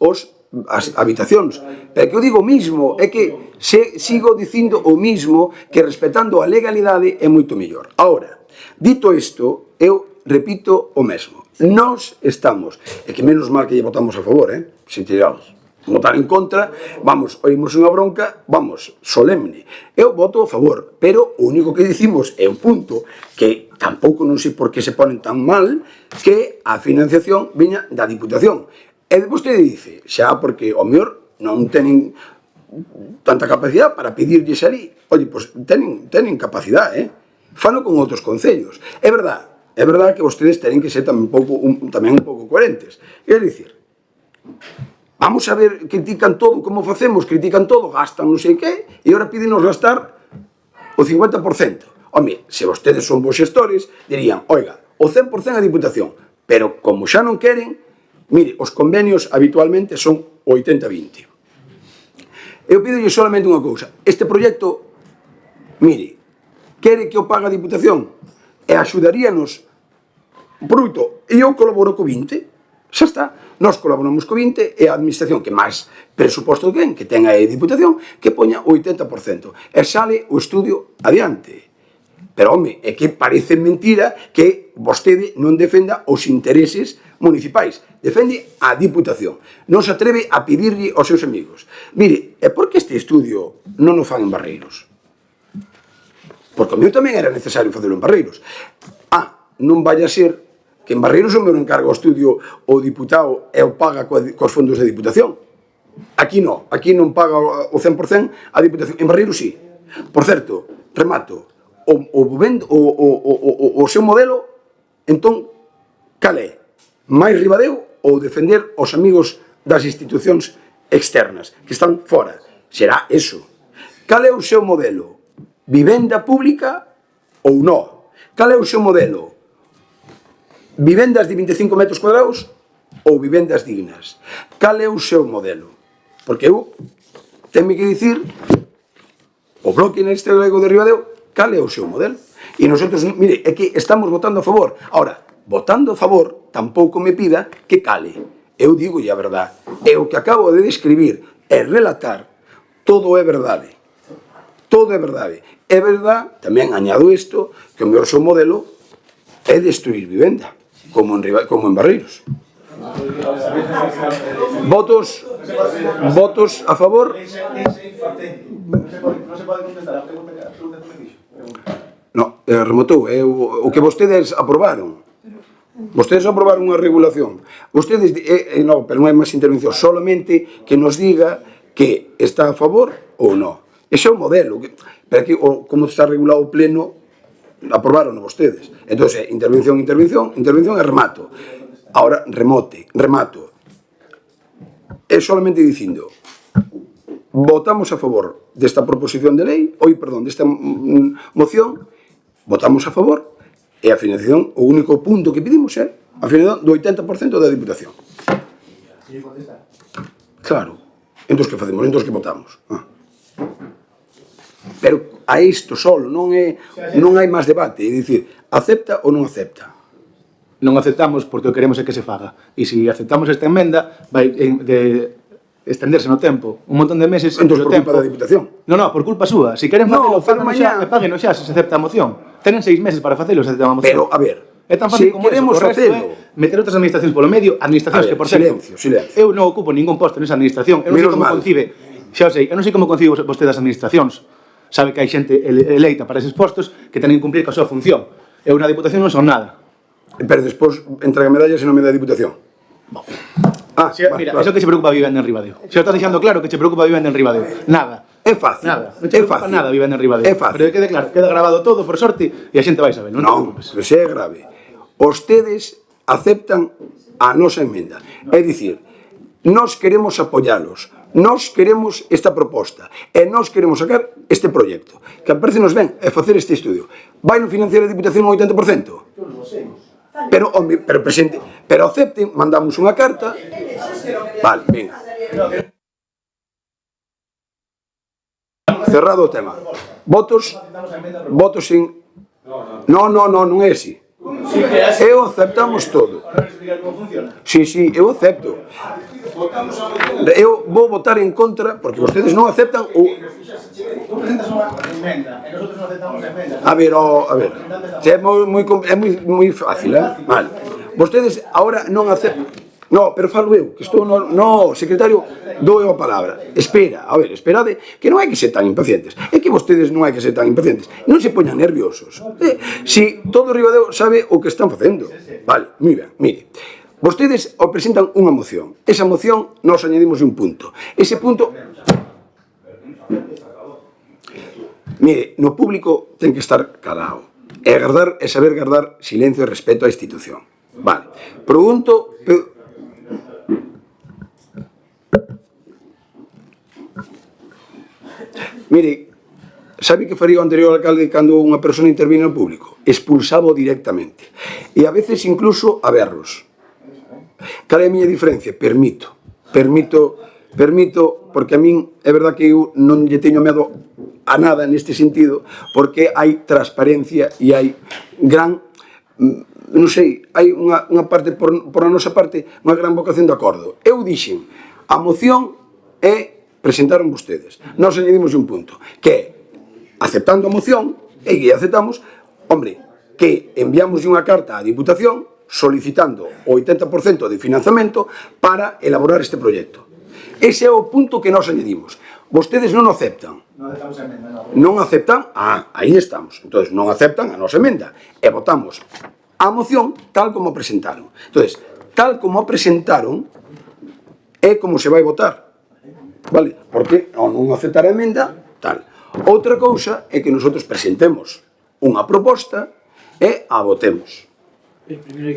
as habitacións. Pero que eu digo o mismo, é que sigo dicindo o mismo, que respetando a legalidade é moito mellor. Ahora, dito isto, eu repito o mesmo. Nós estamos, e que menos mal que lle votamos a favor, se tiramos votar en contra, vamos, oímos unha bronca, vamos, solemne. Eu voto a favor, pero o único que dicimos é un punto que tampouco non sei por que se ponen tan mal, que a financiación viña da Diputación. E vostede dice, xa porque o mellor non tenen tanta capacidade para pedirlles ali. Oye, pois tenen capacidade, falo con outros concellos. É verdade que vostedes tenen que ser tamén un pouco coherentes. É dicir, vamos a ver, critican todo, como facemos, critican todo, gastan non sei que, e agora pídenos gastar o 50%. Home, se vostedes son bons xestores, dirían, oiga, o 100% a Diputación, pero como xa non queren, mire, os convenios habitualmente son 80-20. Eu pidolle solamente unha cousa, este proxecto, mire, quere que o pague a Diputación, e axudaríanos bruto, e eu colaboro co 20, xa está, nós colaboramos co 20 e a administración que máis presuposto ten, que ten a Diputación, que poña o 80%, e sale o estudio adiante. Pero, home, é que parece mentira que vostede non defenda os intereses municipais, defende a Diputación, non se atreve a pedirlle aos seus amigos. Mire, e por que este estudio non o fan en Barreiros? Porque o meu tamén era necesario facelo en Barreiros. Non vai a ser que en Barreiros o meu encarga o estudio o diputado e o paga cos fondos de Diputación. Aquí non paga o 100% a Diputación. En Barreiros sí. Por certo, remato, o seu modelo, entón, cal é? Máis Ribadeo ou defender os amigos das institucións externas que están fora? Será eso. Cal é o seu modelo? Vivenda pública ou non? Cal é o seu modelo? Vivendas de 25 metros cuadrados ou vivendas dignas? Cal é o seu modelo? Porque eu tenme que dicir o bloque neste galego de Ribadeo cal é o seu modelo. E nosotros, mire, é que estamos votando a favor. Ahora, votando a favor, tampouco me pida que cale. Eu digo a verdade. E o que acabo de describir e relatar, todo é verdade. Todo é verdade. É verdade, tamén añado isto, que o meu seu modelo é destruir vivenda, como en Barreiros. Votos a favor? No, rematou, é o que vostedes aprobaron. Vostedes aprobaron unha regulación. Vostedes, no, pero non hai máis intervención, solamente que nos diga que está a favor ou non. Ese é o modelo, pero aquí, como está regulado o pleno, aprobaron vostedes. Entón, intervención e remato. Ahora, remato. É solamente dicindo, votamos a favor desta proposición de lei, desta moción, votamos a favor, e a financiación, o único punto que pedimos é a financiación do 80% da Diputación. Claro. Entón, que facemos? Entón, que votamos? Pero a isto solo, non hai máis debate, é dicir, acepta ou non acepta? Non aceptamos porque o queremos é que se faga. E se aceptamos esta emenda, vai estenderse no tempo, un montón de meses. Entón, por culpa da Diputación? Non, por culpa súa. Se queren facelo, páguenos xa, e páguenos xa se acepta a moción. Tenen 6 meses para facelo se acepta a moción. Pero, a ver, é tan fácil como queremos facelo, meter outras administracións polo medio, administracións que, por certo, eu non ocupo ningún posto nesa administración, eu non sei como concibe, xa o sei, eu non sei como concibe vostede as administracións. sabe que hai xente eleita para eses postos que tenen que cumplir coa súa función. Eu na Diputación non son nada. Pero despois entrega medallas e non me da Diputación. Mira, eso que se preocupa Vivenda en Ribadeo. Se lo estás dixendo claro que se preocupa Vivenda en Ribadeo. Nada. É fácil. Nada. Non te preocupa nada Vivenda en Ribadeo. É fácil. Pero quede claro, queda grabado todo, por sorte, e a xente vai saber. Non te preocupes. Pero se é grave. Vostedes aceptan a nosa emenda. É dicir, nós queremos apoialos, nós queremos esta proposta e nós queremos sacar este proxecto. Que parece nos ben é facer este estudio. Vai non financiar a Diputación un 80%? Pero, hombre, pero acepten, mandamos unha carta. Vale, venga. Cerrado o tema. Votos sin... Non é así. Eu aceptamos todo. Sí, eu acepto. Eu vou votar en contra porque vostedes non aceptan o... Tú presentas unha emenda e nosotros non aceptamos a emenda. A ver, é moi fácil, Vale. Vostedes agora non aceptan... No, pero falo eu, que estou no, secretario, dou eu a palabra. Espera, a ver, esperade, que non hai que ser tan impacientes. É que vostedes non hai que ser tan impacientes. Non se poñan nerviosos. Si todo o Ribadeo sabe o que están facendo. Vale, moi ben, mire. Vostedes presentan unha moción. Esa moción nos añadimos un punto. Ese punto... Mire, no público ten que estar calado. E agardar, e saber guardar silencio e respeto á institución. Vale. Pregunto... Mire, sabe que faría o anterior alcalde cando unha persona intervine no público? Expulsaba directamente. E a veces incluso a berros. Cal é a miña diferencia? Permito, porque a min é verdad que eu non lle teño medo a nada neste sentido, porque hai transparencia e hai gran, non sei, hai unha parte, por a nosa parte, unha gran vocación de acordo. Eu dixen, a moción é presentaron vostedes. Nós añadimos un punto, que é, aceptando a moción, e que aceptamos, hombre, que enviamos unha carta á Diputación solicitando o 80% de financiamento para elaborar este proxecto. Ese é o punto que nós añadimos. Vostedes non o aceptan. Non aceptan, aí estamos. Entón, non aceptan a nosa emenda. E votamos a moción tal como a presentaron. Entón, tal como a presentaron, é como se vai votar. Vale? Porque non aceptar a emenda, tal. Outra cousa é que nosotros presentemos unha proposta e a votemos.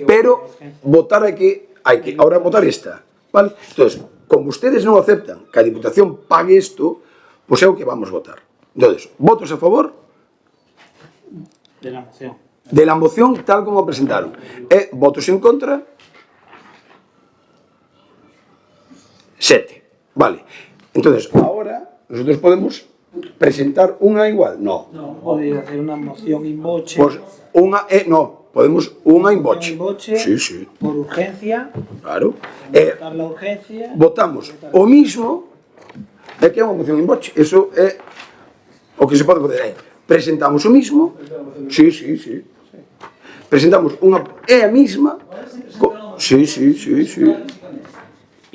Pero votar hai que ahora votar esta, vale? Entonces, como ustedes non aceptan que a Diputación pague isto, pois é o que vamos votar. Entonces, votos a favor de la moción tal como a presentaron. E votos en contra 7. Vale. Entonces, ahora nosotros podemos presentar unha igual. No. Non, pode hacer unha moción in voce. Pues unha podemos unha in voce. Sí. Por urgencia. Claro. Votar la urgencia. Votamos o mismo, é que é unha moción in voce. Eso é o que se pode fazer. Presentamos o mismo. Sí. Presentamos unha é a mesma. Sí.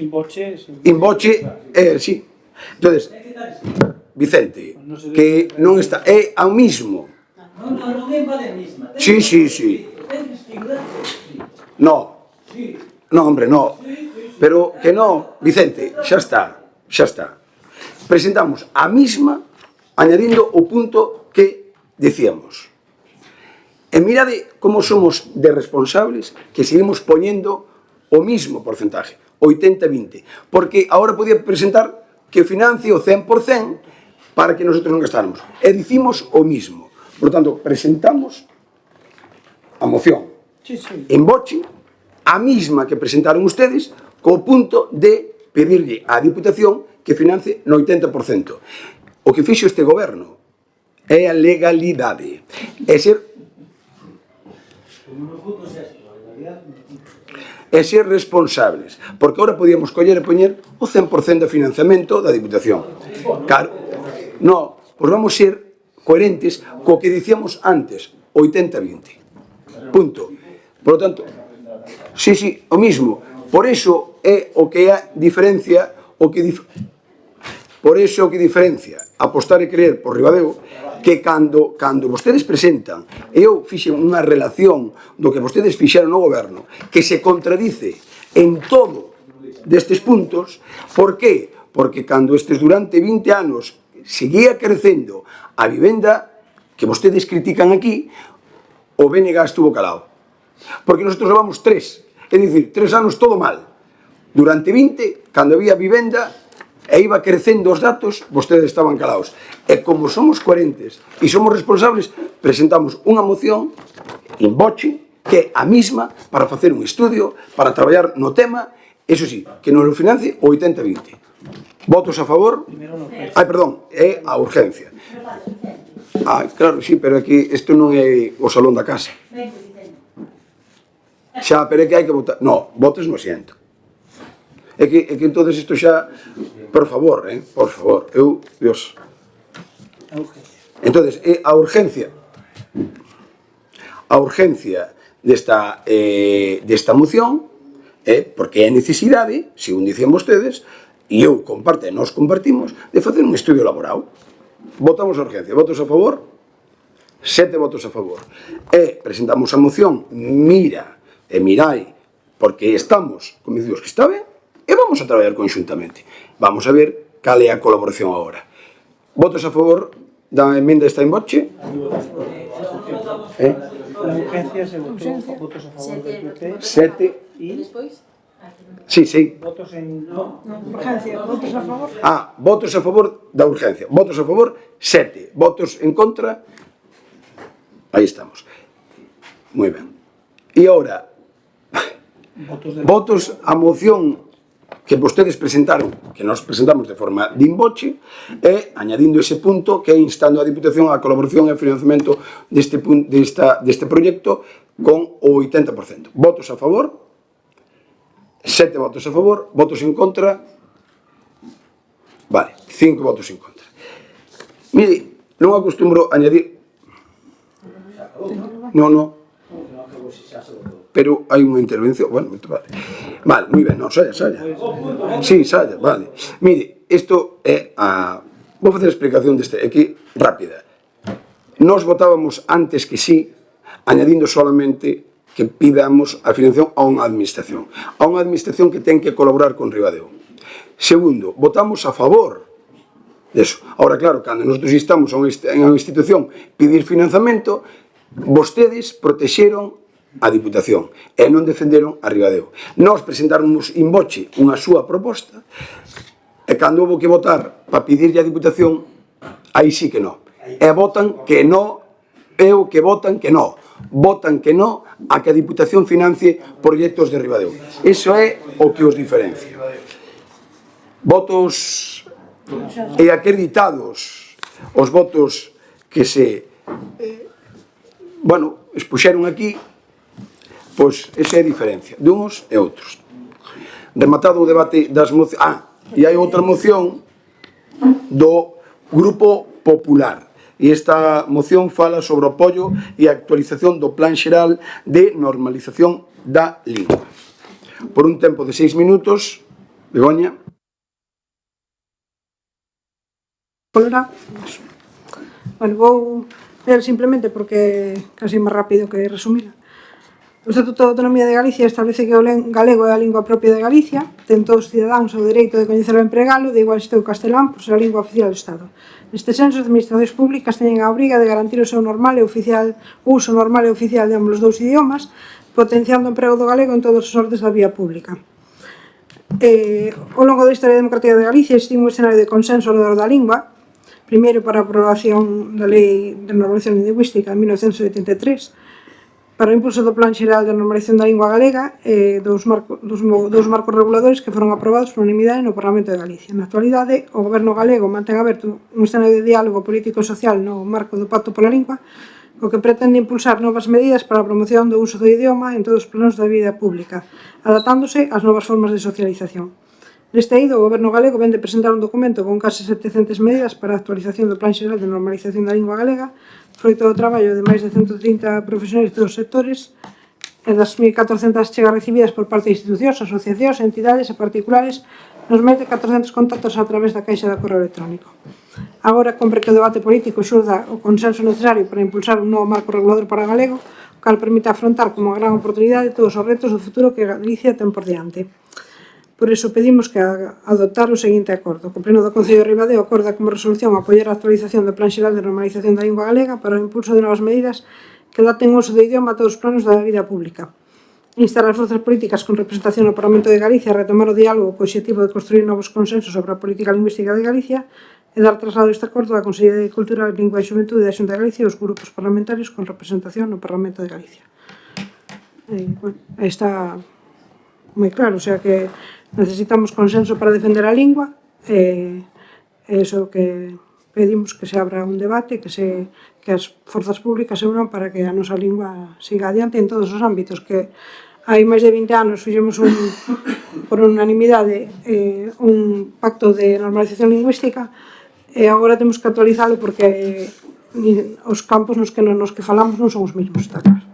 In voce. In voce sí. Entonces, Vicente, que non está, é ao mismo. Non é vale a mesma. Sí. No, hombre, no. Pero que no, Vicente, xa está. Presentamos a mesma, añadindo o punto que decíamos. E mirade como somos de responsables que seguimos poñendo o mismo porcentaje, 80-20. Porque agora podía presentar que financie o 100% para que nosotros non gastáramos. E dicimos o mismo. Por tanto, presentamos a moción en voce, a mesma que presentaron ustedes, co punto de pedirlle á Diputación que financie no 80%. O que fixo este goberno é a legalidade. É ser responsables, porque ahora podíamos coller e poñer o 100% de financiamento da Diputación. Claro, no, pois vamos ser coherentes co que dicíamos antes, 80-20. Punto. Por lo tanto, sí, o mismo. Por eso é o que a diferencia, por eso o que diferencia apostar e creer por Ribadeo que cando vostedes presentan, eu fixen unha relación do que vostedes fixeron no goberno, que se contradice en todo destes puntos. Por qué? Porque cando estes durante 20 anos seguía crecendo a vivenda que vostedes critican aquí, o BNG estuvo calado. Porque nosotros levamos 3, é dicir, 3 anos todo mal. Durante 20, cando había vivenda e iba crecendo os datos, vostedes estaban calados. E como somos coherentes e somos responsables, presentamos unha moción in voce, que é a mesma para facer un estudio, para traballar no tema, eso sí, que nos lo financie o 80-20. Votos a favor? Ai, perdón, é a urgencia. Claro, sí, pero aquí isto non é o salón da casa. Xa, pero é que hai que votar. No, votos no siento. É que entonces isto xa, por favor, por favor, Dios. Entonces, a urgencia desta moción é porque é necesidade, según dicen vostedes, e eu comparto e nós compartimos, de facer un estudio elaborado. Votamos a urgencia. Votos a favor? 7 votos a favor. E presentamos a moción, mirai, porque estamos convencidos que está ben, e vamos a traballar conxuntamente. Vamos a ver cal é a colaboración agora. Votos a favor da emenda esta en voce? Urgencia se votó, votos a favor del PP. 7. E despois? Sí, sí. Votos en... Urgencia, votos a favor? Votos a favor da urgencia. Votos a favor, 7. Votos en contra, aí estamos. Moi ben. E agora, votos a moción que vostedes presentaron, que nós presentamos de forma de invoche, e añadindo ese punto que é instando a Diputación a colaboración e financiamento deste proxecto con o 80%. Votos a favor, 7 votos a favor, votos en contra, vale, 5 votos en contra. Mire, non acostumbro a añadir... No. Pero hai unha intervención, bueno, vale, moi ben, non, saia. Sí, saia, vale. Mire, isto é a... Vou facer a explicación deste, aquí, rápida. Nós votábamos antes que sí, añadindo solamente que pidamos a financiación a unha administración que ten que colaborar con Ribadeo. Segundo, votamos a favor deso. Ahora, claro, cando nosotros instamos a unha institución pedir financiamento, vostedes protexeron a Diputación e non defenderon a Ribadeo. Nós presentáramos in voce unha súa proposta e cando houve que votar para pedirlle a Diputación, aí sí que non. E votan que non, votan que non a que a Diputación financie proxectos de Ribadeo. Iso é o que os diferencia. Votos e acreditados os votos que se expuxeron aquí, pois esa é a diferencia de uns e outros. Rematado o debate das mocións... e hai outra moción do Grupo Popular. E esta moción fala sobre o apoio e a actualización do Plan Xeral de Normalización da Lingua. Por un tempo de 6 minutos, Begoña. Hola. Bueno, vou ler simplemente porque casi máis rápido que resumir. O Estatuto de Autonomía de Galicia establece que o galego é a lingua propia de Galicia, ten todos os cidadáns o dereito de coñecelo e empregalo, de igual xeito que o castelán, por ser a lingua oficial do Estado. Neste senso, as administracións públicas teñen a obriga de garantir o seu normal e oficial, uso normal e oficial de ambos os dous idiomas, potenciando o emprego do galego en todos os ordes da vía pública. Ao longo da historia democrática de Galicia existe un escenario de consenso ao redor da lingua, primeiro para a aprobación da Lei de Normalización Lingüística en 1983, para o impulso do Plan Xeral de Normalización da Lingua Galega e dous marcos reguladores que foron aprobados por unanimidade no Parlamento de Galicia. Na actualidade, o Goberno galego mantén aberto un escenario de diálogo político e social no marco do Pacto pola Lingua, co que pretende impulsar novas medidas para a promoción do uso do idioma en todos os planos da vida pública, adaptándose ás novas formas de socialización. Neste eido, o Goberno galego vén de presentar un documento con case 700 medidas para a actualización do Plan Xeral de Normalización da Lingua Galega, froito do traballo de máis de 130 profesionais dos sectores e das 1.400 chegas recibidas por parte de institucións, asociacións, entidades e particulares nos máis de 400 contactos a través da caixa de correo electrónico. Agora compre que o debate político xurda o consenso necesario para impulsar un novo marco regulador para o galego, o cal permite afrontar como gran oportunidade todos os retos do futuro que Galicia ten por diante. Por iso pedimos que adoptar o seguinte acordo. O Pleno do Concello de Ribadeo acorda como resolución apoiar a actualización do Plan Xeral de Normalización da Lingua Galega para o impulso de novas medidas que daten uso do idioma a todos os planos da vida pública. Instar as forzas políticas con representación no Parlamento de Galicia a retomar o diálogo co obxectivo de construir novos consensos sobre a política lingüística de Galicia e dar traslado este acordo á Consellería de Cultura, Lingua e Xuventude da Xunta de Galicia e os grupos parlamentarios con representación no Parlamento de Galicia. Está moi claro, o sea que necesitamos consenso para defender a lingua e iso que pedimos que se abra un debate, que as forzas públicas se unan para que a nosa lingua siga adiante en todos os ámbitos, que hai máis de 20 anos fixemos por unanimidade un pacto de normalización lingüística e agora temos que actualizalo porque os campos nos que falamos non son os mesmos, está claro.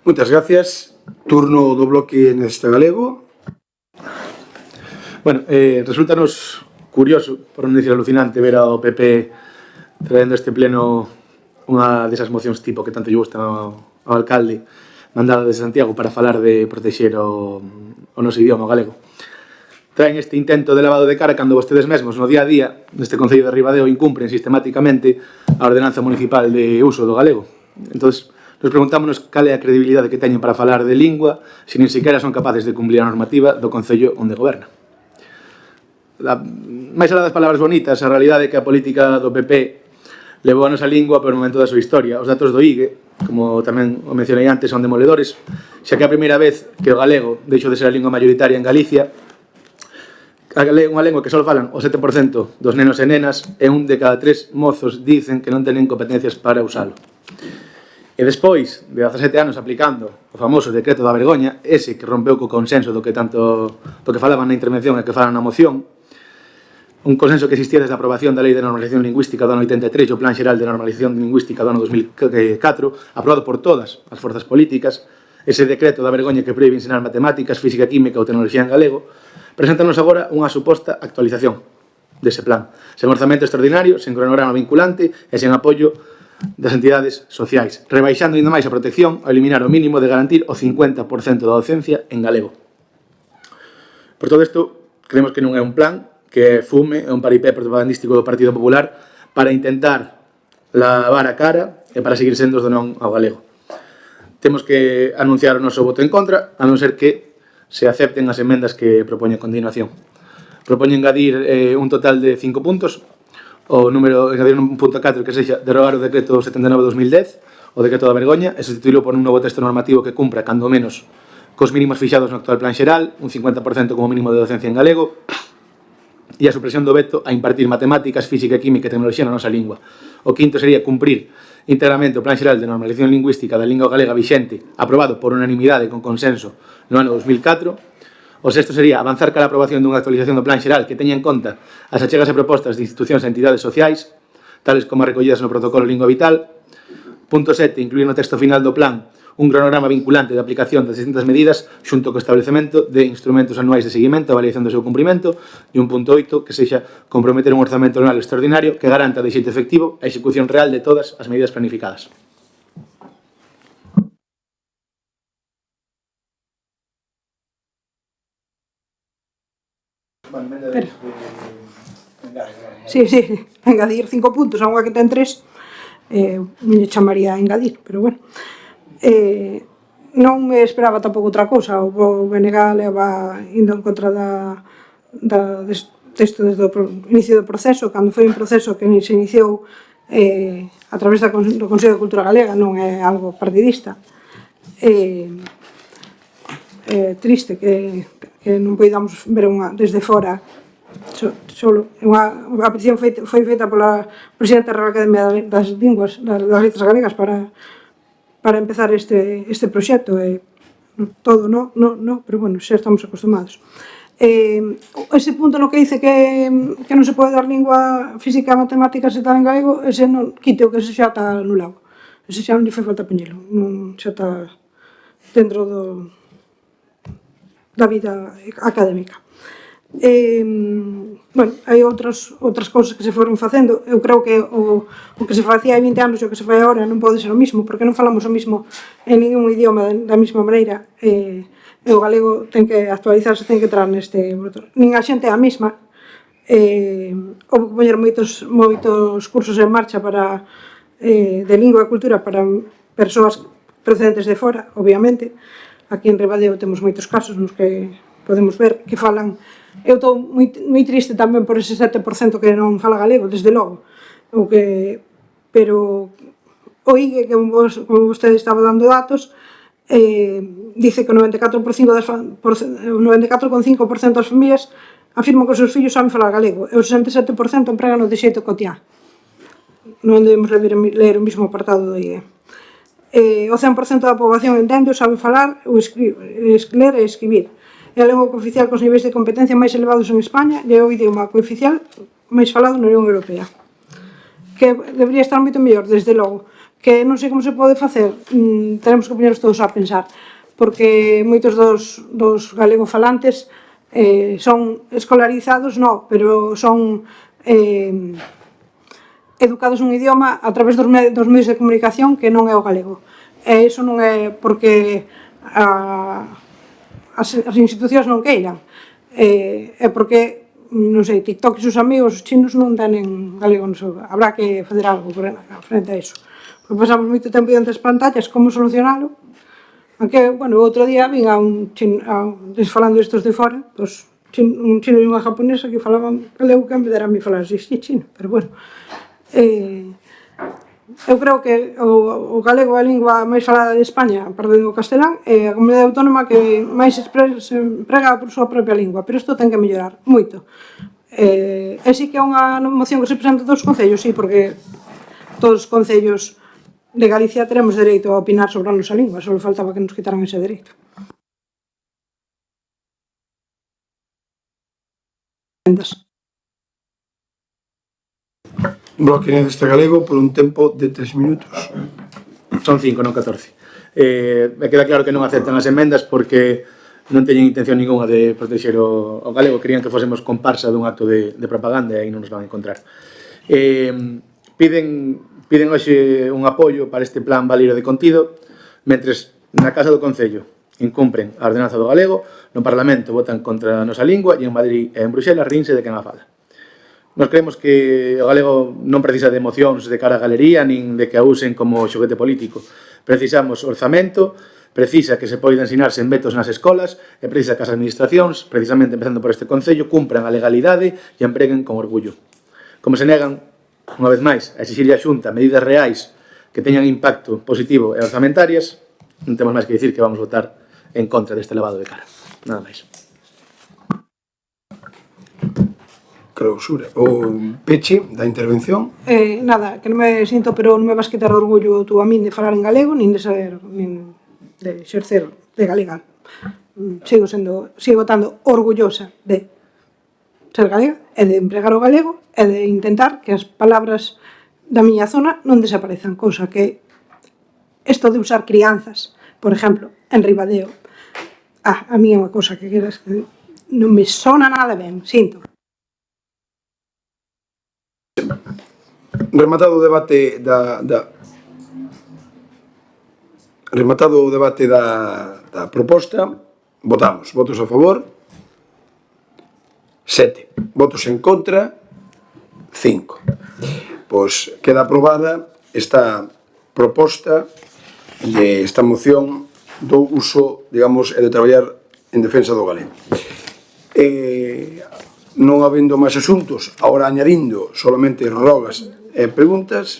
Moitas gracias. Turno do bloque neste galego. Bueno, resultanos curioso, por non dicir alucinante, ver ao PP traendo este pleno unha desas mocións tipo que tanto lle gusta ao alcalde mandada desde Santiago para falar de protexer o noso idioma galego. Traen este intento de lavado de cara cando vostedes mesmos no día a día neste Concello de Ribadeo incumpren sistemáticamente a ordenanza municipal de uso do galego. Entonces, nos preguntámonos cal é a credibilidade que teñen para falar de lingua se nin sequera son capaces de cumplir a normativa do Concello onde goberna. Máis alá das palabras bonitas, a realidade é que a política do PP levou a nosa lingua por un momento da súa historia. Os datos do IGE, como tamén o mencionei antes, son demoledores, xa que a primeira vez que o galego deixou de ser a lingua mayoritaria en Galicia, unha lingua que só falan o 7% dos nenos e nenas e un de cada 3 mozos dicen que non tenen competencias para usalo. E despois de 17 anos aplicando o famoso decreto da vergoña, ese que rompeu co consenso do que falaban na intervención e que falan na moción, un consenso que existía desde a aprobación da Lei de Normalización Lingüística do ano 83 e o Plan Xeral de Normalización Lingüística do ano 2004, aprobado por todas as forzas políticas, ese decreto da vergoña que proíbe ensinar matemáticas, física, química ou tecnoloxía en galego, preséntanos agora unha suposta actualización dese plan, sen orzamento extraordinario, sen cronograma vinculante e sen apoio das entidades sociais, rebaixando ainda máis a protección ao eliminar o mínimo de garantir o 50% da docencia en galego. Por todo isto, creemos que non é un plan, que é fume, é un paripé propagandístico do Partido Popular para intentar lavar a cara e para seguir sendo os do non ao galego. Temos que anunciar o noso voto en contra, a non ser que se acepten as emendas que propoñen a continuación. Propoñen engadir un total de 5 puntos, o número, engadir un punto 4 que sexa derogar o decreto 79/2010, o decreto da vergoña, e sustituílo por un novo texto normativo que cumpra, cando menos, cos mínimos fixados no actual plan xeral, un 50% como mínimo de docencia en galego, e a supresión do veto a impartir matemáticas, física, química e tecnoloxía na nosa lingua. O quinto sería cumprir íntegramente o Plan Xeral de Normalización Lingüística da Lingua Galega vixente, aprobado por unanimidade con consenso no ano 2004. O sexto sería avanzar cara a aprobación dunha actualización do Plan Xeral que teña en conta as achegas e propostas de institucións e entidades sociais, tales como as recollidas no protocolo Lingua Vital. Punto 7. Incluir no texto final do plan un cronograma vinculante de aplicación das distintas medidas xunto co establecemento de instrumentos anuais de seguimento e avaliación do seu cumprimento. E un punto 8, que sexa comprometer un orzamento anual extraordinario que garanta de xeito efectivo a execución real de todas as medidas planificadas. Sí, engadir 5 puntos a unha que ten 3 me chamaría a engadir, pero bueno, non me esperaba tampouco outra cousa. O BNG leva indo en contra texto desde o inicio do proceso, cando foi un proceso que se iniciou a través do Consello de Cultura Galega, non é algo partidista. Triste que non poidamos ver desde fora solo unha petición foi feita pola presidenta da Real Academia das Linguas, das Letras Galegas para empezar este proxecto e todo, no, pero bueno, xa estamos acostumados. Ese punto no que dice que non se pode dar lingua física, matemáticas e tal en galego, ese non quiteo, que ese xa está anulado, ese xa non lle foi falta poñelo, xa está dentro da vida académica. Bueno, hai outras cousas que se foron facendo. Eu creo que o que se facía hai 20 anos e o que se fai agora non pode ser o mismo, porque non falamos o mismo en ningún idioma da mesma maneira. E o galego ten que actualizarse, ten que entrar neste motor. Nin a xente é a mesma. Houve que poñer moitos cursos en marcha para de lingua e cultura para persoas procedentes de fora, obviamente. Aquí en Ribadeo temos moitos casos nos que podemos ver que falan. Eu estou moi triste tamén por ese 7% que non fala galego, desde logo. Pero o IGE, que como vostede estaba dando datos, dice que o 94,5% das familias afirman que os seus fillos saben falar galego e o 67% empregano de xeito cotiá. Non debemos ler o mesmo apartado do IGE. O 100% da poboación entende ou sabe falar ou ler e escribir. É a lingua cooficial cos niveis de competencia máis elevados en España e é o idioma cooficial máis falado na Unión Europea. Que debería estar moito mellor, desde logo. Que non sei como se pode facer, teremos que poñeros todos a pensar, porque moitos dos galegofalantes son escolarizados, pero son educados nun idioma a través dos medios de comunicación que non é o galego. E iso non é porque as institucións non queiran, é porque, non sei, TikTok e os amigos os chinos non tenen galego, habrá que fazer algo frente a iso. Porque pasamos moito tempo diante das pantallas, como solucionalo? Aunque, bueno, outro día vin a un chino, falando estos de fora, un chino e unha japonesa que falaban galego que en vez de a mí falar así chino, pero bueno. Eu creo que o galego é a lingua máis falada de España, aparte do castelán, é a comunidade autónoma que máis se emprega por súa propia lingua, pero isto ten que mellorar moito. E sí que é unha moción que se presenta a todos os concellos, sí, porque todos os concellos de Galicia teremos dereito a opinar sobre a nosa lingua, só faltaba que nos quitaran ese dereito. Bloque neste galego por un tempo de 3 minutos. Son 5, non 14. Me queda claro que non aceptan as emendas porque non teñen intención ninguna de protexer o galego. Querían que fósemos comparsa dun acto de propaganda e aí non nos van a encontrar. Piden hoxe un apoio para este plan baleiro de contido, mentres na Casa do Concello incumpren a ordenanza do galego, no Parlamento votan contra a nosa lingua e en Madrid e en Bruxelas rinse de quen a fala. Nos creemos que o galego non precisa de emocións de cara a galería nin de que a usen como xoguete político. Precisamos orzamento, precisa que se poida ensinarse en vetos nas escolas e precisa que as administracións, precisamente empezando por este Concello, cumpran a legalidade e empreguen con orgullo. Como se negan, unha vez máis, a exigirle a Xunta medidas reais que teñan impacto positivo e orzamentarias, non temos máis que dicir que vamos votar en contra deste lavado de cara. Nada máis. Clausura. O peche da intervención. Nada, que non me sinto, pero non me vas quitar orgullo tú a min de falar en galego, nin de exercer de galega. Sigo estando orgullosa de ser galega e de empregar o galego e de intentar que as palabras da miña zona non desaparezan, cousa que isto de usar crianzas, por exemplo, en Ribadeo, a mí é unha cousa que queras que non me sona nada ben, sinto. Rematado o debate da proposta, votamos. Votos a favor, 7. Votos en contra, 5. Pois queda aprobada esta proposta esta moción do uso, digamos, e de traballar en defensa do galego. Non habendo máis asuntos, agora añadindo solamente rogas e preguntas,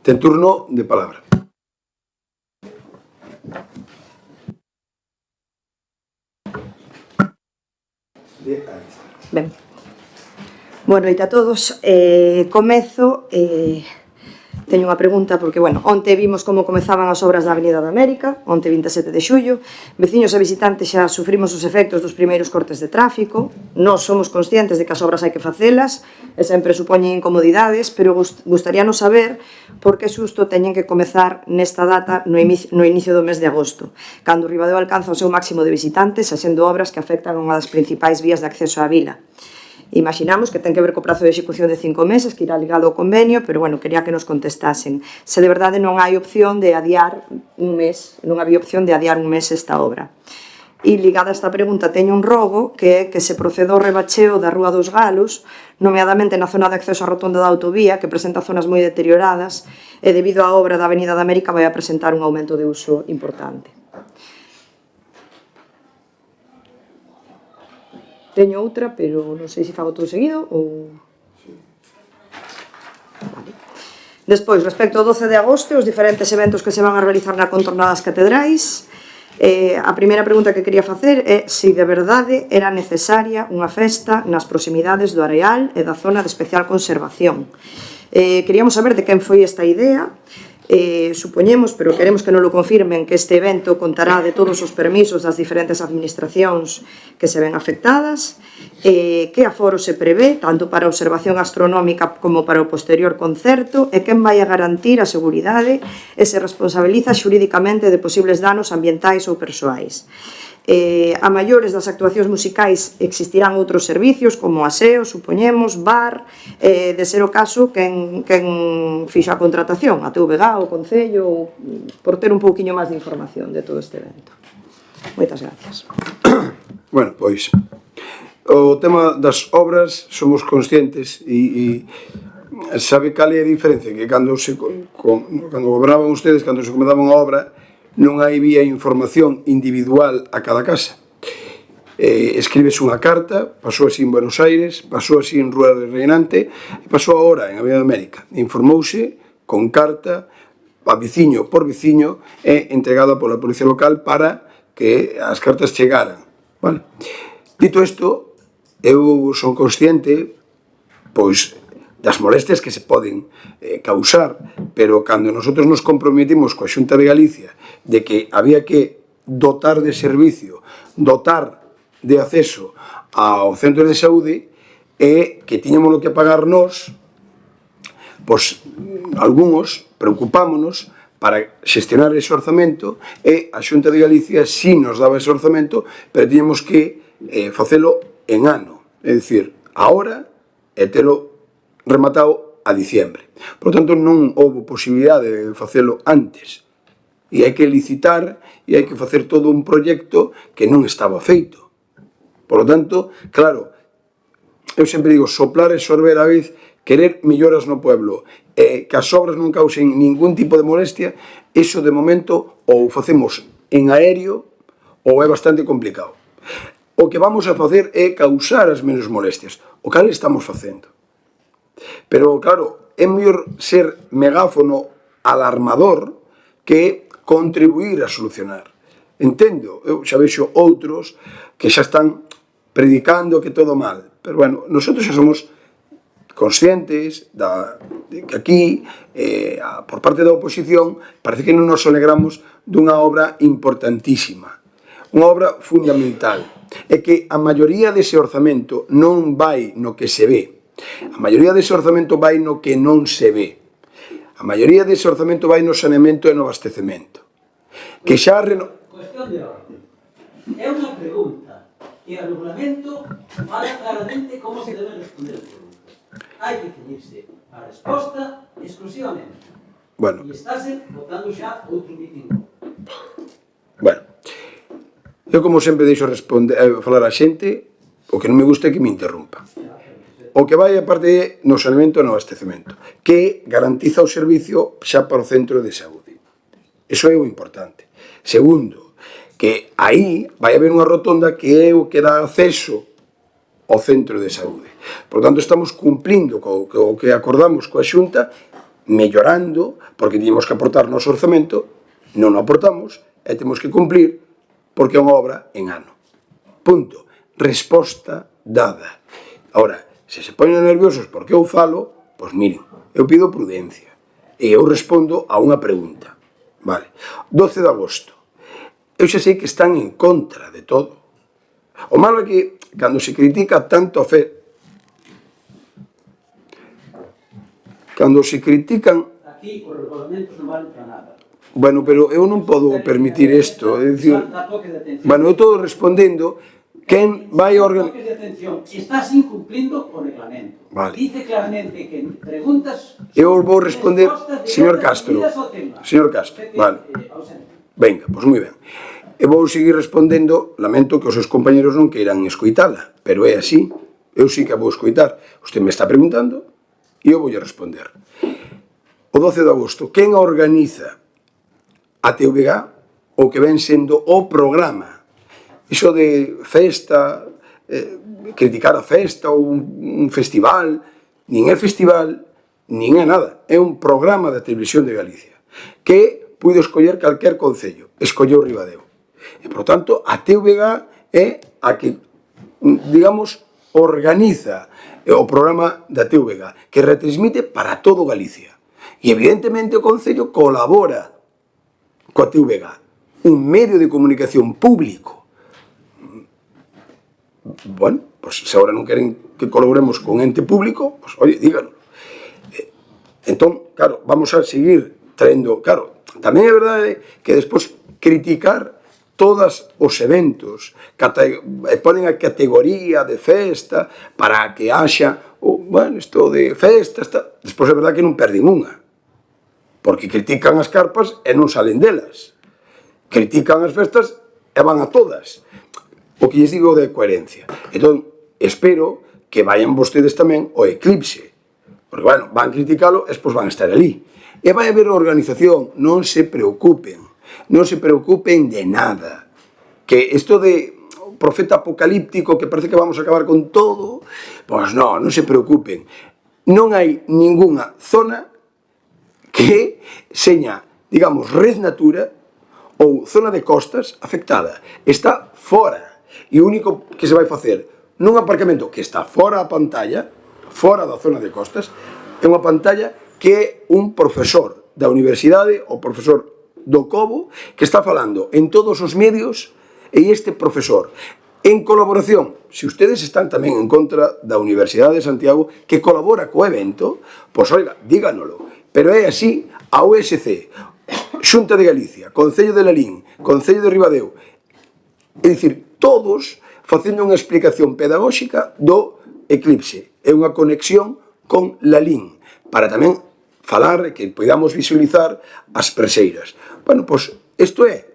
ten turno de palabra. Ben. Boa noite a todos. Comezo teño unha pregunta porque, bueno, onte vimos como comezaban as obras da Avenida da América, onte 27 de xullo, veciños e visitantes xa sufrimos os efectos dos primeiros cortes de tráfico, nós somos conscientes de que as obras hai que facelas e sempre supoñen incomodidades, pero gustaríanos saber por que xusto teñen que comezar nesta data no inicio do mes de agosto, cando o Ribadeo alcanza o seu máximo de visitantes e sendo obras que afectan a unha das principais vías de acceso á vila. Imaginamos que ten que ver co prazo de execución de 5 meses, que irá ligado ao convenio, pero, bueno, quería que nos contestasen se de verdade non hai opción de adiar un mes, non había opción de adiar un mes esta obra. E ligada a esta pregunta teño un rogo que é que se proceda ao rebacheo da Rúa dos Galos, nomeadamente na zona de acceso á rotonda da autovía, que presenta zonas moi deterioradas e debido á obra da Avenida da América vai a presentar un aumento de uso importante. Teño outra, pero non sei se fago todo seguido ou... Vale. Despois, respecto ao 12 de agosto, os diferentes eventos que se van a realizar na contornada das catedrais, a primeira pregunta que quería facer é se de verdade era necesaria unha festa nas proximidades do areal e da zona de especial conservación. Queríamos saber de quen foi esta idea. Supoñemos, pero queremos que non lo confirmen, que este evento contará de todos os permisos das diferentes administracións que se ven afectadas, que aforo se prevé, tanto para a observación astronómica como para o posterior concerto, e quen vai a garantir a seguridade e se responsabiliza xurídicamente de posibles danos ambientais ou persoais. A maiores das actuacións musicais existirán outros servicios como aseo, supoñemos, bar, de ser o caso quen fixo a contratación, a TVG, o Concello, por ter un pouquiño máis de información de todo este evento. Moitas gracias. Bueno, pois, o tema das obras somos conscientes e sabe cal é a diferencia, que cando gobernaban ustedes, cando se comenzaban a obra, non había información individual a cada casa. Escribes unha carta, pasou así en Buenos Aires, pasou así en Rúa de Reinante e pasou agora en Avenida de América. Informouse con carta a veciño por veciño e entregada pola Policía Local para que as cartas chegaran. Vale? Dito isto, eu son consciente pois das molestias que se poden causar, pero cando nosotros nos comprometimos coa Xunta de Galicia de que había que dotar de servicio, dotar de acceso ao centro de saúde e que tiñamos que pagar nós, pois algúns preocupámonos para xestionar ese orzamento e a Xunta de Galicia si nos daba ese orzamento, pero tiñamos que facelo en ano, é dicir, ahora e telo rematado a diciembre. Por tanto, non houve posibilidade de facelo antes. E hai que licitar e hai que facer todo un proxecto que non estaba feito. Por lo tanto, claro, eu sempre digo, soplar e sorber a vez, querer melloras no pueblo, que as obras non causen ningún tipo de molestia, iso de momento ou facemos en aéreo ou é bastante complicado. O que vamos a facer é causar as menos molestias, o cal estamos facendo. Pero, claro, é mellor ser megáfono alarmador que contribuir a solucionar. Entendo, eu xa vexo outros que xa están predicando que todo mal. Pero, bueno, nosotros xa somos conscientes de que aquí, por parte da oposición, parece que non nos alegramos dunha obra importantísima, unha obra fundamental, e que a maioría dese orzamento non vai no que se ve. A maioría dese orzamento vai no que non se ve. A maioría dese orzamento vai no saneamento e no abastecemento. Que xa... Cuestión de orden. É unha pregunta e o regulamento fala claramente como se debe responder as preguntas. Hai que ceñirse a resposta exclusivamente. Bueno. E estáse botando xa outro mitin. Bueno. Eu, como sempre, deixo falar a xente, o que non me gusta é que me interrumpa. O que vai, aparte, é no saneamento e no abastecemento, que garantiza o servicio xa para o centro de saúde. Iso é o importante. Segundo, que aí vai haber unha rotonda que é o que dá acceso ao centro de saúde. Por tanto, estamos cumplindo co que acordamos coa Xunta, mellorando, porque tiñemos que aportar noso orzamento, non o aportamos, e temos que cumplir, porque é unha obra en ano. Punto. Resposta dada. Ahora, se se poñen nerviosos porque eu falo, pois miren, eu pido prudencia. E eu respondo a unha pregunta. Vale. 12 de agosto. Eu xa sei que están en contra de todo. O malo é que, cando se critica tanto a fe... Cando se critican... Aquí os regulamentos non valen para nada. Bueno, pero eu non podo permitir isto. É dicir, bueno, eu estou respondendo quen vai a Toques de atención. Estás incumplindo o reglamento. Vale. Dice claramente que preguntas... Eu vou responder, señor Castro. Señor Castro, vale. Venga, pois moi ben. Eu vou seguir respondendo, lamento que os seus compañeros non queiran escoitala, pero é así, eu sí que a vou escoitar. Usted me está preguntando e eu vou responder. O 12 de agosto, quen organiza a TVG o que ven sendo o programa? Iso de festa, criticar a festa ou un festival, nin é festival, nin é nada. É un programa da Televisión de Galicia que puido escoller calquer concello. Escolleu Ribadeo. E, por tanto, a TVG é a que, digamos, organiza o programa da TVG, que retransmite para todo Galicia. E, evidentemente, o concello colabora coa TVG, un medio de comunicación público. Bueno, pues se agora non queren que colaboremos con ente público, pues oye, díganlo. Entón, claro, vamos a seguir traendo, claro, tamén é verdade que despois criticar todos os eventos, ponen a categoría de festa para que haxa, bueno, isto de festa, despois é verdade que non perdin unha, porque critican as carpas e non salen delas, critican as festas e van a todas. O que lles digo de coherencia. Entón, espero que vayan vostedes tamén ao eclipse, porque, bueno, van criticalo e despois van a estar ali. E vai haber organización, non se preocupen de nada. Que isto de profeta apocalíptico que parece que vamos a acabar con todo, pois non se preocupen. Non hai ningunha zona que seña, digamos, red natura ou zona de costas afectada. Está fora. E o único que se vai facer nun aparcamento que está fora a pantalla, fora da zona de costas, é unha pantalla que é un profesor da universidade, o profesor do Cobo, que está falando en todos os medios, e este profesor, en colaboración, se ustedes están tamén en contra da Universidade de Santiago, que colabora co evento, pois, oiga, díganolo. Pero é así, a USC, Xunta de Galicia, Concello de Lalín, Concello de Ribadeo, é dicir, todos facendo unha explicación pedagóxica do eclipse. É unha conexión con Lalín, para tamén falar que podamos visualizar as preseiras. Bueno, pois, isto é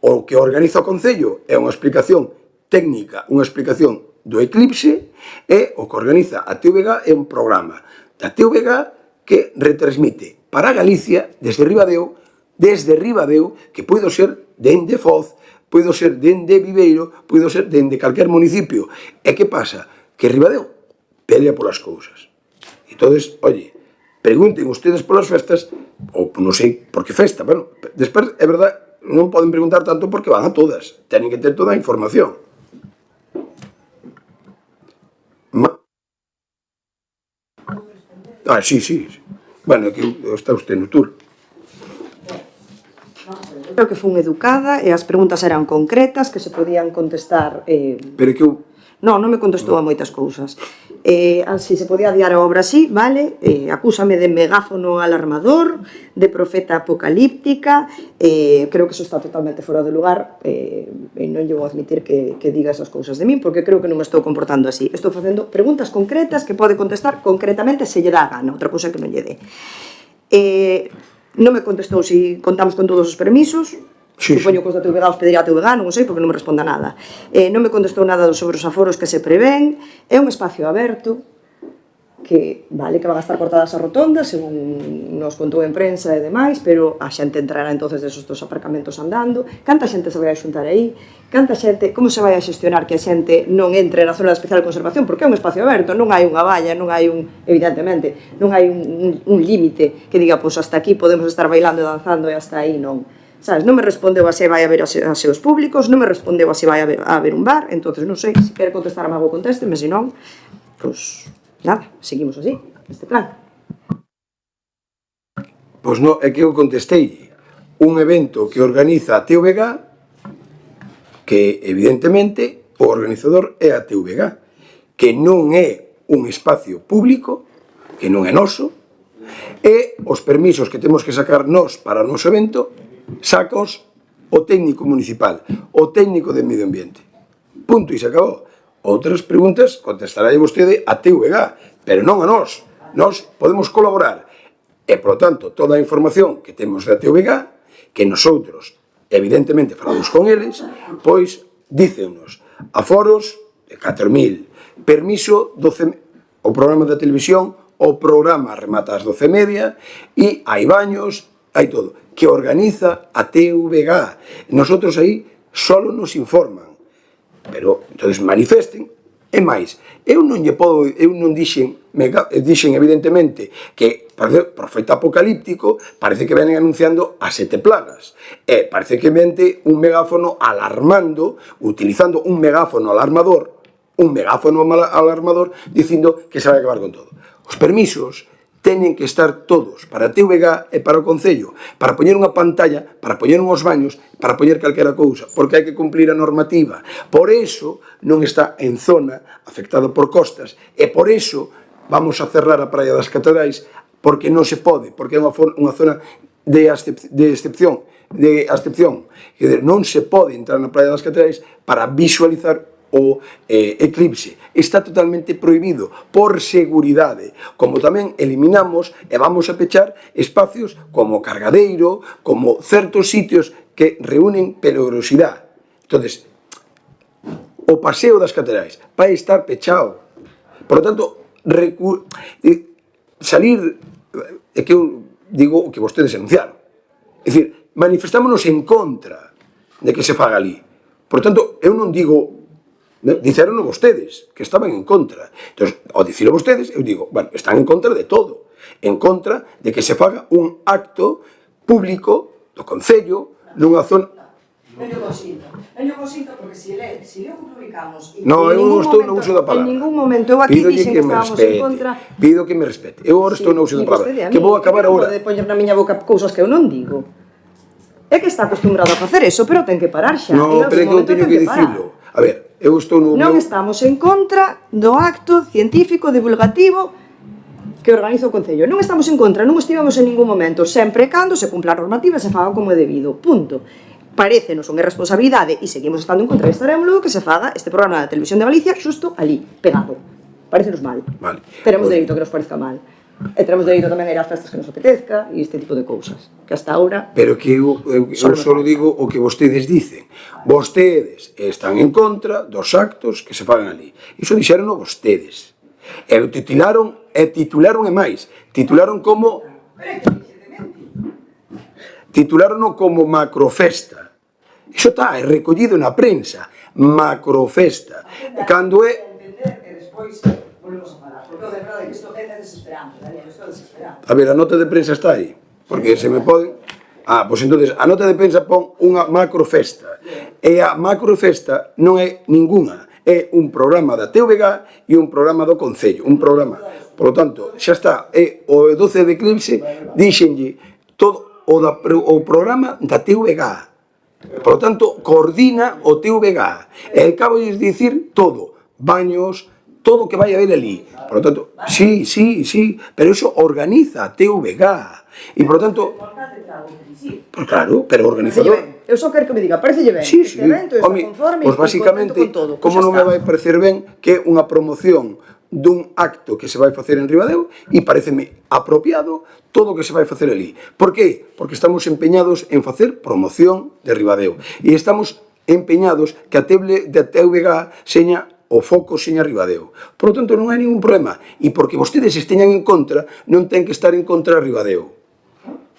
o que organiza o Concello, é unha explicación técnica, unha explicación do eclipse, e o que organiza a TVG é un programa da TVG que retransmite para Galicia desde Ribadeo, que puido ser dende Foz, puido ser dende Viveiro, puido ser dende calquer municipio. E que pasa? Que Ribadeo pelea polas cousas. Entonces, oye, pregunten ustedes polas festas, ou non sei por que festa, bueno, despois, é verdade, non poden preguntar tanto porque van a todas, tenen que ter toda a información. Sí. Bueno, aquí está usted no tour. Creo que fun educada e as preguntas eran concretas, que se podían contestar... Pero que eu... Non me contestou a moitas cousas. Así se podía adiar a obra así, vale? Acúsame de megáfono alarmador, de profeta apocalíptica, creo que eso está totalmente fora de lugar, e non lle vou admitir que diga esas cousas de min, porque creo que non me estou comportando así. Estou facendo preguntas concretas que pode contestar concretamente se lle dá a gana, outra cousa que non lle dé. Non me contestou se contamos con todos os permisos. Supoño que os da TVG os pediría a TVG, non o sei porque non me responda nada. Non me contestou nada sobre os aforos que se prevén. É un espacio aberto que, vale, que van a estar cortadas as rotondas, según nos contou en prensa e demais, pero a xente entrará entonces desos dos aparcamentos andando. Canta xente se vai a xuntar aí? Canta xente, como se vai a xestionar que a xente non entre na zona de especial conservación? Porque é un espacio aberto, non hai unha valla, non hai evidentemente, non hai un límite que diga, pois hasta aquí podemos estar bailando e danzando e hasta aí non. Sabes, non me respondeu a se vai haber aseos públicos, non me respondeu a se vai haber un bar, entonces non sei, se quere contestar a mago contésteme, se non, pois nada, seguimos así, este plan. Pois non, é que eu contestei un evento que organiza a TVG, que evidentemente o organizador é a TVG, que non é un espacio público, que non é noso, e os permisos que temos que sacar nós para o noso evento, sacos o técnico municipal, o técnico de medio ambiente. Punto, e se acabou. Outras preguntas contestará vostede a TVG, pero non a nós. Nós podemos colaborar. E, por lo tanto, toda a información que temos da TVG, que nosotros, evidentemente, falamos con eles, pois, dícennos, aforos de 4.000, permiso 12, o programa da televisión, o programa remata ás 12:30, e hai baños, hai todo, que organiza a TVG. Nosotros aí solo nos informan, pero, entonces, manifesten. E máis, eu non dixen evidentemente que parece profeta apocalíptico, parece que venen anunciando as 7 plagas, e parece que vende un megáfono alarmando, utilizando un megáfono alarmador, dicindo que se vai acabar con todo. Os permisos teñen que estar todos para a TVG e para o Concello, para poñer unha pantalla, para poñer uns baños, para poñer calquera cousa, porque hai que cumplir a normativa. Por eso non está en zona afectada por costas, e por eso vamos a cerrar a Praia das Catedrais, porque non se pode, porque é unha zona de excepción. Non se pode entrar na Praia das Catedrais para visualizar o eclipse. Está totalmente prohibido por seguridade, como tamén eliminamos e vamos a pechar espacios como Cargadeiro, como certos sitios que reúnen peligrosidade. Entonces, o paseo das Catedrais vai estar pechado. Por lo tanto, salir, é que eu digo o que vostedes anunciaron. É dicir, manifestámonos en contra de que se faga ali. Por tanto, eu non digo, dixeronlo vostedes, que estaban en contra. Entón, ao dicilo vostedes, eu digo, bueno, están en contra de todo. En contra de que se faga un acto público do Concello nunha zona... Eu consinto porque se o publicamos... No, eu non estou no uso da palabra. En ningún momento eu aquí dixen que estábamos en contra... Pido que me respete. Eu agora estou no uso da palabra. Que vou acabar agora. Non pode poñer na miña boca cousas que eu non digo. É que está acostumbrado a facer eso, pero ten que parar xa. No, pero é que eu teño que dicilo. A ver, eu estou no... Non estamos en contra do acto científico divulgativo que organiza o Concello. Non estamos en contra, non estivemos en ningún momento, sempre e cando se cumpla a normativa e se faga como é debido. Punto. Parécenos unha irresponsabilidade e seguimos estando en contra e estaremos que se faga este programa da Televisión de Galicia xusto ali, pegado. Parécenos mal. Vale. Teremos dereito que nos parezca mal. E teremos dereito tamén a ir ás festas que nos apetezca e este tipo de cousas. Que hasta ahora... Pero que eu só digo o que vostedes dicen. Vostedes están en contra dos actos que se fagan ali. Iso dixeron vostedes. E titularon e máis. Titularon como macrofesta. Iso está recollido na prensa. Macrofesta. Cando é... A ver, a nota de prensa está aí. Porque se me poden... pois entonces, a nota de prensa pon unha macrofesta. E a macrofesta non é ninguna. É un programa da TVG e un programa do Concello. Un programa. Por lo tanto, xa está. É o 12 de eclipse, díxenlle todo o programa da TVG. Por lo tanto, coordina o TVG. E acabo de dicir todo. Baños, todo o que vai a ver ali. Por lo tanto, sí, pero eso organiza a TVG. E, por lo tanto... Pues claro, pero o organizador... Eu só quero que me diga, parecelle ben este evento, está conforme, pues basicamente, como non me vai parecer ben que unha promoción dun acto que se vai facer en Ribadeo e pareceme apropiado todo o que se vai facer ali. Por qué? Porque estamos empeñados en facer promoción de Ribadeo e estamos empeñados que a TVG seña o foco seña Ribadeo. Por lo tanto, non hai ningún problema. E porque vostedes esteñan en contra, non ten que estar en contra de Ribadeo.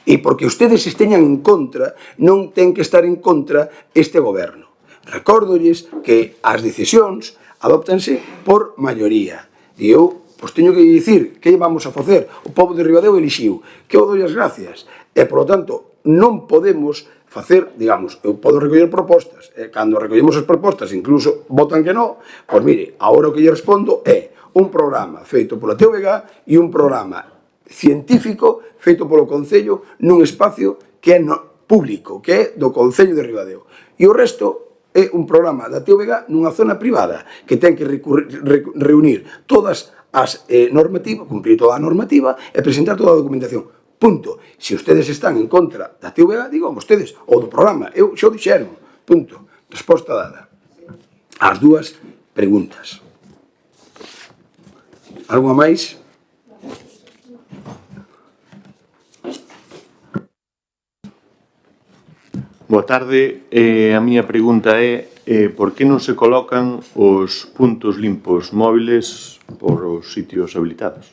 E porque ustedes esteñan en contra, non ten que estar en contra este goberno. Recórdolles que as decisións adóptanse por maioría. E eu, pois teño que dicir que vamos a facer. O povo de Ribadeo elixiu, que eu doi as gracias. E, por lo tanto, non podemos facer, digamos, eu podo recoller propostas, e cando recollemos as propostas, incluso votan que non, pois mire, agora o que lle respondo é un programa feito pola TVG e un programa científico feito polo Concello nun espacio que é público, que é do Concello de Ribadeo. E o resto é un programa da TVG nunha zona privada que ten que reunir todas as normativas, cumprir toda a normativa e presentar toda a documentación. Punto. Se ustedes están en contra da TVG, digan vostedes, ou do programa, eu xa o dixeron. Punto. Resposta dada. As dúas preguntas. Algo máis? Boa tarde. A miña pregunta é por que non se colocan os puntos limpos móviles por os sitios habilitados?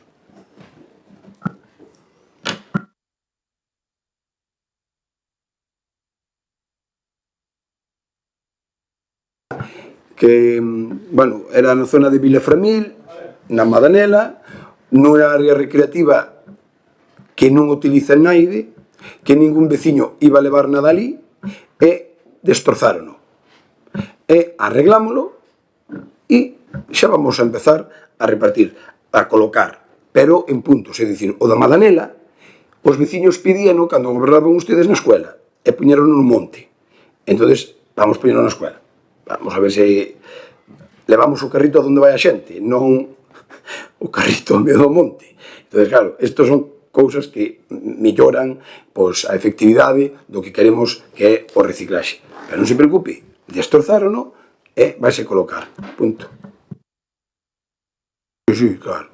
Que, bueno, era na zona de Vilaframil, na Madanela, nunha área recreativa que non utiliza naide, que ningún veciño iba a levar nada ali, e destrozárono. E arreglámolo, e xa vamos a empezar a repartir, a colocar, pero en puntos, é dicir, o da Madanela, os veciños pidíano cando gobernaban ustedes na escuela, e puñeron no monte. Entonces, vamos poñerlo na escuela. Vamos a ver se levamos o carrito a donde vai a xente, non o carrito ao medio do monte. Entón, claro, estos son cousas que melloran pois, a efectividade do que queremos que é o reciclaxe. Pero non se preocupe, destrozárono e vaise colocar. Punto. Sí, claro.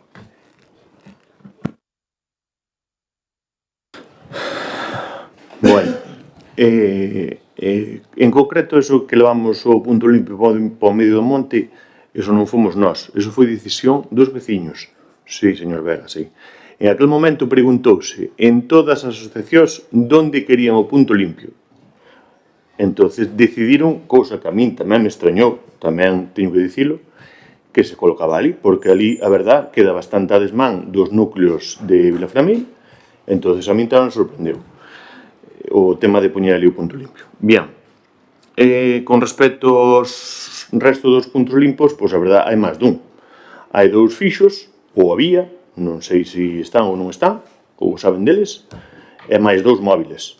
Bueno, en concreto, eso que levamos o punto limpio para o medio do monte, eso non fomos nós, eso foi decisión dos veciños. Sí, señor Vega, sí. En aquel momento preguntouse en todas as asociacións onde querían o punto limpio. Entonces decidiron, cousa que a min tamén me extrañou, tamén teño que dicilo, que se colocaba ali, porque ali, a verdad, queda bastante a desmán dos núcleos de Vilaframil, entonces a min tamén sorprendeu o tema de poñer ali o punto limpio. Bien, con respecto aos resto dos puntos limpos, pois a verdad hai máis dun. Hai dous fixos, ou había, non sei se están ou non están, ou saben deles, e máis dous móviles,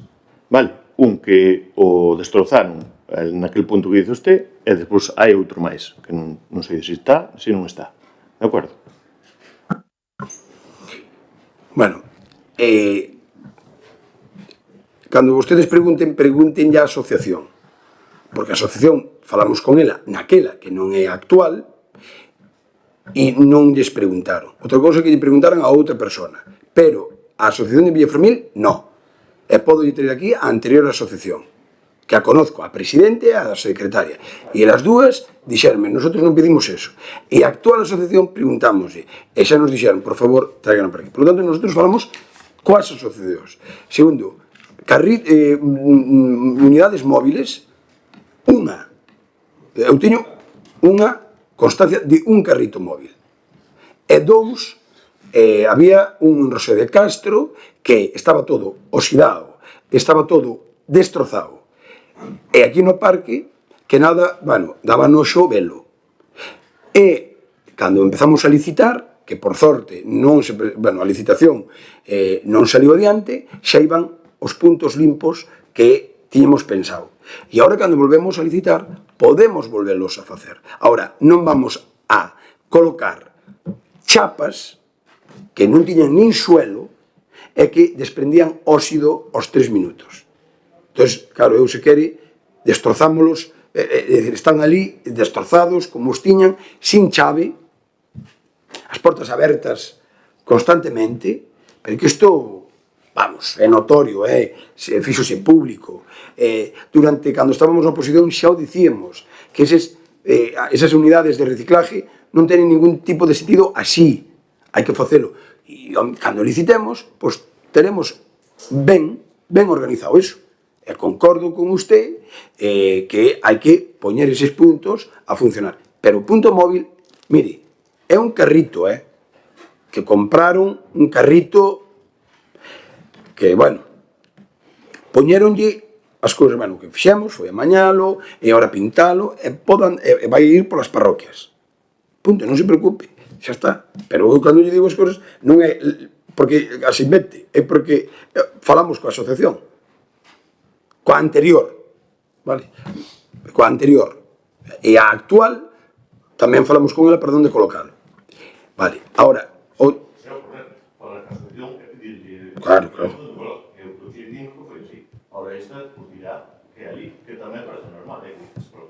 vale? Un que o destrozaron naquele punto que dice usted, e despois hai outro máis, que non sei se está, se non está, de acordo? Bueno, cando vostedes pregunten ya a asociación, porque a asociación falamos con ela naquela que non é actual e non lles preguntaron. Outra cousa que lle preguntaran a outra persona, pero a asociación de Vilaframil, non. E podo lle traer aquí a anterior asociación, que a conozco, a presidente e a secretaria. E elas dúas dixeronme, nosotros non pedimos eso. E a actual asociación preguntámoslle, e xa nos dixeron, por favor, traigan por aquí. Por lo tanto, nosotros falamos coas asociacións. Segundo, unidades móviles, unha. Eu teño unha constancia de un carrito móvil. E dous, había un Rosé de Castro que estaba todo oxidado, estaba todo destrozado. E aquí no parque, que nada, bueno, daba noxo velo. E, cando empezamos a licitar, que por sorte non se, bueno, a licitación non saliu adiante, xa iban os puntos limpos que tiñemos pensado. E agora, cando volvemos a licitar, podemos volverlos a facer. Agora, non vamos a colocar chapas que non tiñan nin suelo e que desprendían óxido aos 3 minutos. Entón, claro, eu se quere, destrozámolos, están ali destrozados, como os tiñan, sin chave, as portas abertas constantemente, pero que isto, vamos, é notorio, fíxose público. Durante, cando estábamos na oposición, xa o dicíamos, que esas unidades de reciclaje non tenen ningún tipo de sentido así, hai que facelo. E cando licitemos, pois teremos ben organizado iso. E concordo con usted que hai que poñer eses puntos a funcionar. Pero o punto móvil, mire, é un carrito, que compraron un carrito que, bueno, poñéronlle as cousas, bueno, que fixemos foi amañalo, e agora pintalo, e vai ir polas parroquias. Punto, non se preocupe, xa está. Pero eu, cando lle digo as cousas, non é porque as invente, é porque falamos coa asociación, coa anterior, vale? Coa anterior. E a actual, tamén falamos con ela para onde colocalo. Vale, ahora... Claro, claro.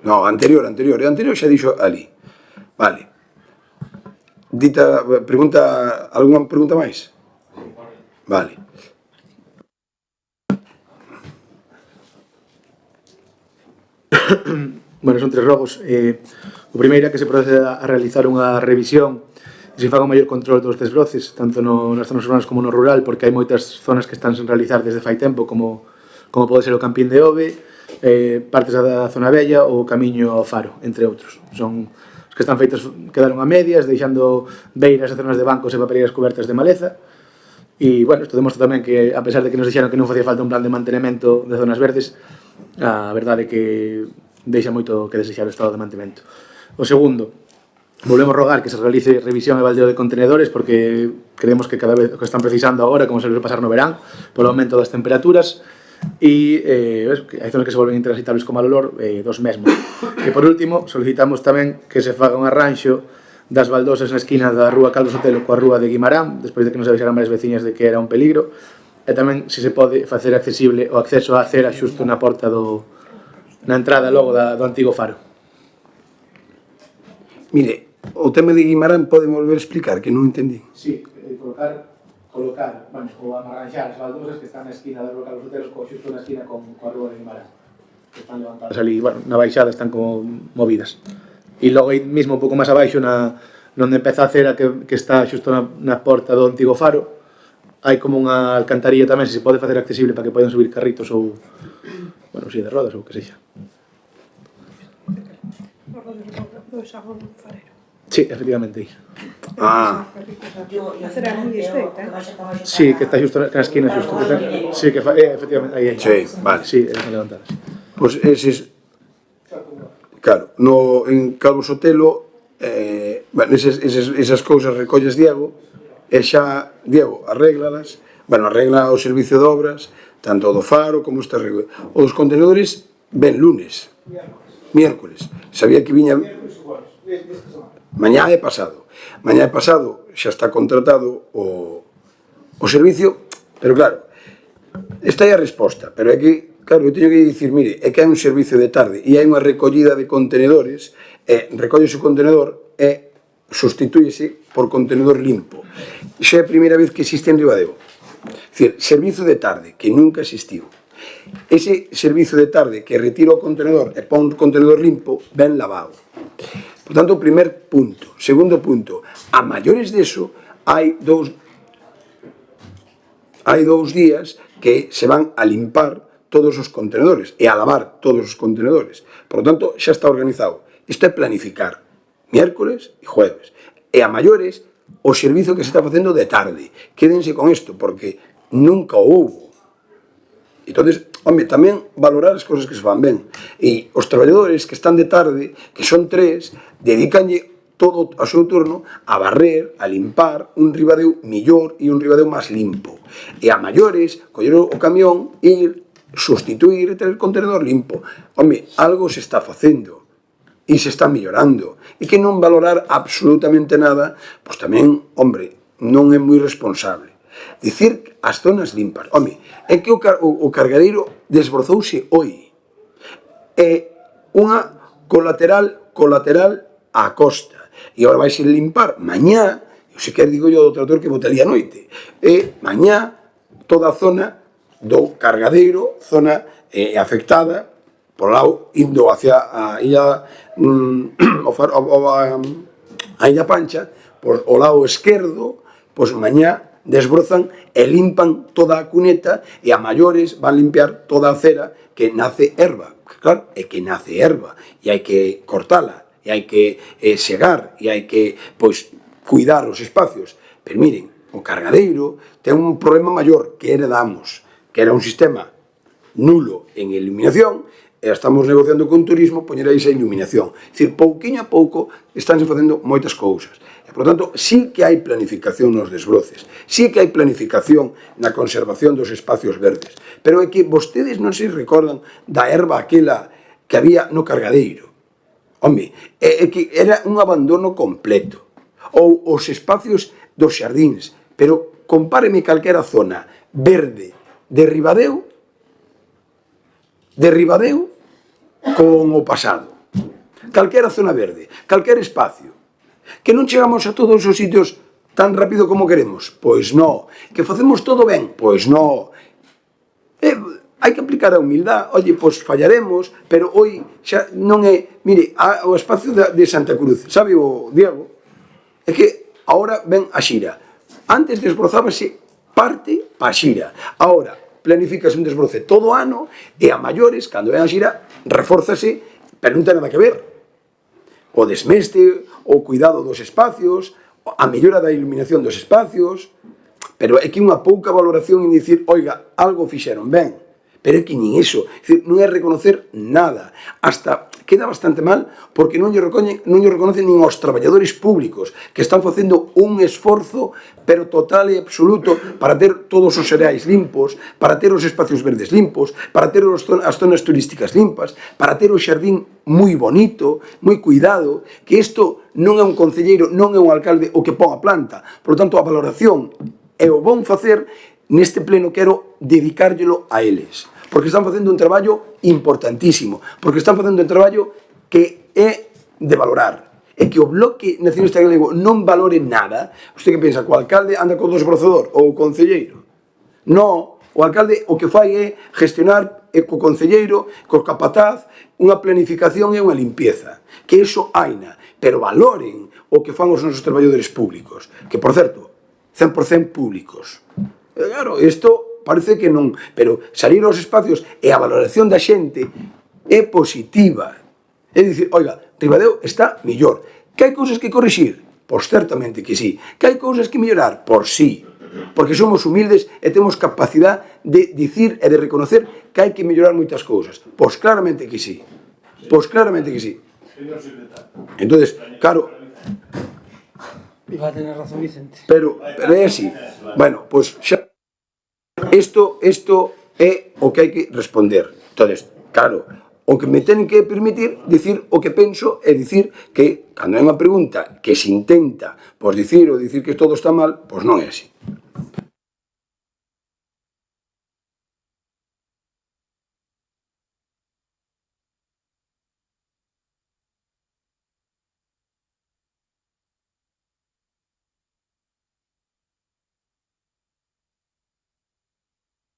No, anterior, xa dixo ali. Vale. Dita, pregunta, algunha pregunta máis? Vale. Bueno, son 3 rogos. O primeiro é que se proceda a realizar unha revisión e se faga un maior control dos desbroces, tanto nas zonas urbanas como no rural, porque hai moitas zonas que están sen realizar desde fai tempo, como pode ser o Campín de Ove, partes da zona bella ou o camiño ao Faro, entre outros. Son os que están feitos, quedaron a medias, deixando beiras e zonas de bancos e papeleiras cobertas de maleza. E, bueno, isto demostra tamén que, a pesar de que nos dixeron que non facía falta un plan de mantenimento de zonas verdes, a verdade é que deixa moito que desexar o estado de mantemento. O segundo, volvemos rogar que se realice revisión e baldeo de contenedores, porque creemos que cada vez o que están precisando agora, como se vai pasar no verán, polo aumento das temperaturas, e hai zonas que se volven intransitables como Malolor, dos mesmos. E por último, solicitamos tamén que se faga un arranxo das baldosas na esquina da rúa Calvo Sotelo coa rúa de Guimarán, despois de que nos avisaran varias veciñas de que era un peligro, e tamén se pode facer accesible o acceso á acera xusto na porta na entrada logo do antigo faro. Mire, o tema de Guimarán pode volver a explicar, que non entendí. Sí, colocar, bueno, ou amarranxar as baldosas que están na esquina da rúa Calvo Sotelo, xusto na esquina coa rúa de Guimarán, que están levantadas ali, bueno, na baixada están como movidas. E logo aí mesmo un pouco máis abaixo, onde empeza a acera que está xusto na porta do antigo faro, hai como unha alcantarilla tamén, se pode facer accesible para que podan subir carritos ou, bueno, silla de rodas ou o que sexa. Sí, efectivamente. A acera moi estreita, Sí, que está xusto na esquina, xusto. Sí, que efectivamente, aí. Sí, vale. Sí, están levantadas. Pois eses... Claro, en Calvo Sotelo, esas cousas recolles Diego, e xa Diego arréglalas, bueno, arregla o servicio de obras, tanto do faro como este arreglo. Os contenedores ven lunes, miércoles, sabía que viña... Mañá é pasado xa está contratado o servicio, pero claro, esta é a resposta, pero é que, claro, eu teño que dicir, mire, é que hai un servicio de tarde e hai unha recollida de contenedores, recollese o contenedor e sustitúyese por contenedor limpo. Xa é a primeira vez que existe en Ribadeo. É dicir, servizo de tarde, que nunca existiu. Ese servizo de tarde que retira o contenedor e pon o contenedor limpo, ben lavado. Por tanto, primer punto. Segundo punto, a maiores deso, hai dous días que se van a limpar todos os contenedores e a lavar todos os contenedores. Por lo tanto, xa está organizado. Isto é planificar miércoles e jueves. E a maiores, o servizo que se está facendo de tarde. Quédense con isto, porque nunca houbo. Entonces, home, tamén valorar as cousas que se fan ben. E os traballadores que están de tarde, que son 3, dedicanlle todo o seu turno a barrer, a limpar un Ribadeo millor e un Ribadeo máis limpo. E a maiores, coller o camión, ir, sustituir e ter o contenedor limpo. Home, algo se está facendo e se está mellorando. E que non valorar absolutamente nada, pois tamén, hombre, non é moi responsable. Dicir as zonas limpas. Home, é que o cargadeiro desbrozouse hoi. É unha colateral á costa. E agora vais limpar mañá, eu se quer digo yo do trator que bote ali a noite, e mañá toda a zona do cargadeiro, zona afectada, por lado, indo hacia a illa a illa Pancha, por o lado esquerdo, pois mañá desbrozan e limpan toda a cuneta e a maiores van limpiar toda a acera que nace erva. Claro, é que nace erva e hai que cortala, e hai que segar, e hai que, pois, cuidar os espacios. Pero miren, o cargadeiro ten un problema maior que heredamos, que era un sistema nulo en iluminación e estamos negociando con turismo poñer aí esa iluminación. É dicir, pouquiño a pouco estánse facendo moitas cousas. E, por tanto, sí que hai planificación nos desbroces, sí que hai planificación na conservación dos espacios verdes, pero é que vostedes non se recordan da erva aquela que había no cargadeiro. Home, é que era un abandono completo. Ou os espacios dos xardíns, pero compáreme calquera zona verde de Ribadeo con o pasado. Calquera zona verde, calquer espacio. Que non chegamos a todos os sitios tan rápido como queremos? Pois non. Que facemos todo ben? Pois non. Hai que aplicar a humildade. Oye, pois fallaremos, pero hoy xa non é... Mire, o espacio de Santa Cruz, sabe o Diego? É que agora ven a xira. Antes desbrozábase parte pa xira. Agora, planifícase un desbroce todo o ano e a maiores, cando ven a xira, refórzase, pero non ten nada que ver. O desmeste, o cuidado dos espacios, a mellora da iluminación dos espacios, pero é que unha pouca valoración en dicir, oiga, algo fixeron ben, pero é que nin iso, é dicir, non é reconocer nada, hasta queda bastante mal porque non lle reconocen nin aos traballadores públicos que están facendo un esforzo pero total e absoluto para ter todos os cereais limpos, para ter os espacios verdes limpos, para ter as zonas turísticas limpas, para ter o xardín moi bonito, moi cuidado, que isto non é un concelleiro, non é un alcalde o que pon a planta. Por lo tanto, a valoración e o bon facer neste pleno quero dedicárllelo a eles, porque están facendo un traballo importantísimo, porque están facendo un traballo que é de valorar. É que o Bloque Nacionalista Galego non valore nada. Usted que pensa, que o alcalde anda co desbrozador ou o concelleiro? Non, o alcalde o que fai é gestionar co concelleiro, co capataz, unha planificación e unha limpieza. Que iso haina, pero valoren o que fan os nosos traballadores públicos, que, por certo, 100% públicos. Claro, isto parece que non, pero salir aos espacios e a valoración da xente é positiva. É dicir, oiga, Ribadeo está mellor. Que hai cousas que corrixir? Pois certamente que sí. Que hai cousas que mellorar? Por sí. Porque somos humildes e temos capacidade de dicir e de reconocer que hai que mellorar moitas cousas. Pois claramente que sí. Pois claramente que sí. Entonces, claro... Va a tener razón Vicente. Pero é así. Bueno, pois xa... Isto é o que hai que responder. Entonces, claro, o que me ten que permitir dicir o que penso e dicir que, cando hai unha pregunta que se intenta pois dicir ou dicir que todo está mal, pois non é así.